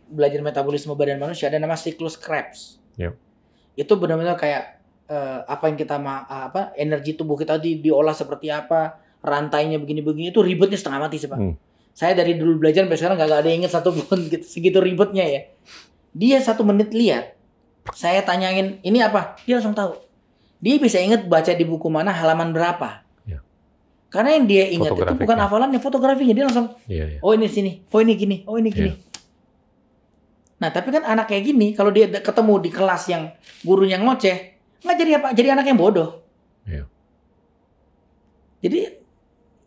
belajar metabolisme badan manusia ada nama siklus Krebs.
Yep.
Itu benar-benar kayak apa yang kita energi tubuh kita diolah seperti apa, rantainya begini-begini, itu ribetnya setengah mati sih Pak. Saya dari dulu belajar sampai sekarang nggak ada yang inget satupun gitu, segitu ribetnya ya. Dia 1 menit lihat, saya tanyain ini apa, dia langsung tahu. Dia bisa inget baca di buku mana halaman berapa. Yeah. Karena yang dia ingat itu bukan hafalannya, fotografinya, dia langsung. Oh ini sini, oh ini gini, oh ini gini. Yeah. Nah tapi kan anak kayak gini, kalau dia ketemu di kelas yang gurunya ngoceh, nggak jadi apa? Jadi anak yang bodoh.
Yeah.
Jadi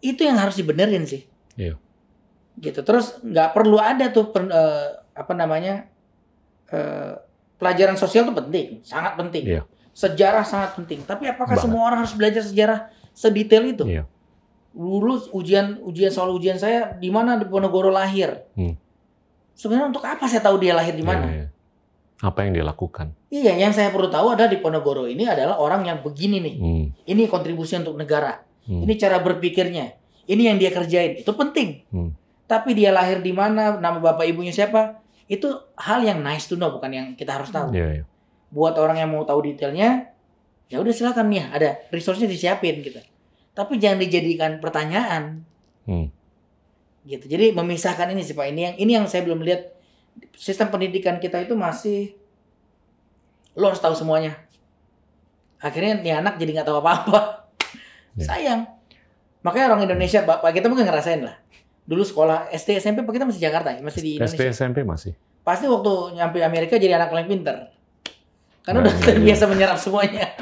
itu yang harus dibenerin sih.
Yeah.
Gitu. Terus nggak perlu ada tuh pelajaran sosial itu penting, sangat penting. Yeah. Sejarah sangat penting. Tapi apakah semua orang harus belajar sejarah sedetail itu? Yeah. Dulu soal ujian saya di mana di Ponorogo lahir. Sebenarnya untuk apa saya tahu dia lahir di mana?
Yeah. Apa yang dia lakukan?
Iya, yang saya perlu tahu adalah di Ponorogo ini adalah orang yang begini nih. Ini kontribusi untuk negara. Ini cara berpikirnya. Ini yang dia kerjain. Itu penting. Tapi dia lahir di mana, nama bapak ibunya siapa, itu hal yang nice to know, bukan yang kita harus tahu.
Yeah.
Buat orang yang mau tahu detailnya, ya udah silakan nih, ada resource-nya disiapin gitu. Tapi jangan dijadikan pertanyaan. Gitu. Jadi memisahkan ini sih Pak. Ini yang saya belum lihat. Sistem pendidikan kita itu masih lo harus tahu semuanya. Akhirnya nih anak jadi nggak tahu apa-apa. Sayang. Makanya orang Indonesia, Pak kita mungkin ngerasain lah. Dulu sekolah SD SMP kita masih Jakarta ya, masih di Indonesia.
SD SMP masih.
Pasti waktu nyampe Amerika jadi anak paling pinter. Karena udah terbiasa menyerap semuanya.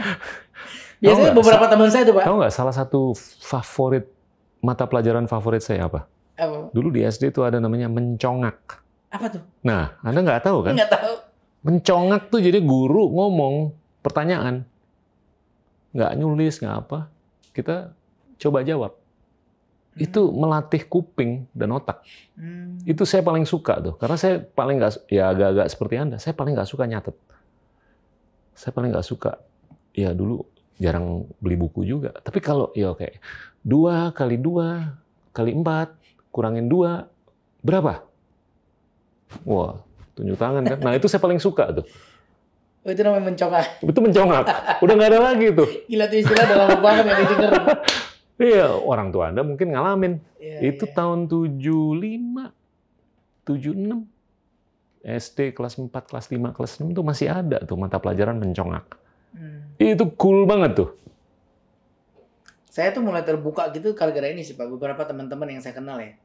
Biasanya beberapa teman saya tuh Pak.
Tahu nggak salah satu mata pelajaran favorit saya apa?
Apa?
Dulu di SD itu ada namanya mencongak.
Apa tuh?
Nah, Anda nggak tahu kan?
Nggak tahu.
Mencongak tuh jadi guru ngomong pertanyaan. Nggak nyulis, nggak apa. Kita coba jawab. Itu melatih kuping dan otak. Itu saya paling suka tuh. Karena saya paling nggak, ya agak-agak seperti Anda, saya paling nggak suka nyatet. Saya paling nggak suka, ya dulu jarang beli buku juga. Tapi kalau, ya kayak 2 kali 2 kali 4, kurangin 2, berapa? Wah, tunjuk tangan kan. Nah, itu saya paling suka tuh.
Oh, itu namanya mencongak.
Itu mencongak. Udah nggak ada lagi tuh.
Gila tuh istilah udah lama banget yang didengar.
Iya, orang tua Anda mungkin ngalamin. Itu
ya.
Tahun 75, 76. SD kelas 4, kelas 5, kelas 6 tuh masih ada tuh mata pelajaran mencongak. Itu cool banget tuh.
Saya tuh mulai terbuka gitu gara-gara ini sih Pak. Beberapa teman-teman yang saya kenal ya.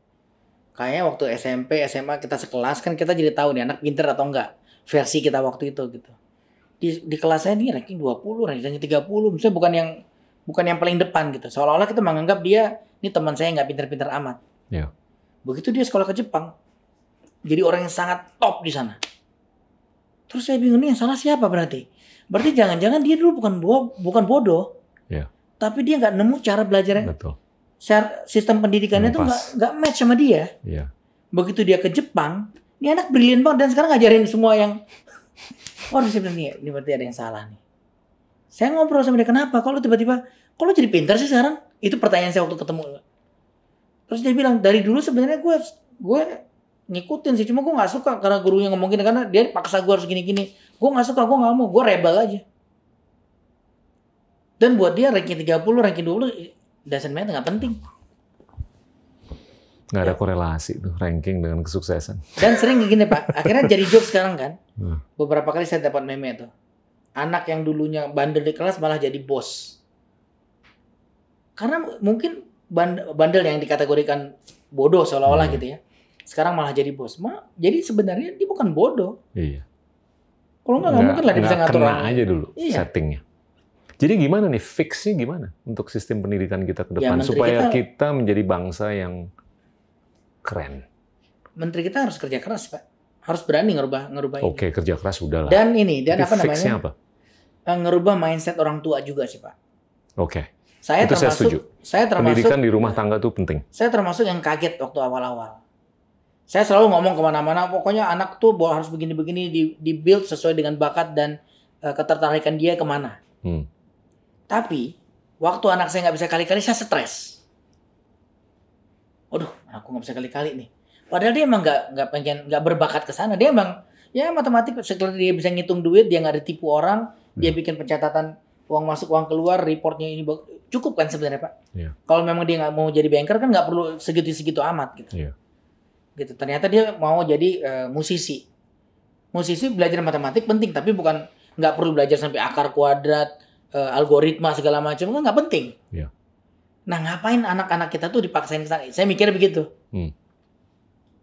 Kayaknya waktu SMP, SMA kita sekelas kan kita jadi tahu nih anak pinter atau enggak. Versi kita waktu itu gitu. Di kelas saya ini ranking 20, ranking 30. Misalnya bukan yang paling depan gitu. Seolah-olah kita menganggap dia, ini teman saya nggak pinter-pinter amat.
Ya.
Begitu dia sekolah ke Jepang, jadi orang yang sangat top di sana. Terus saya bingung nih yang salah siapa berarti? Berarti jangan-jangan dia dulu bukan bodoh.
Ya.
Tapi dia nggak nemu cara belajarnya.
Betul.
Sistem pendidikannya tuh nggak match sama dia.
Iya.
Begitu dia ke Jepang, ini anak brilian banget dan sekarang ngajarin semua yang saya bilang nih, ini berarti ada yang salah nih. Saya ngobrol sama dia, kenapa? Kalau tiba-tiba, kok lo jadi pintar sih sekarang? Itu pertanyaan saya waktu ketemu. Terus dia bilang, dari dulu sebenarnya gue ngikutin sih, cuma gue nggak suka karena gurunya ngomong gini, karena dia paksa gue harus gini-gini. Gue nggak suka, gue nggak mau, gue rebel aja. Dan buat dia ranking 30, ranking 20 doesn't matter, nggak penting.
Nggak ada korelasi tuh ranking dengan kesuksesan.
Dan sering gini Pak, akhirnya jadi joke sekarang kan. Beberapa kali saya dapat meme tuh. Anak yang dulunya bandel di kelas malah jadi bos. Karena mungkin bandel yang dikategorikan bodoh seolah-olah gitu ya. Sekarang malah jadi bos. Jadi sebenarnya dia bukan bodoh.
Iya.
Kalau nggak mungkin lah dia bisa ngatur
kena aja dulu settingnya. Jadi gimana nih, fix-nya gimana untuk sistem pendidikan kita ke depan supaya kita menjadi bangsa yang keren?
Menteri kita harus kerja keras, Pak. Harus berani ngerubah ini.
Oke, kerja keras udah lah.
Dan apa
fix-nya
namanya? Ngerubah mindset orang tua juga sih, Pak.
Oke.
Saya
setuju. Pendidikan di rumah tangga tuh penting.
Saya termasuk yang kaget waktu awal-awal. Saya selalu ngomong kemana-mana, pokoknya anak tuh harus begini-begini di-build sesuai dengan bakat dan ketertarikan dia kemana. Tapi, waktu anak saya nggak bisa kali-kali, saya stres. Waduh, anakku nggak bisa kali-kali nih. Padahal dia emang nggak berbakat ke sana. Dia emang, ya matematik, setelah dia bisa ngitung duit, dia nggak ditipu orang, dia bikin pencatatan uang masuk, uang keluar, reportnya ini cukup kan sebenarnya, Pak.
Yeah.
Kalau memang dia nggak mau jadi banker kan nggak perlu segitu-segitu amat gitu.
Yeah.
Gitu. Ternyata dia mau jadi musisi. Musisi belajar matematik penting, tapi bukan nggak perlu belajar sampai akar kuadrat, algoritma segala macam, kan nggak penting.
Yeah.
Nah, ngapain anak-anak kita tuh dipaksain ke sana? Saya mikir begitu.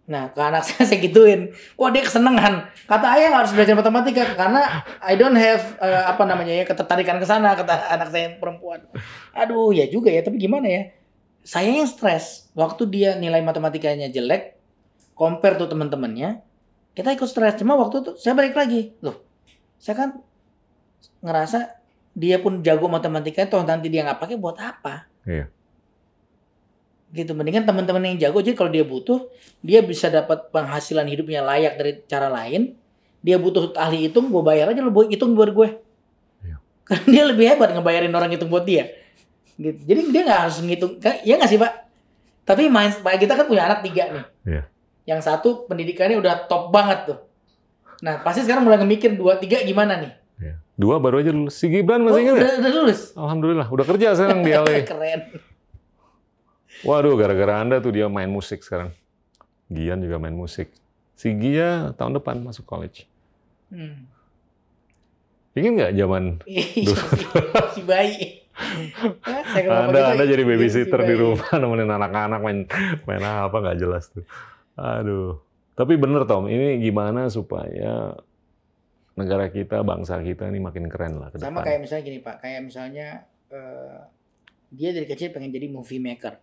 Nah, ke anak saya gituin. Wah, dia kesenangan. Kata ayah nggak harus belajar matematika karena I don't have ketertarikan ke sana, kata anak saya yang perempuan. Aduh, ya juga ya, tapi gimana ya? Saya yang stres. Waktu dia nilai matematikanya jelek, compare tuh teman-temannya, kita ikut stres. Cuma waktu itu saya balik lagi. Loh, saya kan ngerasa dia pun jago matematika, toh nanti dia nggak pakai buat apa?
Iya.
Gitu, mendingan teman-teman yang jago, jadi kalau dia butuh, dia bisa dapat penghasilan hidupnya layak dari cara lain. Dia butuh ahli hitung, gue bayar aja, lo hitung buat gue.
Iya.
Karena dia lebih hebat ngebayarin orang hitung buat dia. Gitu. Jadi dia nggak harus ngitung, ya nggak sih, Pak? Tapi kita kan punya anak 3 nih.
Iya.
Yang satu pendidikannya udah top banget tuh. Nah, pasti sekarang mulai ngemikir 2, 3 gimana nih?
Iya. 2 baru aja lulus. Si Gibran masih ingat?
Udah lulus.
Alhamdulillah, udah kerja sekarang di LA.
Keren.
Waduh, gara-gara Anda tuh dia main musik sekarang. Gian juga main musik. Si Gia tahun depan masuk college. Ingin nggak zaman dulu?
Si bayi.
Anda jadi babysitter di rumah, nemenin anak-anak main apa nggak jelas tuh. Aduh. Tapi bener Tom, ini gimana supaya negara kita, bangsa kita ini makin keren lah ke depan.
Sama kayak misalnya gini Pak, kayak misalnya dia dari kecil pengen jadi movie maker.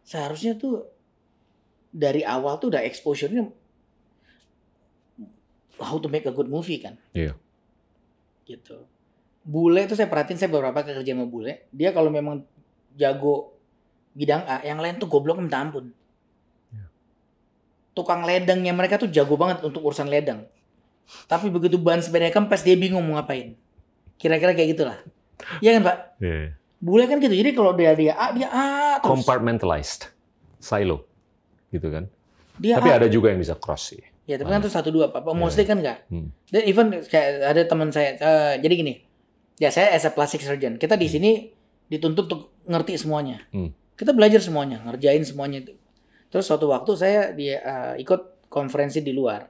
Seharusnya tuh dari awal tuh udah exposure-nya how to make a good movie kan.
Iya.
Gitu. Bule itu saya perhatiin, saya beberapa kali kerja sama bule, dia kalau memang jago bidang A, yang lain tuh goblok minta ampun.
Iya.
Tukang ledengnya mereka tuh jago banget untuk urusan ledeng. Tapi begitu ban sepeda kempes dia bingung mau ngapain. Kira-kira kayak gitulah. Iya kan Pak?
Yeah.
Bule kan gitu. Jadi kalau dia A terus.
Compartmentalized, silo, gitu kan. Tapi
A.
ada juga yang bisa cross sih.
Ya tapi kan itu 1-2 Pak. Mostly kan enggak. Dan even kayak ada teman saya. Jadi gini. Ya saya as a plastic surgeon. Kita di sini dituntut untuk ngerti semuanya. Kita belajar semuanya, ngerjain semuanya itu. Terus suatu waktu saya ikut konferensi di luar.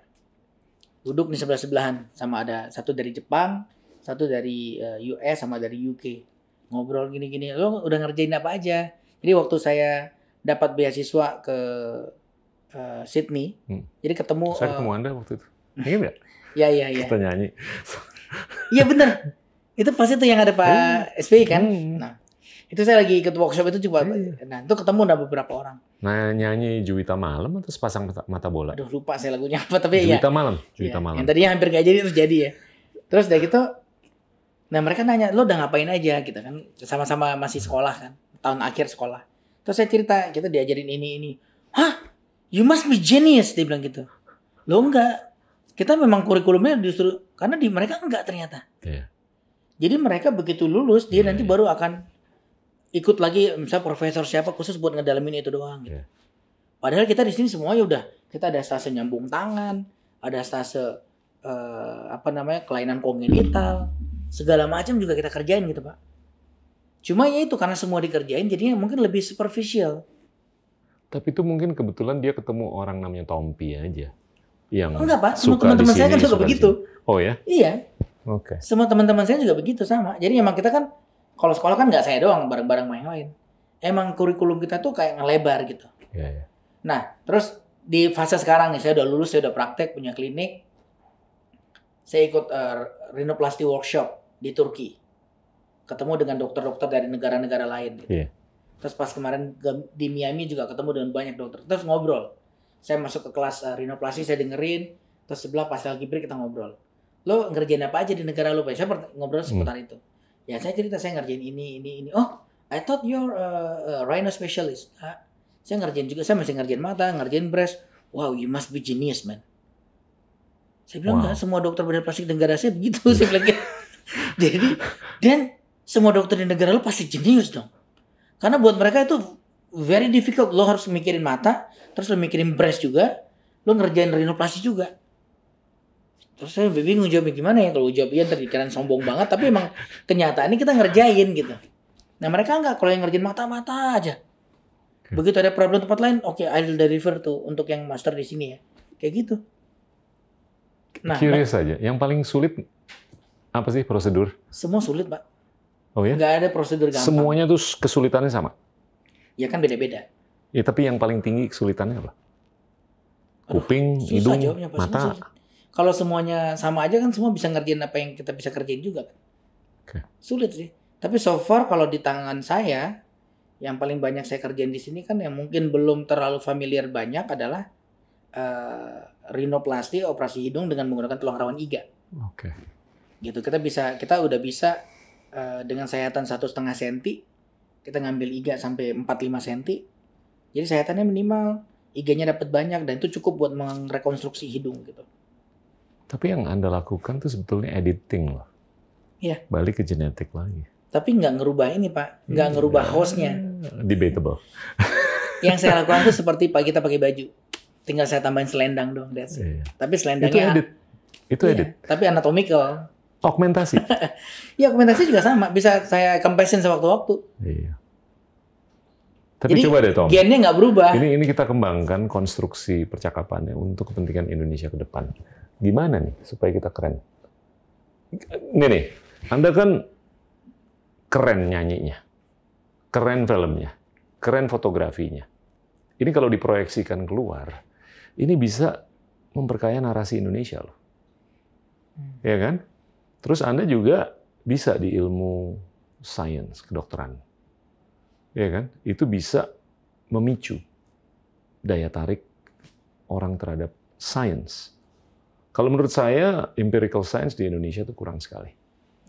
Duduk di sebelah-sebelahan sama ada satu dari Jepang, satu dari US sama dari UK. Ngobrol gini-gini, lo udah ngerjain apa aja? Jadi waktu saya dapat beasiswa ke Sydney, jadi ketemu.
Saya ketemu Anda waktu itu. Ingat nggak?
Iya.
Kita nyanyi.
Iya bener. Itu pasti tuh yang ada Pak SBY kan. Nah, itu saya lagi ikut workshop itu coba. Nah, itu ketemu ada beberapa orang.
Nah, nyanyi Juwita Malam atau Sepasang Mata Bola?
Aduh, lupa saya lagunya apa, tapi
Juwita Malam.
Malam. Yang tadinya hampir gak jadi, terus jadi ya. Terus dari gitu, nah mereka nanya, lo udah ngapain aja gitu kan. Sama-sama masih sekolah kan. Tahun akhir sekolah. Terus saya cerita, kita diajarin ini. Hah? You must be genius, dia bilang gitu. Lo enggak. Kita memang kurikulumnya justru, karena di mereka enggak ternyata.
Iya.
Jadi mereka begitu lulus, dia nanti baru akan ikut lagi misalnya profesor siapa khusus buat ngedalamin itu doang gitu. Padahal kita di sini semuanya udah, kita ada stase nyambung tangan, ada stase kelainan kongenital, segala macam juga kita kerjain gitu Pak. Cuma ya itu karena semua dikerjain jadinya mungkin lebih superficial.
Tapi itu mungkin kebetulan dia ketemu orang namanya Tompi aja. yang
Enggak Pak, semua
suka di
teman-teman saya
sini,
kan juga
suka di
begitu.
sini? Oh ya?
Iya,
Oke.
semua teman-teman saya juga begitu sama. Jadi emang kita kan kalau sekolah kan nggak saya doang, bareng-bareng sama yang lain. Emang kurikulum kita tuh kayak ngelebar gitu.
Iya.
Nah, terus di fase sekarang nih, saya udah lulus, saya udah praktek, punya klinik. Saya ikut rhinoplasty workshop di Turki. Ketemu dengan dokter-dokter dari negara-negara lain. Gitu.
Iya.
Terus pas kemarin di Miami juga ketemu dengan banyak dokter. Terus ngobrol. Saya masuk ke kelas rhinoplasty, saya dengerin. Terus sebelah Pascal Gibri kita ngobrol. Lo ngerjain apa aja di negara lo? Saya ngobrol seputar itu. Ya saya cerita, saya ngerjain ini. Oh, I thought you're a rhino specialist. Saya ngerjain juga, saya masih ngerjain mata, ngerjain breast. Wow, you must be genius, man. Saya bilang, enggak, semua dokter bedah plastik negara saya begitu. Saya bilang gitu. Jadi, dan semua dokter di negara lo pasti jenius dong. Karena buat mereka itu very difficult. Lo harus mikirin mata, terus lo mikirin breast juga, lo ngerjain rhinoplasty juga. Terus saya bingung jawabnya gimana ya. Kalau jawab iya terpikiran sombong banget, tapi emang kenyataannya kita ngerjain gitu. Nah mereka enggak, kalau yang ngerjain mata-mata aja. Begitu ada problem tempat lain, oke, I'll deliver tuh untuk yang master di sini ya. Kayak gitu. Nah,
curious aja, yang paling sulit apa sih prosedur?
Semua sulit, Pak.
Oh ya?
Nggak ada prosedur gampang.
Semuanya tuh kesulitannya sama?
Ya kan beda-beda.
Ya tapi yang paling tinggi kesulitannya apa? Kuping, hidung,
jawabnya, Pak.
mata?
Kalau semuanya sama aja kan semua bisa ngerjain apa yang kita bisa kerjain juga kan.
Okay.
Sulit sih. Tapi so far kalau di tangan saya, yang paling banyak saya kerjain di sini kan yang mungkin belum terlalu familiar banyak adalah rhinoplasty, operasi hidung dengan menggunakan tulang rawan iga.
Oke.
Gitu kita udah bisa dengan sayatan 1,5 cm kita ngambil iga sampai 4-5 cm. Jadi sayatannya minimal, iganya dapat banyak dan itu cukup buat merekonstruksi hidung gitu.
Tapi yang Anda lakukan tuh sebetulnya editing loh.
Iya.
Balik ke genetik lagi.
Tapi nggak ngerubah ini Pak, nggak ngerubah hostnya.
Debatable.
Yang saya lakukan tuh seperti kita pakai baju, tinggal saya tambahin selendang dong,
Iya.
Tapi selendangnya
itu edit.
Tapi anatomical.
Augmentasi.
Iya, augmentasi juga sama, bisa saya kempesin sewaktu-waktu.
Iya. Tapi
jadi,
coba deh Tom.
Gennya nggak berubah.
Ini kita kembangkan konstruksi percakapannya untuk kepentingan Indonesia ke depan. Gimana nih supaya kita keren? Ini nih, Anda kan keren nyanyinya, keren filmnya, keren fotografinya. Ini kalau diproyeksikan keluar, ini bisa memperkaya narasi Indonesia loh. Ya kan? Terus Anda juga bisa di ilmu sains, kedokteran. Ya kan? Itu bisa memicu daya tarik orang terhadap sains. Kalau menurut saya, empirical science di Indonesia itu kurang sekali.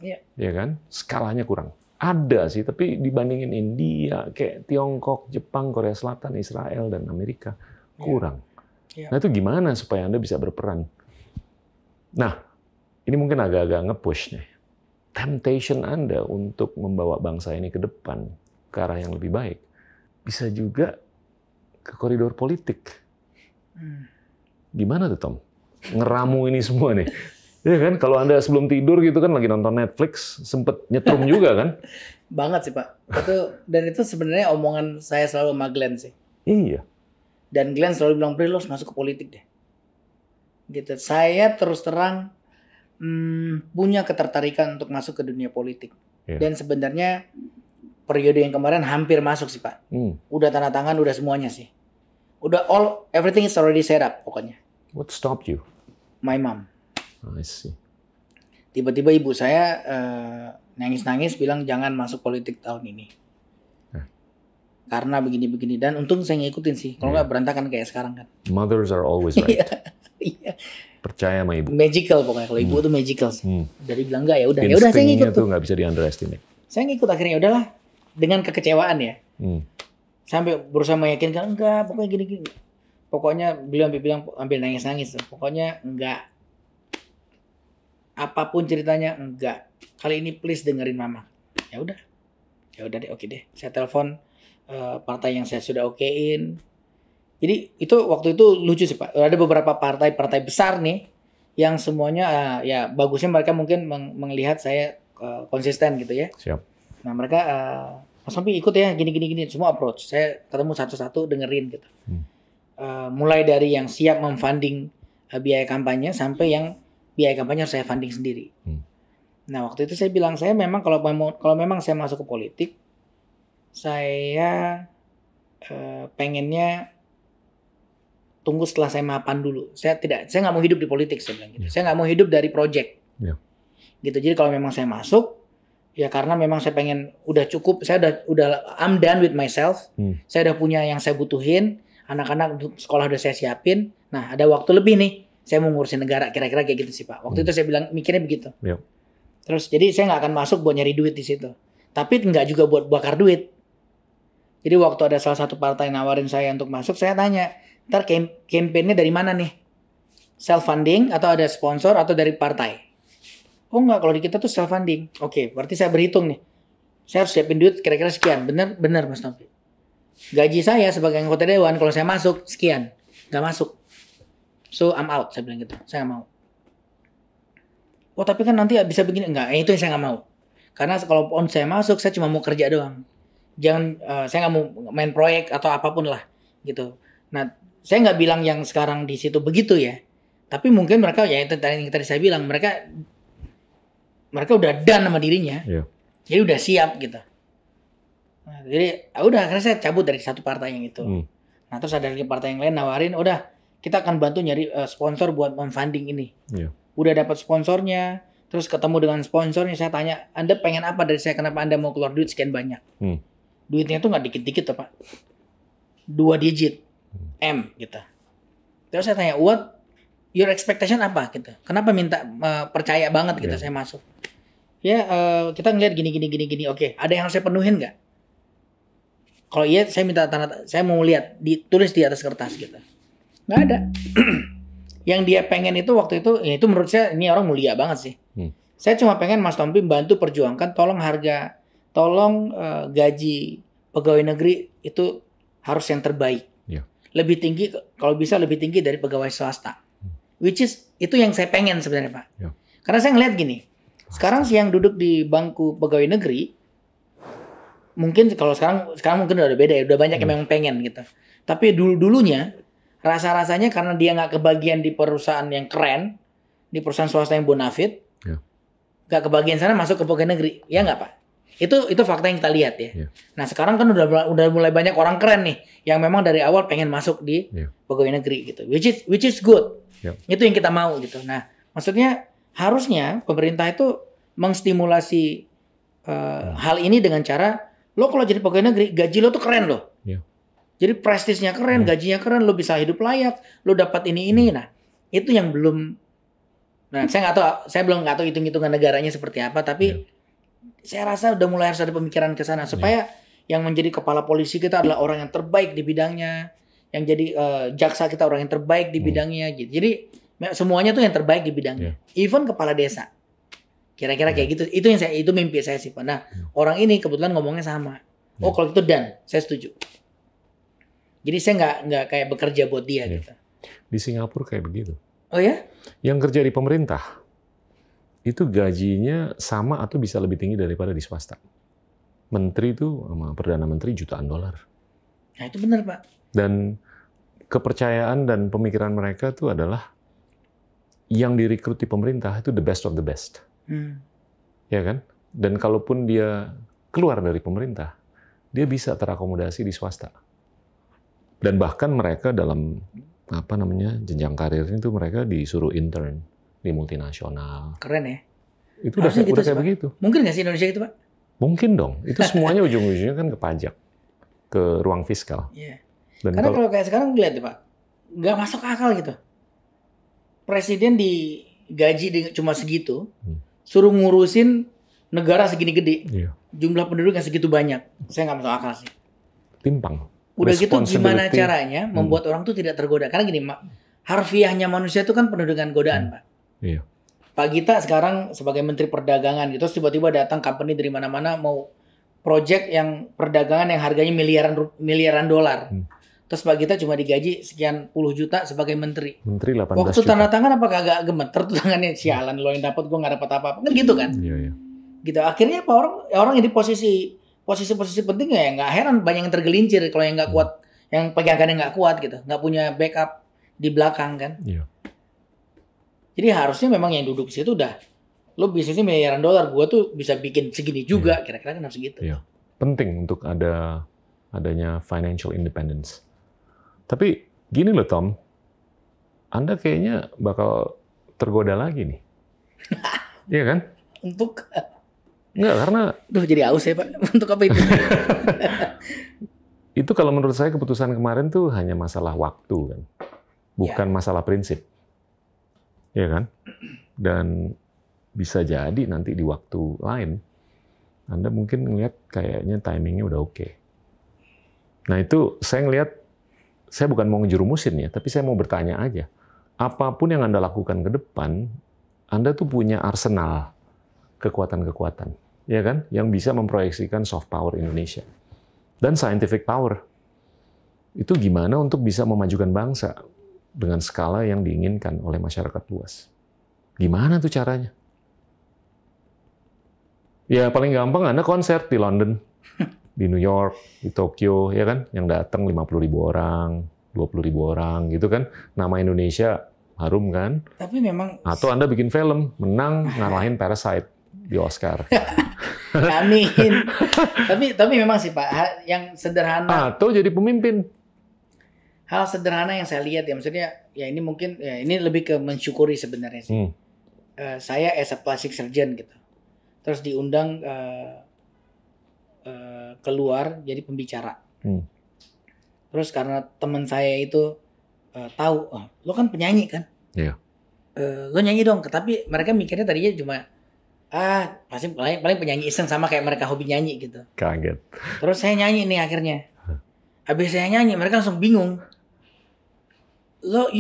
Iya.
Ya kan? Skalanya kurang. Ada sih, tapi dibandingin India, kayak Tiongkok, Jepang, Korea Selatan, Israel, dan Amerika, kurang.
Iya.
Nah itu gimana supaya Anda bisa berperan? Nah, ini mungkin agak-agak nge-push nih. Temptation Anda untuk membawa bangsa ini ke depan, ke arah yang lebih baik, bisa juga ke koridor politik. Gimana tuh Tom? Ngeramu ini semua nih. Ya kan, kalau Anda sebelum tidur gitu kan lagi nonton Netflix, sempet nyetrum juga kan?
Banget sih Pak. Dan itu sebenarnya omongan saya selalu sama Glenn sih.
Iya.
Dan Glenn selalu bilang, Bri, lo harus masuk ke politik deh. Gitu. Saya terus terang punya ketertarikan untuk masuk ke dunia politik.
Iya.
Dan sebenarnya periode yang kemarin hampir masuk sih Pak. Udah tanda tangan, udah semuanya sih. Udah everything is already set up pokoknya.
What stopped you?
My mom.
I see.
Tiba-tiba ibu saya nangis-nangis bilang jangan masuk politik tahun ini. Karena begini-begini. Dan untung saya ngikutin sih. Kalau nggak berantakan kayak sekarang kan.
Mothers are always right.
Iya.
Percaya sama ibu.
Magical pokoknya. Kalau ibu tuh magical sih. Jadi bilang enggak ya udah saya ngikut
tuh nggak bisa di-underestimate.
Saya ngikut akhirnya udahlah. Dengan kekecewaan ya. Sampai berusaha meyakinkan enggak, pokoknya gini-gini. Pokoknya beliau bilang ambil nangis-nangis. Pokoknya enggak. Apapun ceritanya enggak. Kali ini please dengerin mama. Ya udah deh, oke deh. Saya telepon partai yang saya sudah okein. Jadi itu waktu itu lucu sih Pak. Ada beberapa partai besar nih yang semuanya ya bagusnya mereka mungkin melihat saya konsisten gitu ya.
Siap.
Nah mereka Mas Tompi ikut ya gini semua approach. Saya ketemu satu-satu dengerin gitu. Mulai dari yang siap memfunding biaya kampanye sampai yang biaya kampanye harus saya funding sendiri. Nah waktu itu saya bilang saya memang kalau memang saya masuk ke politik, saya pengennya tunggu setelah saya mapan dulu. Saya nggak mau hidup di politik, saya bilang gitu. Saya nggak mau hidup dari project. Gitu. Jadi kalau memang saya masuk, ya karena memang saya pengen udah cukup, saya udah I'm done with myself. Saya udah punya yang saya butuhin, anak-anak sekolah udah saya siapin. Nah ada waktu lebih nih, saya mau ngurusin negara, kira-kira kayak gitu sih Pak. Waktu itu saya bilang mikirnya begitu. Terus jadi saya nggak akan masuk buat nyari duit di situ, tapi nggak juga buat bakar duit. Jadi waktu ada salah satu partai nawarin saya untuk masuk, saya tanya, ntar campaign-nya dari mana nih? Self funding atau ada sponsor atau dari partai? Oh enggak, kalau di kita tuh self funding. Oke, berarti saya berhitung nih. Saya harus siapin duit kira-kira sekian. Benar Mas Tompi. Gaji saya sebagai anggota dewan kalau saya masuk sekian, nggak masuk. So I'm out, saya bilang gitu. Saya nggak mau. Oh tapi kan nanti bisa begini. Enggak, itu yang saya nggak mau. Karena kalau saya masuk, saya cuma mau kerja doang. Jangan, saya nggak mau main proyek atau apapun lah gitu. Nah, saya nggak bilang yang sekarang di situ begitu ya. Tapi mungkin mereka ya itu yang tadi saya bilang, mereka udah done sama dirinya. Jadi udah siap gitu. Nah, jadi udah akhirnya saya cabut dari satu partai yang itu. Nah terus ada lagi partai yang lain nawarin, udah kita akan bantu nyari sponsor buat memfunding ini. Udah dapat sponsornya, terus ketemu dengan sponsornya, saya tanya, Anda pengen apa dari saya? Kenapa Anda mau keluar duit sekian banyak? Duitnya tuh nggak dikit-dikit tuh Pak, 2 digit M gitu. Terus saya tanya, what your expectation apa gitu? Kenapa minta percaya banget gitu saya masuk? Ya kita ngeliat gini. Oke, ada yang harus saya penuhin nggak? Kalau iya, saya minta saya mau lihat ditulis di atas kertas gitu. Nggak ada. Yang dia pengen itu waktu itu, ya itu menurut saya ini orang mulia banget sih. Saya cuma pengen Mas Tompi bantu perjuangkan, tolong gaji pegawai negeri itu harus yang terbaik. Lebih tinggi, kalau bisa lebih tinggi dari pegawai swasta. Which is, itu yang saya pengen sebenarnya Pak. Karena saya ngeliat gini, sekarang sih yang duduk di bangku pegawai negeri, mungkin kalau sekarang mungkin udah beda ya, udah banyak yang memang pengen gitu. Tapi dulunya rasa-rasanya karena dia nggak kebagian di perusahaan yang keren, di perusahaan swasta yang bonafit, nggak kebagian sana masuk ke pegawai negeri, ya nggak Pak? Itu fakta yang kita lihat ya. Nah sekarang kan udah mulai banyak orang keren nih, yang memang dari awal pengen masuk di pegawai negeri gitu, which is good. Itu yang kita mau gitu. Nah maksudnya harusnya pemerintah itu mengstimulasi hal ini dengan cara, lo kalau jadi pegawai negeri gaji lo tuh keren loh. Jadi prestisnya keren, gajinya keren, lo bisa hidup layak, lo dapat ini. Nah, itu yang belum. Nah, saya belum nggak tahu hitung-hitungan negaranya seperti apa, tapi saya rasa udah mulai harus ada pemikiran ke sana supaya yang menjadi kepala polisi kita adalah orang yang terbaik di bidangnya, yang jadi jaksa kita orang yang terbaik di bidangnya gitu. Jadi semuanya tuh yang terbaik di bidangnya. Even kepala desa. Kira-kira kayak gitu. Itu mimpi saya sih, Pak. Nah, orang ini kebetulan ngomongnya sama. Oh, kalau itu saya setuju. Jadi saya nggak kayak bekerja buat dia gitu.
Di Singapura kayak begitu.
Oh ya?
Yang kerja di pemerintah itu gajinya sama atau bisa lebih tinggi daripada di swasta. Menteri itu sama Perdana Menteri jutaan dolar.
Nah itu benar Pak.
Dan kepercayaan dan pemikiran mereka itu adalah yang direkrut di pemerintah itu the best of the best. Ya kan? Dan kalaupun dia keluar dari pemerintah, dia bisa terakomodasi di swasta. Dan bahkan mereka dalam jenjang karir itu mereka disuruh intern di multinasional.
Keren ya?
Itu udah kayak begitu.
Mungkin nggak sih Indonesia itu Pak?
Mungkin dong. Itu semuanya ujung-ujungnya kan ke pajak, ke ruang fiskal.
Dan karena kalau kayak sekarang lihat Pak, nggak masuk akal gitu. Presiden digaji cuma segitu, suruh ngurusin negara segini gede, jumlah penduduk yang segitu banyak. Saya nggak masuk akal sih.
Timpang.
Udah gitu gimana caranya membuat orang tuh tidak tergoda? Karena gini, harfiahnya manusia itu kan penuh dengan godaan, Pak. Pak Gita sekarang sebagai Menteri Perdagangan gitu, terus tiba-tiba datang company dari mana-mana mau project yang perdagangan yang harganya miliaran dolar. Terus Pak Gita cuma digaji sekian puluh juta sebagai menteri.
Menteri 18
Waktu
juta.
tanda tangan apa kagak gemeter tuh tangannya, sialan lo yang dapat gue nggak dapat apa-apa. Kan gitu kan? Gitu. Akhirnya apa orang yang di posisi penting ya nggak heran banyak yang tergelincir kalau yang nggak kuat, yang pegangannya nggak kuat gitu, nggak punya backup di belakang kan. Jadi harusnya memang yang duduk di situ udah, lo bisnisnya miliaran dolar, gua tuh bisa bikin segini juga, kira-kira kan harus gitu.
Iya. Penting untuk adanya financial independence. Tapi gini loh Tom, Anda kayaknya bakal tergoda lagi nih. Iya kan?
Untuk
Enggak, karena
Duh, jadi aus ya Pak. Untuk apa itu?
itu kalau menurut saya keputusan kemarin tuh hanya masalah waktu kan. Bukan masalah prinsip. Iya kan? Dan bisa jadi nanti di waktu lain Anda mungkin ngelihat kayaknya timingnya udah oke. Nah itu saya ngelihat, saya bukan mau ngejerumusin ya, tapi saya mau bertanya aja. Apapun yang Anda lakukan ke depan, Anda tuh punya arsenal kekuatan-kekuatan, ya kan? Yang bisa memproyeksikan soft power Indonesia. Dan scientific power. Itu gimana untuk bisa memajukan bangsa dengan skala yang diinginkan oleh masyarakat luas. Gimana tuh caranya? Ya paling gampang Anda konser di London, di New York, di Tokyo, ya kan? Yang datang 50.000 orang, 20.000 orang, gitu kan? Nama Indonesia harum kan?
Tapi memang
Atau Anda bikin film, menang ngalahin Parasite di Oscar.
amin. tapi memang sih Pak, yang sederhana.
Atau jadi pemimpin.
Hal sederhana yang saya lihat ya, maksudnya ya ini mungkin ya ini lebih ke mensyukuri sebenarnya sih. Saya as a plastic surgeon gitu, terus diundang keluar jadi pembicara. Terus karena teman saya itu tahu, lo kan penyanyi kan, lo nyanyi dong. Tapi mereka mikirnya tadinya cuma pasti paling penyanyi iseng sama kayak mereka hobi nyanyi gitu.
Kaget.
Terus saya nyanyi nih akhirnya. Habis saya nyanyi mereka langsung bingung. Lo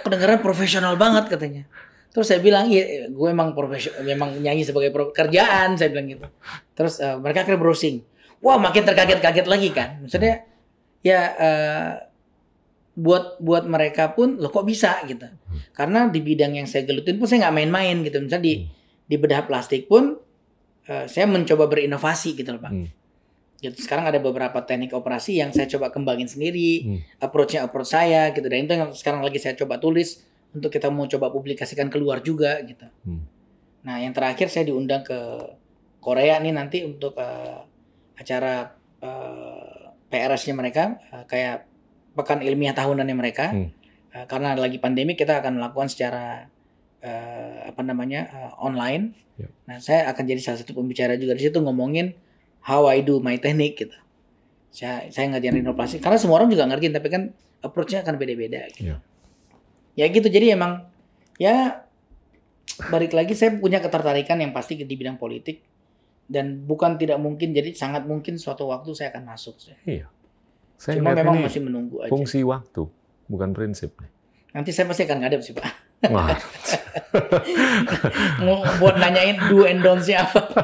kedengeran profesional banget katanya. Terus saya bilang, iya, gue emang profesional, memang nyanyi sebagai kerjaan, saya bilang gitu. Terus mereka akhirnya browsing. Wah, makin terkaget-kaget lagi kan. Maksudnya ya buat mereka pun lo kok bisa gitu. Karena di bidang yang saya gelutin pun saya nggak main-main gitu. Misalnya di bedah plastik pun saya mencoba berinovasi gitu loh Pak. Gitu. Sekarang ada beberapa teknik operasi yang saya coba kembangin sendiri, approach saya gitu. Dan itu yang sekarang lagi saya coba tulis untuk kita mau coba publikasikan keluar juga gitu. Nah yang terakhir saya diundang ke Korea nih nanti untuk acara PRS-nya mereka, kayak pekan ilmiah tahunannya mereka. Karena lagi pandemi kita akan melakukan secara online. Nah saya akan jadi salah satu pembicara juga di situ ngomongin how I do my technique gitu. Saya ngajarin inovasi karena semua orang juga ngerti, tapi kan approach-nya akan beda-beda gitu. Ya gitu, jadi emang ya balik lagi saya punya ketertarikan yang pasti di bidang politik dan bukan tidak mungkin, jadi sangat mungkin suatu waktu saya akan masuk.
Iya. Saya
cuma memang masih menunggu aja.
Fungsi waktu, bukan prinsip.
Nanti saya pasti akan ngadep sih Pak. Mau buat nanyain do and don't-nya apa.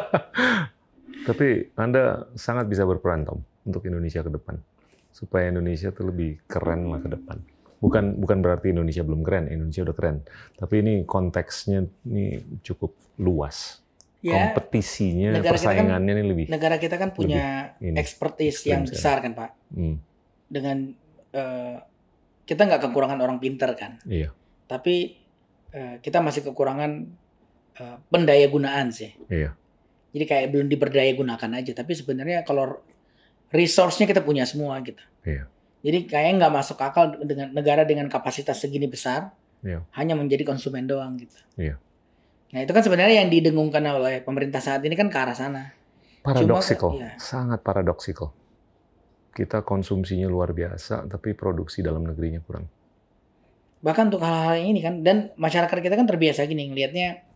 Tapi Anda sangat bisa berperan, Tom, untuk Indonesia ke depan. Supaya Indonesia tuh lebih keren lah ke depan. Bukan berarti Indonesia belum keren, Indonesia udah keren. Tapi ini konteksnya ini cukup luas. Ya, kompetisinya, persaingannya ini lebih.
Negara kita kan punya expertise yang besar kan, Pak. Dengan kita nggak kekurangan orang pinter kan.
Iya.
Tapi kita masih kekurangan pendaya gunaan sih.
Iya.
Jadi kayak belum diberdaya gunakan aja. Tapi sebenarnya kalau resource-nya kita punya semua gitu.
Iya.
Jadi kayaknya nggak masuk akal dengan negara dengan kapasitas segini besar hanya menjadi konsumen doang gitu.
Iya.
Nah itu kan sebenarnya yang didengungkan oleh pemerintah saat ini kan ke arah sana.
Paradoksikal, sangat paradoksikal. Kita konsumsinya luar biasa, tapi produksi dalam negerinya kurang.
Bahkan untuk hal-hal ini kan, dan masyarakat kita kan terbiasa gini ngelihatnya.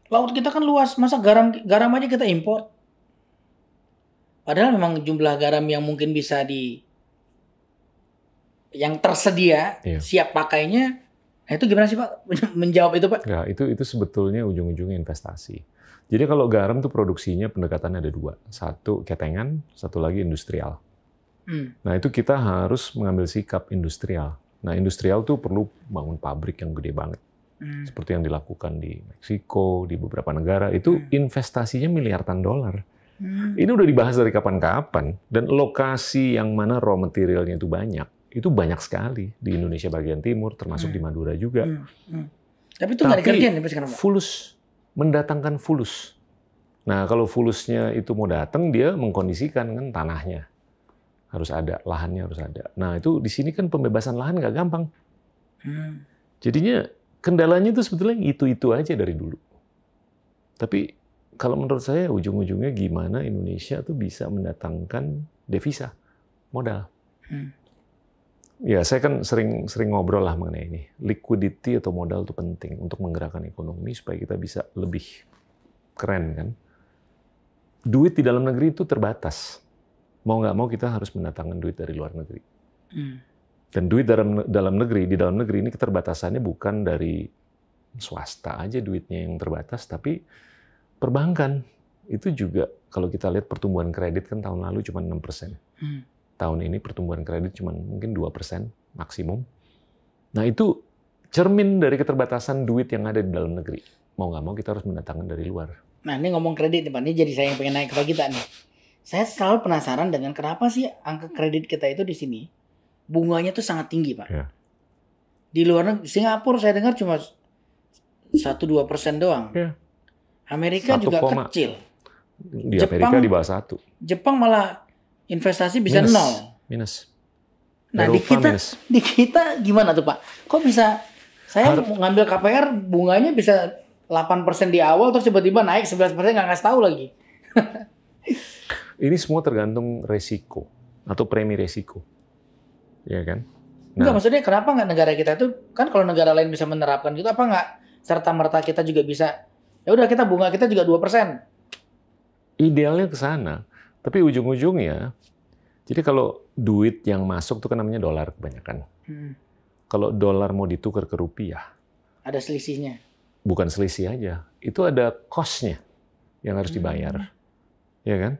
Laut kita kan luas, masa garam aja kita import. Padahal memang jumlah garam yang mungkin bisa yang tersedia, siap pakainya. Nah itu gimana sih Pak menjawab itu Pak?
Ya, itu sebetulnya ujung-ujungnya investasi. Jadi kalau garam tuh produksinya pendekatannya ada dua. Satu ketengan, satu lagi industrial. Nah itu kita harus mengambil sikap industrial. Nah industrial tuh perlu bangun pabrik yang gede banget. Seperti yang dilakukan di Meksiko, di beberapa negara, itu investasinya miliaran dolar. Ini udah dibahas dari kapan-kapan, dan lokasi yang mana raw materialnya itu banyak sekali di Indonesia bagian timur, termasuk di Madura juga.
Tapi itu nggak dikerjain sampai sekarang, Pak.
fulus, mendatangkan fulus. Nah, kalau fulusnya itu mau datang, dia mengkondisikan kan tanahnya harus ada, lahannya harus ada. Nah, itu di sini kan pembebasan lahan nggak gampang. Jadinya kendalanya itu sebetulnya itu aja dari dulu. Tapi kalau menurut saya ujung-ujungnya gimana Indonesia tuh bisa mendatangkan devisa, modal. Ya, saya kan sering ngobrol lah mengenai ini. Liquidity atau modal itu penting untuk menggerakkan ekonomi supaya kita bisa lebih keren kan. Duit di dalam negeri itu terbatas. Mau nggak mau kita harus mendatangkan duit dari luar negeri. Dan duit dalam negeri, di dalam negeri ini keterbatasannya bukan dari swasta aja duitnya yang terbatas, tapi perbankan. Itu juga kalau kita lihat pertumbuhan kredit kan tahun lalu cuma 6%. Tahun ini pertumbuhan kredit cuma mungkin 2% maksimum. Nah, itu cermin dari keterbatasan duit yang ada di dalam negeri. Mau nggak mau kita harus mendatangkan dari luar.
Nah, ini ngomong kredit nih Pak, ini jadi saya yang pengen naik ke Pak Gita nih. Saya selalu penasaran dengan kenapa sih angka kredit kita itu di sini bunganya tuh sangat tinggi, Pak.
Ya.
Di luar negeri, Singapura saya dengar cuma 1-2% doang.
Ya.
Amerika
1,
juga kecil.
Di Amerika di bawah 1.
Jepang malah investasi bisa nol.
Minus.
Nah,
Eropa
di kita gimana tuh, Pak? Kok bisa saya mau ngambil KPR bunganya bisa 8% di awal terus tiba-tiba naik 11% nggak ngasih tahu lagi.
Ini semua tergantung resiko atau premi resiko. Ya kan?
Enggak, maksudnya kenapa nggak negara kita itu, kan kalau negara lain bisa menerapkan gitu, apa nggak serta-merta kita juga bisa, ya udah kita bunga kita juga 2%.
Idealnya ke sana. Tapi ujung-ujungnya, jadi kalau duit yang masuk itu kan namanya dolar kebanyakan. Kalau dolar mau ditukar ke rupiah,
ada selisihnya.
Bukan selisih aja, itu ada cost-nya yang harus dibayar. Ya kan?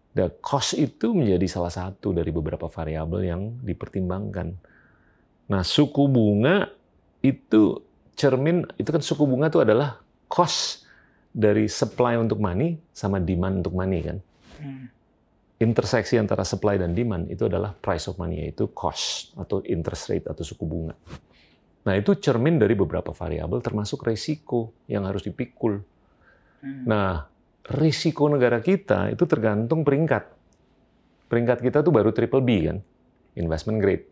Dan cost itu menjadi salah satu dari beberapa variabel yang dipertimbangkan. Nah, suku bunga itu cermin, itu kan suku bunga itu adalah cost dari supply untuk money sama demand untuk money kan. Interseksi antara supply dan demand itu adalah price of money, yaitu cost atau interest rate atau suku bunga. Nah, itu cermin dari beberapa variabel termasuk risiko yang harus dipikul. Nah, risiko negara kita itu tergantung peringkat. Peringkat kita tuh baru triple B kan, investment grade.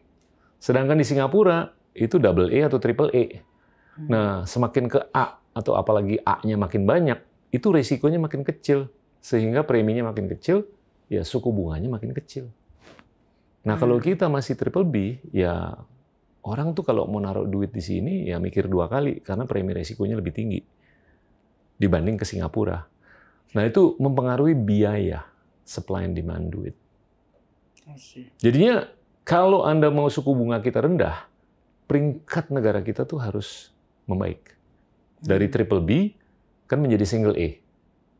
Sedangkan di Singapura itu double A atau triple A. Nah, semakin ke A atau apalagi A-nya makin banyak, itu risikonya makin kecil. Sehingga preminya makin kecil, ya suku bunganya makin kecil. Nah, kalau kita masih triple B, ya orang tuh kalau mau naruh duit di sini, ya mikir 2 kali, karena premi risikonya lebih tinggi dibanding ke Singapura. Nah, itu mempengaruhi biaya supply and demand duit. Jadinya, kalau Anda mau suku bunga kita rendah, peringkat negara kita tuh harus membaik. Dari triple B, kan menjadi single A.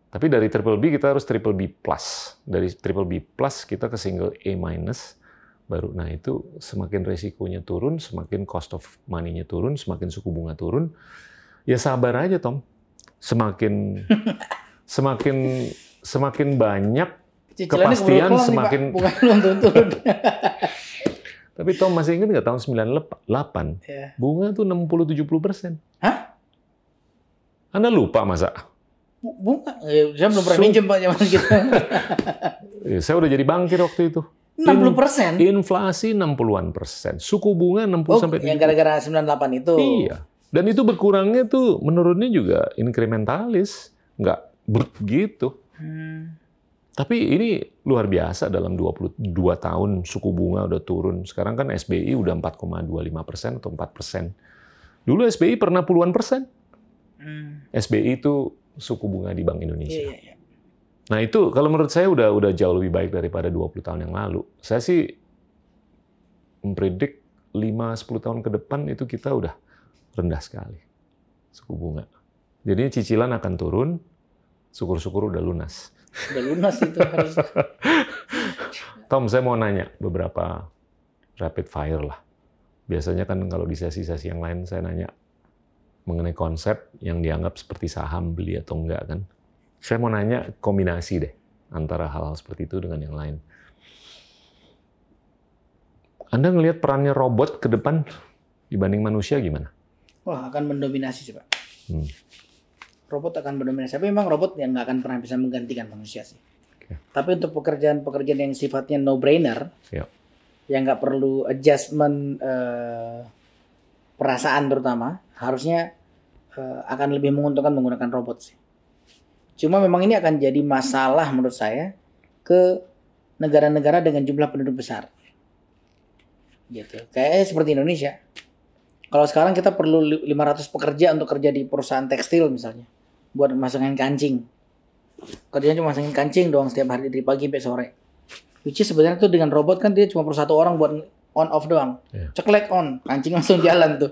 Tapi dari triple B kita harus triple B plus. Dari triple B plus kita ke single A minus baru. Nah, itu semakin resikonya turun, semakin cost of money-nya turun, semakin suku bunga turun. Ya sabar aja, Tom. Semakin banyak kepastian, semakin
turun.
Tapi Tom masih ingat nggak tahun 98? Bunga tuh 60-70%.
Hah?
Anda lupa masa?
Bunga? Saya belum pernah minjem Pak zaman kita.
Saya udah jadi bankir waktu itu.
60%?
Inflasi 60-an%. Suku bunga 60-70%.
Yang gara-gara 98 itu?
Iya. Dan itu berkurangnya tuh menurunnya juga inkrementalis. Nggak begitu. Tapi ini luar biasa dalam 22 tahun suku bunga udah turun. Sekarang kan SBI udah 4,25% atau 4%. Dulu SBI pernah puluhan persen. SBI itu suku bunga di Bank Indonesia. Nah itu kalau menurut saya udah jauh lebih baik daripada 20 tahun yang lalu. Saya sih mempredik 5-10 tahun ke depan itu kita udah rendah sekali suku bunga. Jadi cicilan akan turun, syukur-syukur udah lunas.
Udah lunas itu harus.
Tom, saya mau nanya beberapa rapid fire lah. Biasanya kan kalau di sesi-sesi yang lain saya nanya mengenai konsep yang dianggap seperti saham, beli atau enggak kan. Saya mau nanya kombinasi deh antara hal-hal seperti itu dengan yang lain. Anda ngelihat perannya robot ke depan dibanding manusia gimana?
Wah, akan mendominasi sih Pak. Robot akan mendominasi. Tapi memang robot yang nggak akan pernah bisa menggantikan manusia sih.
Oke.
Tapi untuk pekerjaan-pekerjaan yang sifatnya no-brainer, yang nggak perlu adjustment perasaan terutama, harusnya akan lebih menguntungkan menggunakan robot sih. Cuma memang ini akan jadi masalah menurut saya ke negara-negara dengan jumlah penduduk besar. Gitu. Kayaknya seperti Indonesia. Kalau sekarang kita perlu 500 pekerja untuk kerja di perusahaan tekstil misalnya, buat masangin kancing. Kerjanya cuma masangin kancing doang setiap hari dari pagi sampai sore. Which is sebenarnya tuh dengan robot kan dia cuma perlu 1 orang buat on off doang. Ceklek on, kancing langsung jalan tuh.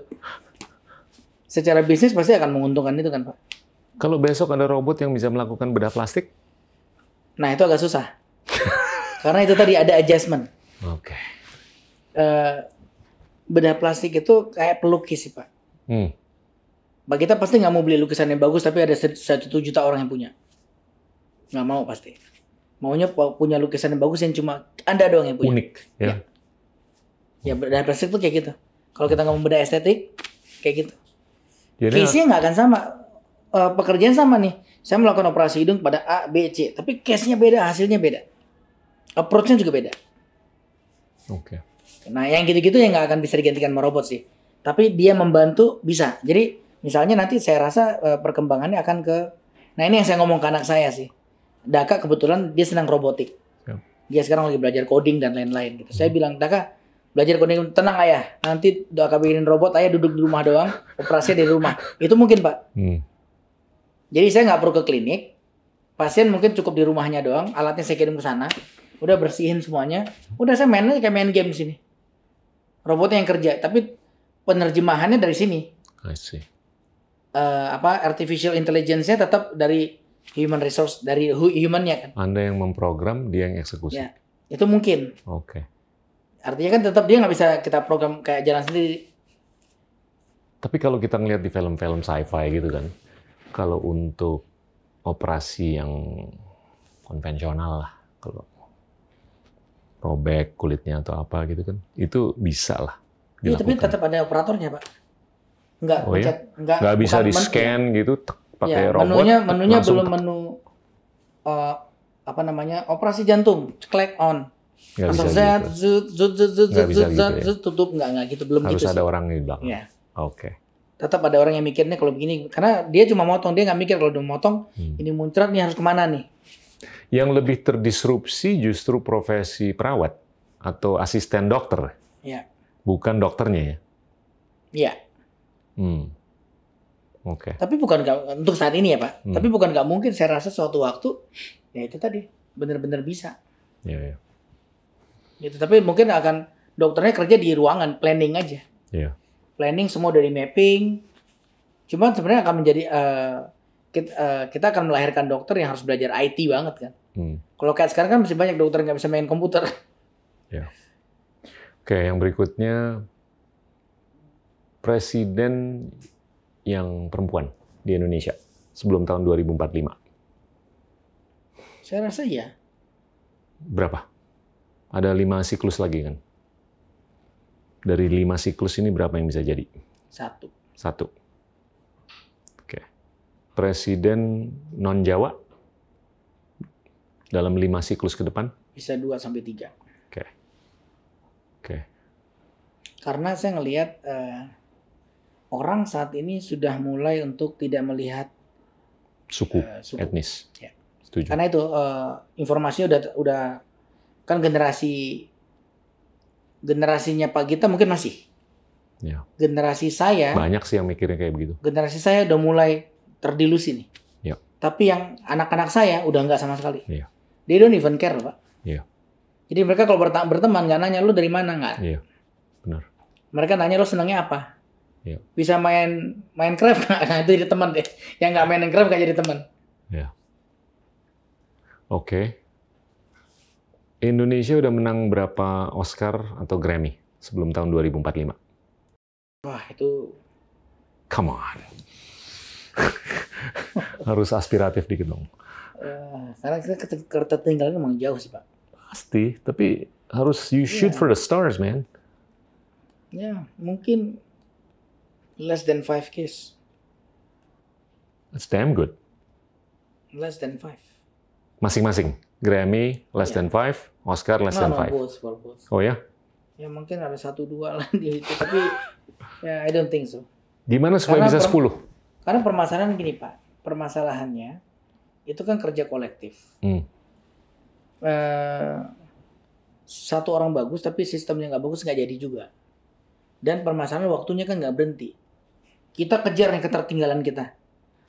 Secara bisnis pasti akan menguntungkan itu kan, Pak.
Kalau besok ada robot yang bisa melakukan bedah plastik?
Nah, itu agak susah. Karena itu tadi ada adjustment.
Oke.
Bedah plastik itu kayak pelukis sih, Pak. Pak, kita pasti nggak mau beli lukisan yang bagus, tapi ada 1 juta orang yang punya. Nggak mau pasti. Maunya punya lukisan yang bagus yang cuma Anda doang yang punya.
Unik, ya.
Ya, bedah plastik tuh kayak gitu. Kalau kita ngomong bedah estetik, kayak gitu. Case-nya nggak akan sama. Pekerjaan sama nih. Saya melakukan operasi hidung pada A, B, C. Tapi case-nya beda, hasilnya beda. Approach-nya juga beda.
Oke.
Nah, yang gitu-gitu yang nggak akan bisa digantikan sama robot sih. Tapi dia membantu bisa. Jadi misalnya nanti saya rasa perkembangannya akan ke. Nah, ini yang saya ngomong ke anak saya sih. Daka kebetulan dia senang robotik. Dia sekarang lagi belajar coding dan lain-lain gitu. Saya bilang, Daka belajar coding, tenang ayah. Nanti Daka bikinin robot, ayah duduk di rumah doang, operasinya di rumah. Itu mungkin, Pak. Jadi saya nggak perlu ke klinik. Pasien mungkin cukup di rumahnya doang. Alatnya saya kirim ke sana. Udah bersihin semuanya. Udah saya mainnya kayak main game di sini. Robotnya yang kerja, tapi penerjemahannya dari sini.
I see.
Artificial intelligence-nya tetap dari human resource, dari human-nya kan.
Anda yang memprogram, dia yang eksekusi.
Ya, itu mungkin.
Oke.
Artinya kan tetap dia nggak bisa kita program kayak jalan sendiri.
Tapi kalau kita ngeliat di film-film sci-fi gitu kan, kalau untuk operasi yang konvensional lah, kalau robek kulitnya atau apa gitu kan, itu bisa lah dilakukan.
Iya, tapi tetap ada operatornya, Pak.
Nggak bisa di-scan gitu, pakai robot.
Menunya belum menu operasi jantung, ceklek on.
Nggak bisa gitu.
Tutup nggak gitu, belum
harus
gitu.
Harus ada orang di belakang.
Ya.
Oke.
Tetap ada orang yang mikirnya kalau begini, karena dia cuma motong, dia nggak mikir kalau dia motong ini muncrat nih harus kemana nih.
Yang lebih terdisrupsi justru profesi perawat atau asisten dokter.
Ya.
Bukan dokternya ya?
Iya.
Oke.
Tapi bukan untuk saat ini ya, Pak. Tapi bukan nggak mungkin, saya rasa suatu waktu ya itu tadi benar-benar bisa.
Iya.
Gitu. Tapi mungkin akan dokternya kerja di ruangan, planning aja.
Iya.
Planning semua dari mapping. Cuman sebenarnya akan menjadi kita akan melahirkan dokter yang harus belajar IT banget kan. Kalau kayak sekarang kan masih banyak dokter yang nggak bisa main komputer.
Ya. Oke, yang berikutnya presiden yang perempuan di Indonesia sebelum tahun 2045.
Saya rasa ya.
Berapa? Ada 5 siklus lagi kan? Dari 5 siklus ini berapa yang bisa jadi?
1.
Oke. Presiden non-Jawa dalam 5 siklus ke depan?
Bisa 2-3.
Oke.
Karena saya ngelihat orang saat ini sudah mulai untuk tidak melihat
suku. Etnis.
Ya.
Setuju.
Karena itu informasinya udah kan generasinya Pak Gita mungkin masih.
Ya.
Generasi saya
banyak sih yang mikirnya kayak begitu.
Generasi saya udah mulai terdilusi nih.
Ya.
Tapi yang anak-anak saya udah nggak sama sekali.
Ya.
They don't even care, Pak.
Ya.
Jadi mereka kalau berteman nggak nanya lu dari mana, nggak.
Iya. Benar.
Mereka nanya lu senangnya apa.
Ya.
Bisa main Minecraft nggak? Nah, itu jadi teman deh. Yang nggak main Minecraft nggak jadi teman.
Ya. Oke. Indonesia udah menang berapa Oscar atau Grammy sebelum tahun 2045?
Wah, itu...
Come on. Harus aspiratif dikit dong.
Karena kita ketertinggalan emang jauh sih, Pak.
Pasti, tapi harus you shoot for the stars, man.
Ya, mungkin less than 5 case.
That's damn good.
Less than 5.
Masing-masing. Grammy less than 5, Oscar less than 5.
Both.
Oh ya?
Ya mungkin ada 1-2 lah di itu, tapi ya I don't think so.
Gimana supaya
Karena
bisa 10?
Karena permasalahan gini Pak, permasalahannya itu kan kerja kolektif. Satu orang bagus tapi sistemnya nggak bagus nggak jadi juga. Dan permasalahan waktunya kan nggak berhenti. Kita kejar yang ketertinggalan kita.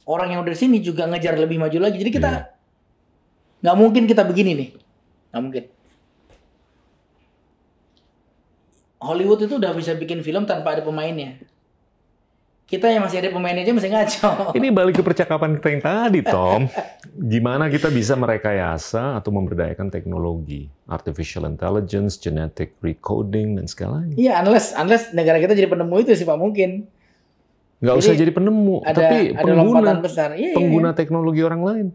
Orang yang udah di sini juga ngejar lebih maju lagi. Jadi kita nggak mungkin kita begini nih, nggak mungkin. Hollywood itu udah bisa bikin film tanpa ada pemainnya. Kita yang masih ada pemainnya aja masih ngaco.
Ini balik ke percakapan kita yang tadi, Tom. Gimana kita bisa merekayasa atau memberdayakan teknologi, artificial intelligence, genetic recoding dan segalanya.
Iya, unless negara kita jadi penemu itu sih Pak mungkin.
Nggak usah jadi penemu, tapi pengguna
besar.
pengguna teknologi orang lain.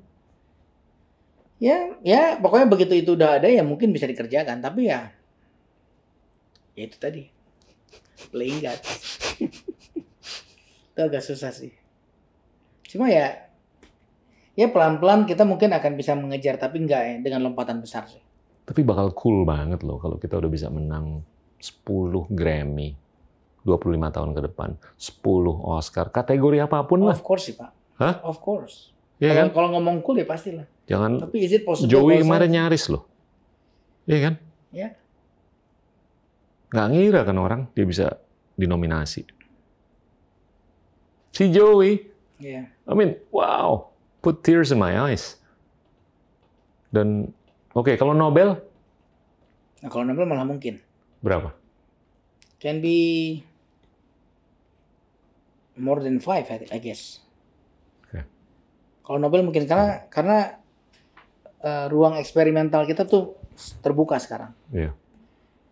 Ya, pokoknya begitu itu udah ada ya mungkin bisa dikerjakan, tapi ya itu tadi playing God. Itu agak susah sih. Cuma ya pelan-pelan kita mungkin akan bisa mengejar, tapi enggak ya dengan lompatan besar sih.
Tapi bakal cool banget loh kalau kita udah bisa menang 10 Grammy 25 tahun ke depan, 10 Oscar, kategori apapun lah.
Of course sih Pak.
Hah?
Of course.
Iya kan?
Kalau ngomong cool ya pastilah.
Jangan.
Tapi is it possible?
Joey kemarin nyaris loh. Iya kan?
Ya.
Nggak ngira kan orang dia bisa dinominasi. Si Joey.
Iya.
I mean, wow. Put tears in my eyes. Dan oke, kalau Nobel?
Nah, kalau Nobel malah mungkin.
Berapa?
Can be more than 5, I guess. Kalau Nobel mungkin karena ruang eksperimental kita tuh terbuka sekarang.
Iya.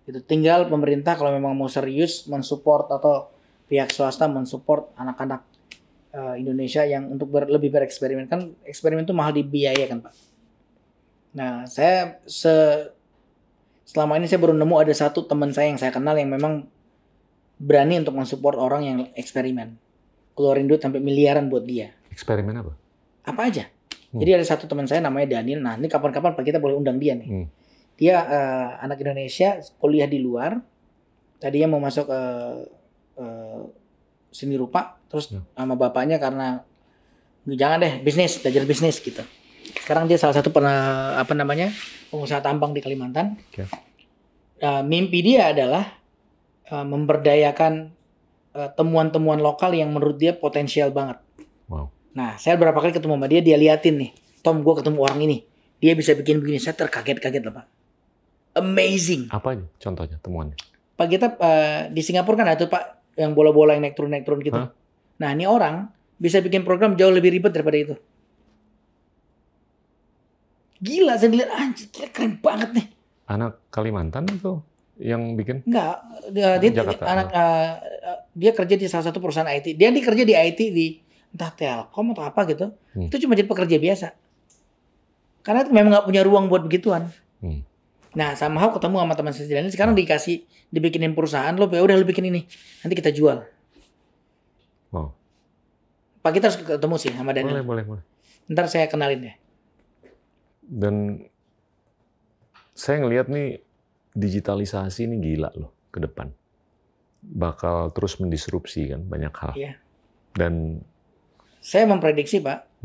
Itu tinggal pemerintah kalau memang mau serius mensupport atau pihak swasta mensupport anak-anak Indonesia yang untuk lebih bereksperimen. Kan eksperimen itu mahal dibiayakan Pak. Nah saya selama ini saya baru nemu ada satu teman saya yang saya kenal yang memang berani untuk mensupport orang yang eksperimen. Keluarin duit sampai miliaran buat dia.
Eksperimen apa?
Apa aja. Jadi ada satu teman saya namanya Daniel. Nah, ini kapan-kapan Pak kita boleh undang dia nih. Dia anak Indonesia, kuliah di luar. Tadinya mau masuk seni rupa, terus sama bapaknya karena jangan deh bisnis, belajar bisnis gitu. Sekarang dia salah satu pengusaha tambang di Kalimantan. Okay. Mimpi dia adalah memberdayakan temuan-temuan lokal yang menurut dia potensial banget.
Wow.
Nah, saya berapa kali ketemu sama dia liatin nih. Tom, gue ketemu orang ini. Dia bisa bikin begini. Saya terkaget-kaget lah, Pak. Amazing.
Apa aja contohnya temuannya?
Pak, kita di Singapura kan ada tuh, Pak, yang bola-bola yang naik turun gitu.
Hah?
Nah, ini orang bisa bikin program jauh lebih ribet daripada itu. Gila, saya lihat, anjir, keren banget nih.
Anak Kalimantan itu yang bikin?
Enggak,
Jakarta.
Dia kerja di salah satu perusahaan IT. Dia kerja di IT di entah Telkom atau apa gitu. Itu cuma jadi pekerja biasa. Karena itu memang nggak punya ruang buat begituan. Nah, somehow ketemu sama teman saya ini sekarang dibikinin perusahaan, lo ya udah lo bikin ini. Nanti kita jual.
Wow.
Pak, kita harus ketemu sih sama Daniel.
Boleh.
Ntar saya kenalin ya.
Dan saya ngelihat nih digitalisasi ini gila loh ke depan. Bakal terus mendisrupsi kan banyak hal.
Iya.
Dan
saya memprediksi, Pak,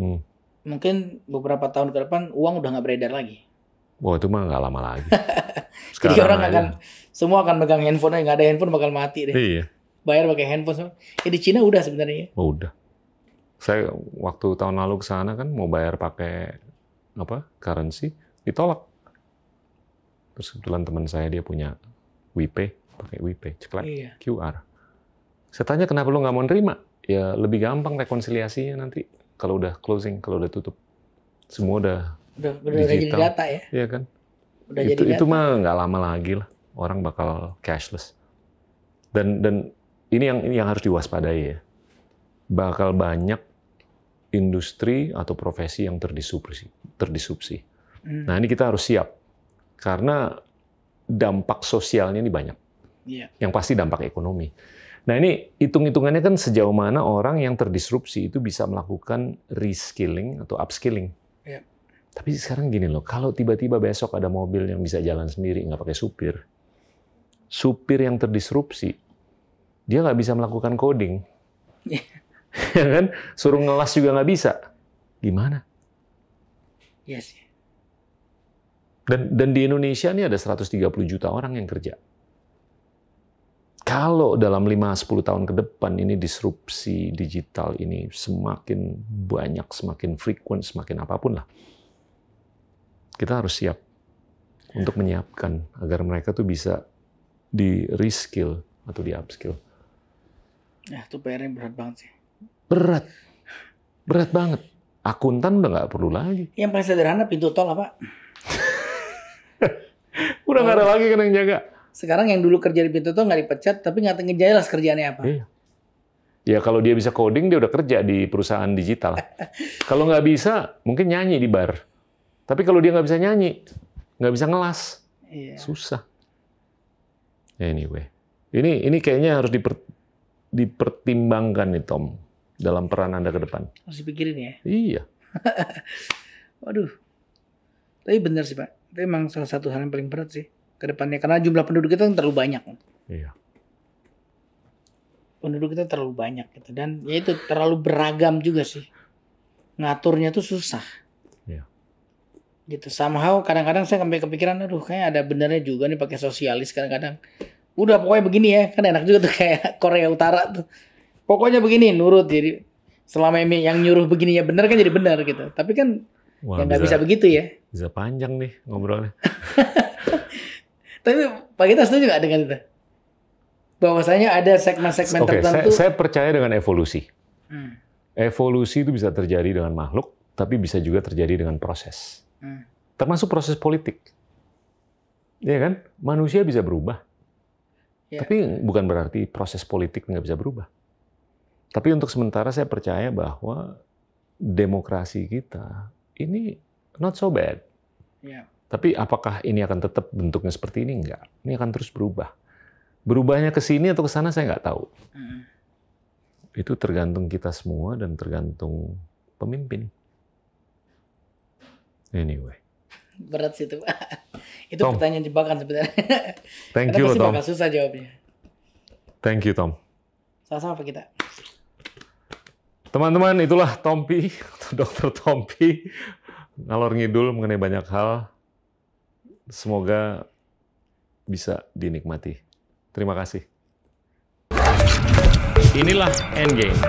mungkin beberapa tahun ke depan uang udah nggak beredar lagi.
Wah, itu mah nggak lama lagi.
Jadi orang semua akan megang handphone, nggak ada handphone bakal mati deh.
Iya.
Bayar pakai handphone. Di Cina udah sebenarnya.
Oh, udah. Saya waktu tahun lalu ke sana kan mau bayar pakai currency, ditolak. Terus kebetulan teman saya dia punya WePay, pakai WePay, ceklek, QR. Saya tanya kenapa lu nggak mau nerima? Ya lebih gampang rekonsiliasinya nanti kalau udah closing, kalau udah tutup. Semua udah
jadi data ya.
Iya kan?
Udah jadi data.
Itu mah nggak lama lagi lah. Orang bakal cashless. Dan ini yang harus diwaspadai ya. Bakal banyak industri atau profesi yang terdisrupsi. Nah, ini kita harus siap. Karena dampak sosialnya ini banyak. Yang pasti dampak ekonomi. Nah ini hitung-hitungannya kan sejauh mana orang yang terdisrupsi itu bisa melakukan reskilling atau upskilling.
Ya.
Tapi sekarang gini loh, kalau tiba-tiba besok ada mobil yang bisa jalan sendiri, nggak pakai supir yang terdisrupsi, dia nggak bisa melakukan coding. Ya kan? Suruh ngelas juga nggak bisa. Gimana?
Yes.
Dan di Indonesia ini ada 130 juta orang yang kerja. Kalau dalam 5-10 tahun ke depan ini disrupsi digital ini semakin banyak, semakin frequent, semakin apapun lah. Kita harus siap untuk menyiapkan agar mereka tuh bisa di reskill atau di upskill.
Ya, itu PR-nya berat banget sih.
Berat banget. Akuntan udah nggak perlu lagi.
Yang paling sederhana pintu tol apa?
Udah nggak ada lagi kan yang jaga.
Sekarang yang dulu kerja di pintu tol nggak dipecat, tapi nggak ngejelas kerjaannya apa.
Iya. Ya kalau dia bisa coding, dia udah kerja di perusahaan digital. Kalau nggak bisa, mungkin nyanyi di bar. Tapi kalau dia nggak bisa nyanyi, nggak bisa ngelas,
Iya.
susah. Anyway, ini kayaknya harus dipertimbangkan nih Tom dalam peran Anda ke depan.
Harus dipikirin ya.
Iya.
Waduh. Tapi benar sih Pak. Itu emang salah satu hal yang paling berat sih ke depannya. Karena jumlah penduduk kita terlalu banyak.
Iya.
Penduduk kita terlalu banyak gitu. Dan ya itu terlalu beragam juga sih. Ngaturnya tuh susah.
Iya.
Gitu. Somehow kadang-kadang saya sampai kepikiran, aduh kayak ada benernya juga nih pakai sosialis kadang-kadang. Udah pokoknya begini ya. Kan enak juga tuh kayak Korea Utara tuh. Pokoknya begini, nurut. Jadi selama yang nyuruh begininya benar kan jadi benar gitu. Tapi kan
Wah,
ya nggak bisa begitu ya.
Bisa panjang nih ngobrolnya.
Tapi Pak Gita setuju nggak dengan itu? Bahwasanya ada segmen-segmen tertentu.
Saya percaya dengan evolusi.
Hmm.
Evolusi itu bisa terjadi dengan makhluk, tapi bisa juga terjadi dengan proses. Termasuk proses politik. Iya kan? Manusia bisa berubah.
Ya.
Tapi bukan berarti proses politik nggak bisa berubah. Tapi untuk sementara saya percaya bahwa demokrasi kita ini not so bad.
Ya.
Tapi apakah ini akan tetap bentuknya seperti ini? Enggak. Ini akan terus berubah. Berubahnya ke sini atau ke sana saya nggak tahu. Itu tergantung kita semua dan tergantung pemimpin. Anyway.
Berat sih itu Pak. Itu Tom. Pertanyaan jebakan sebenarnya.
Thank you, Tom.
Bakal susah jawabnya.
Thank you, Tom.
Sama-sama Pak Gita.
Teman-teman, itulah Tompi, Dr. Tompi, ngalor ngidul mengenai banyak hal. Semoga bisa dinikmati. Terima kasih. Inilah Endgame.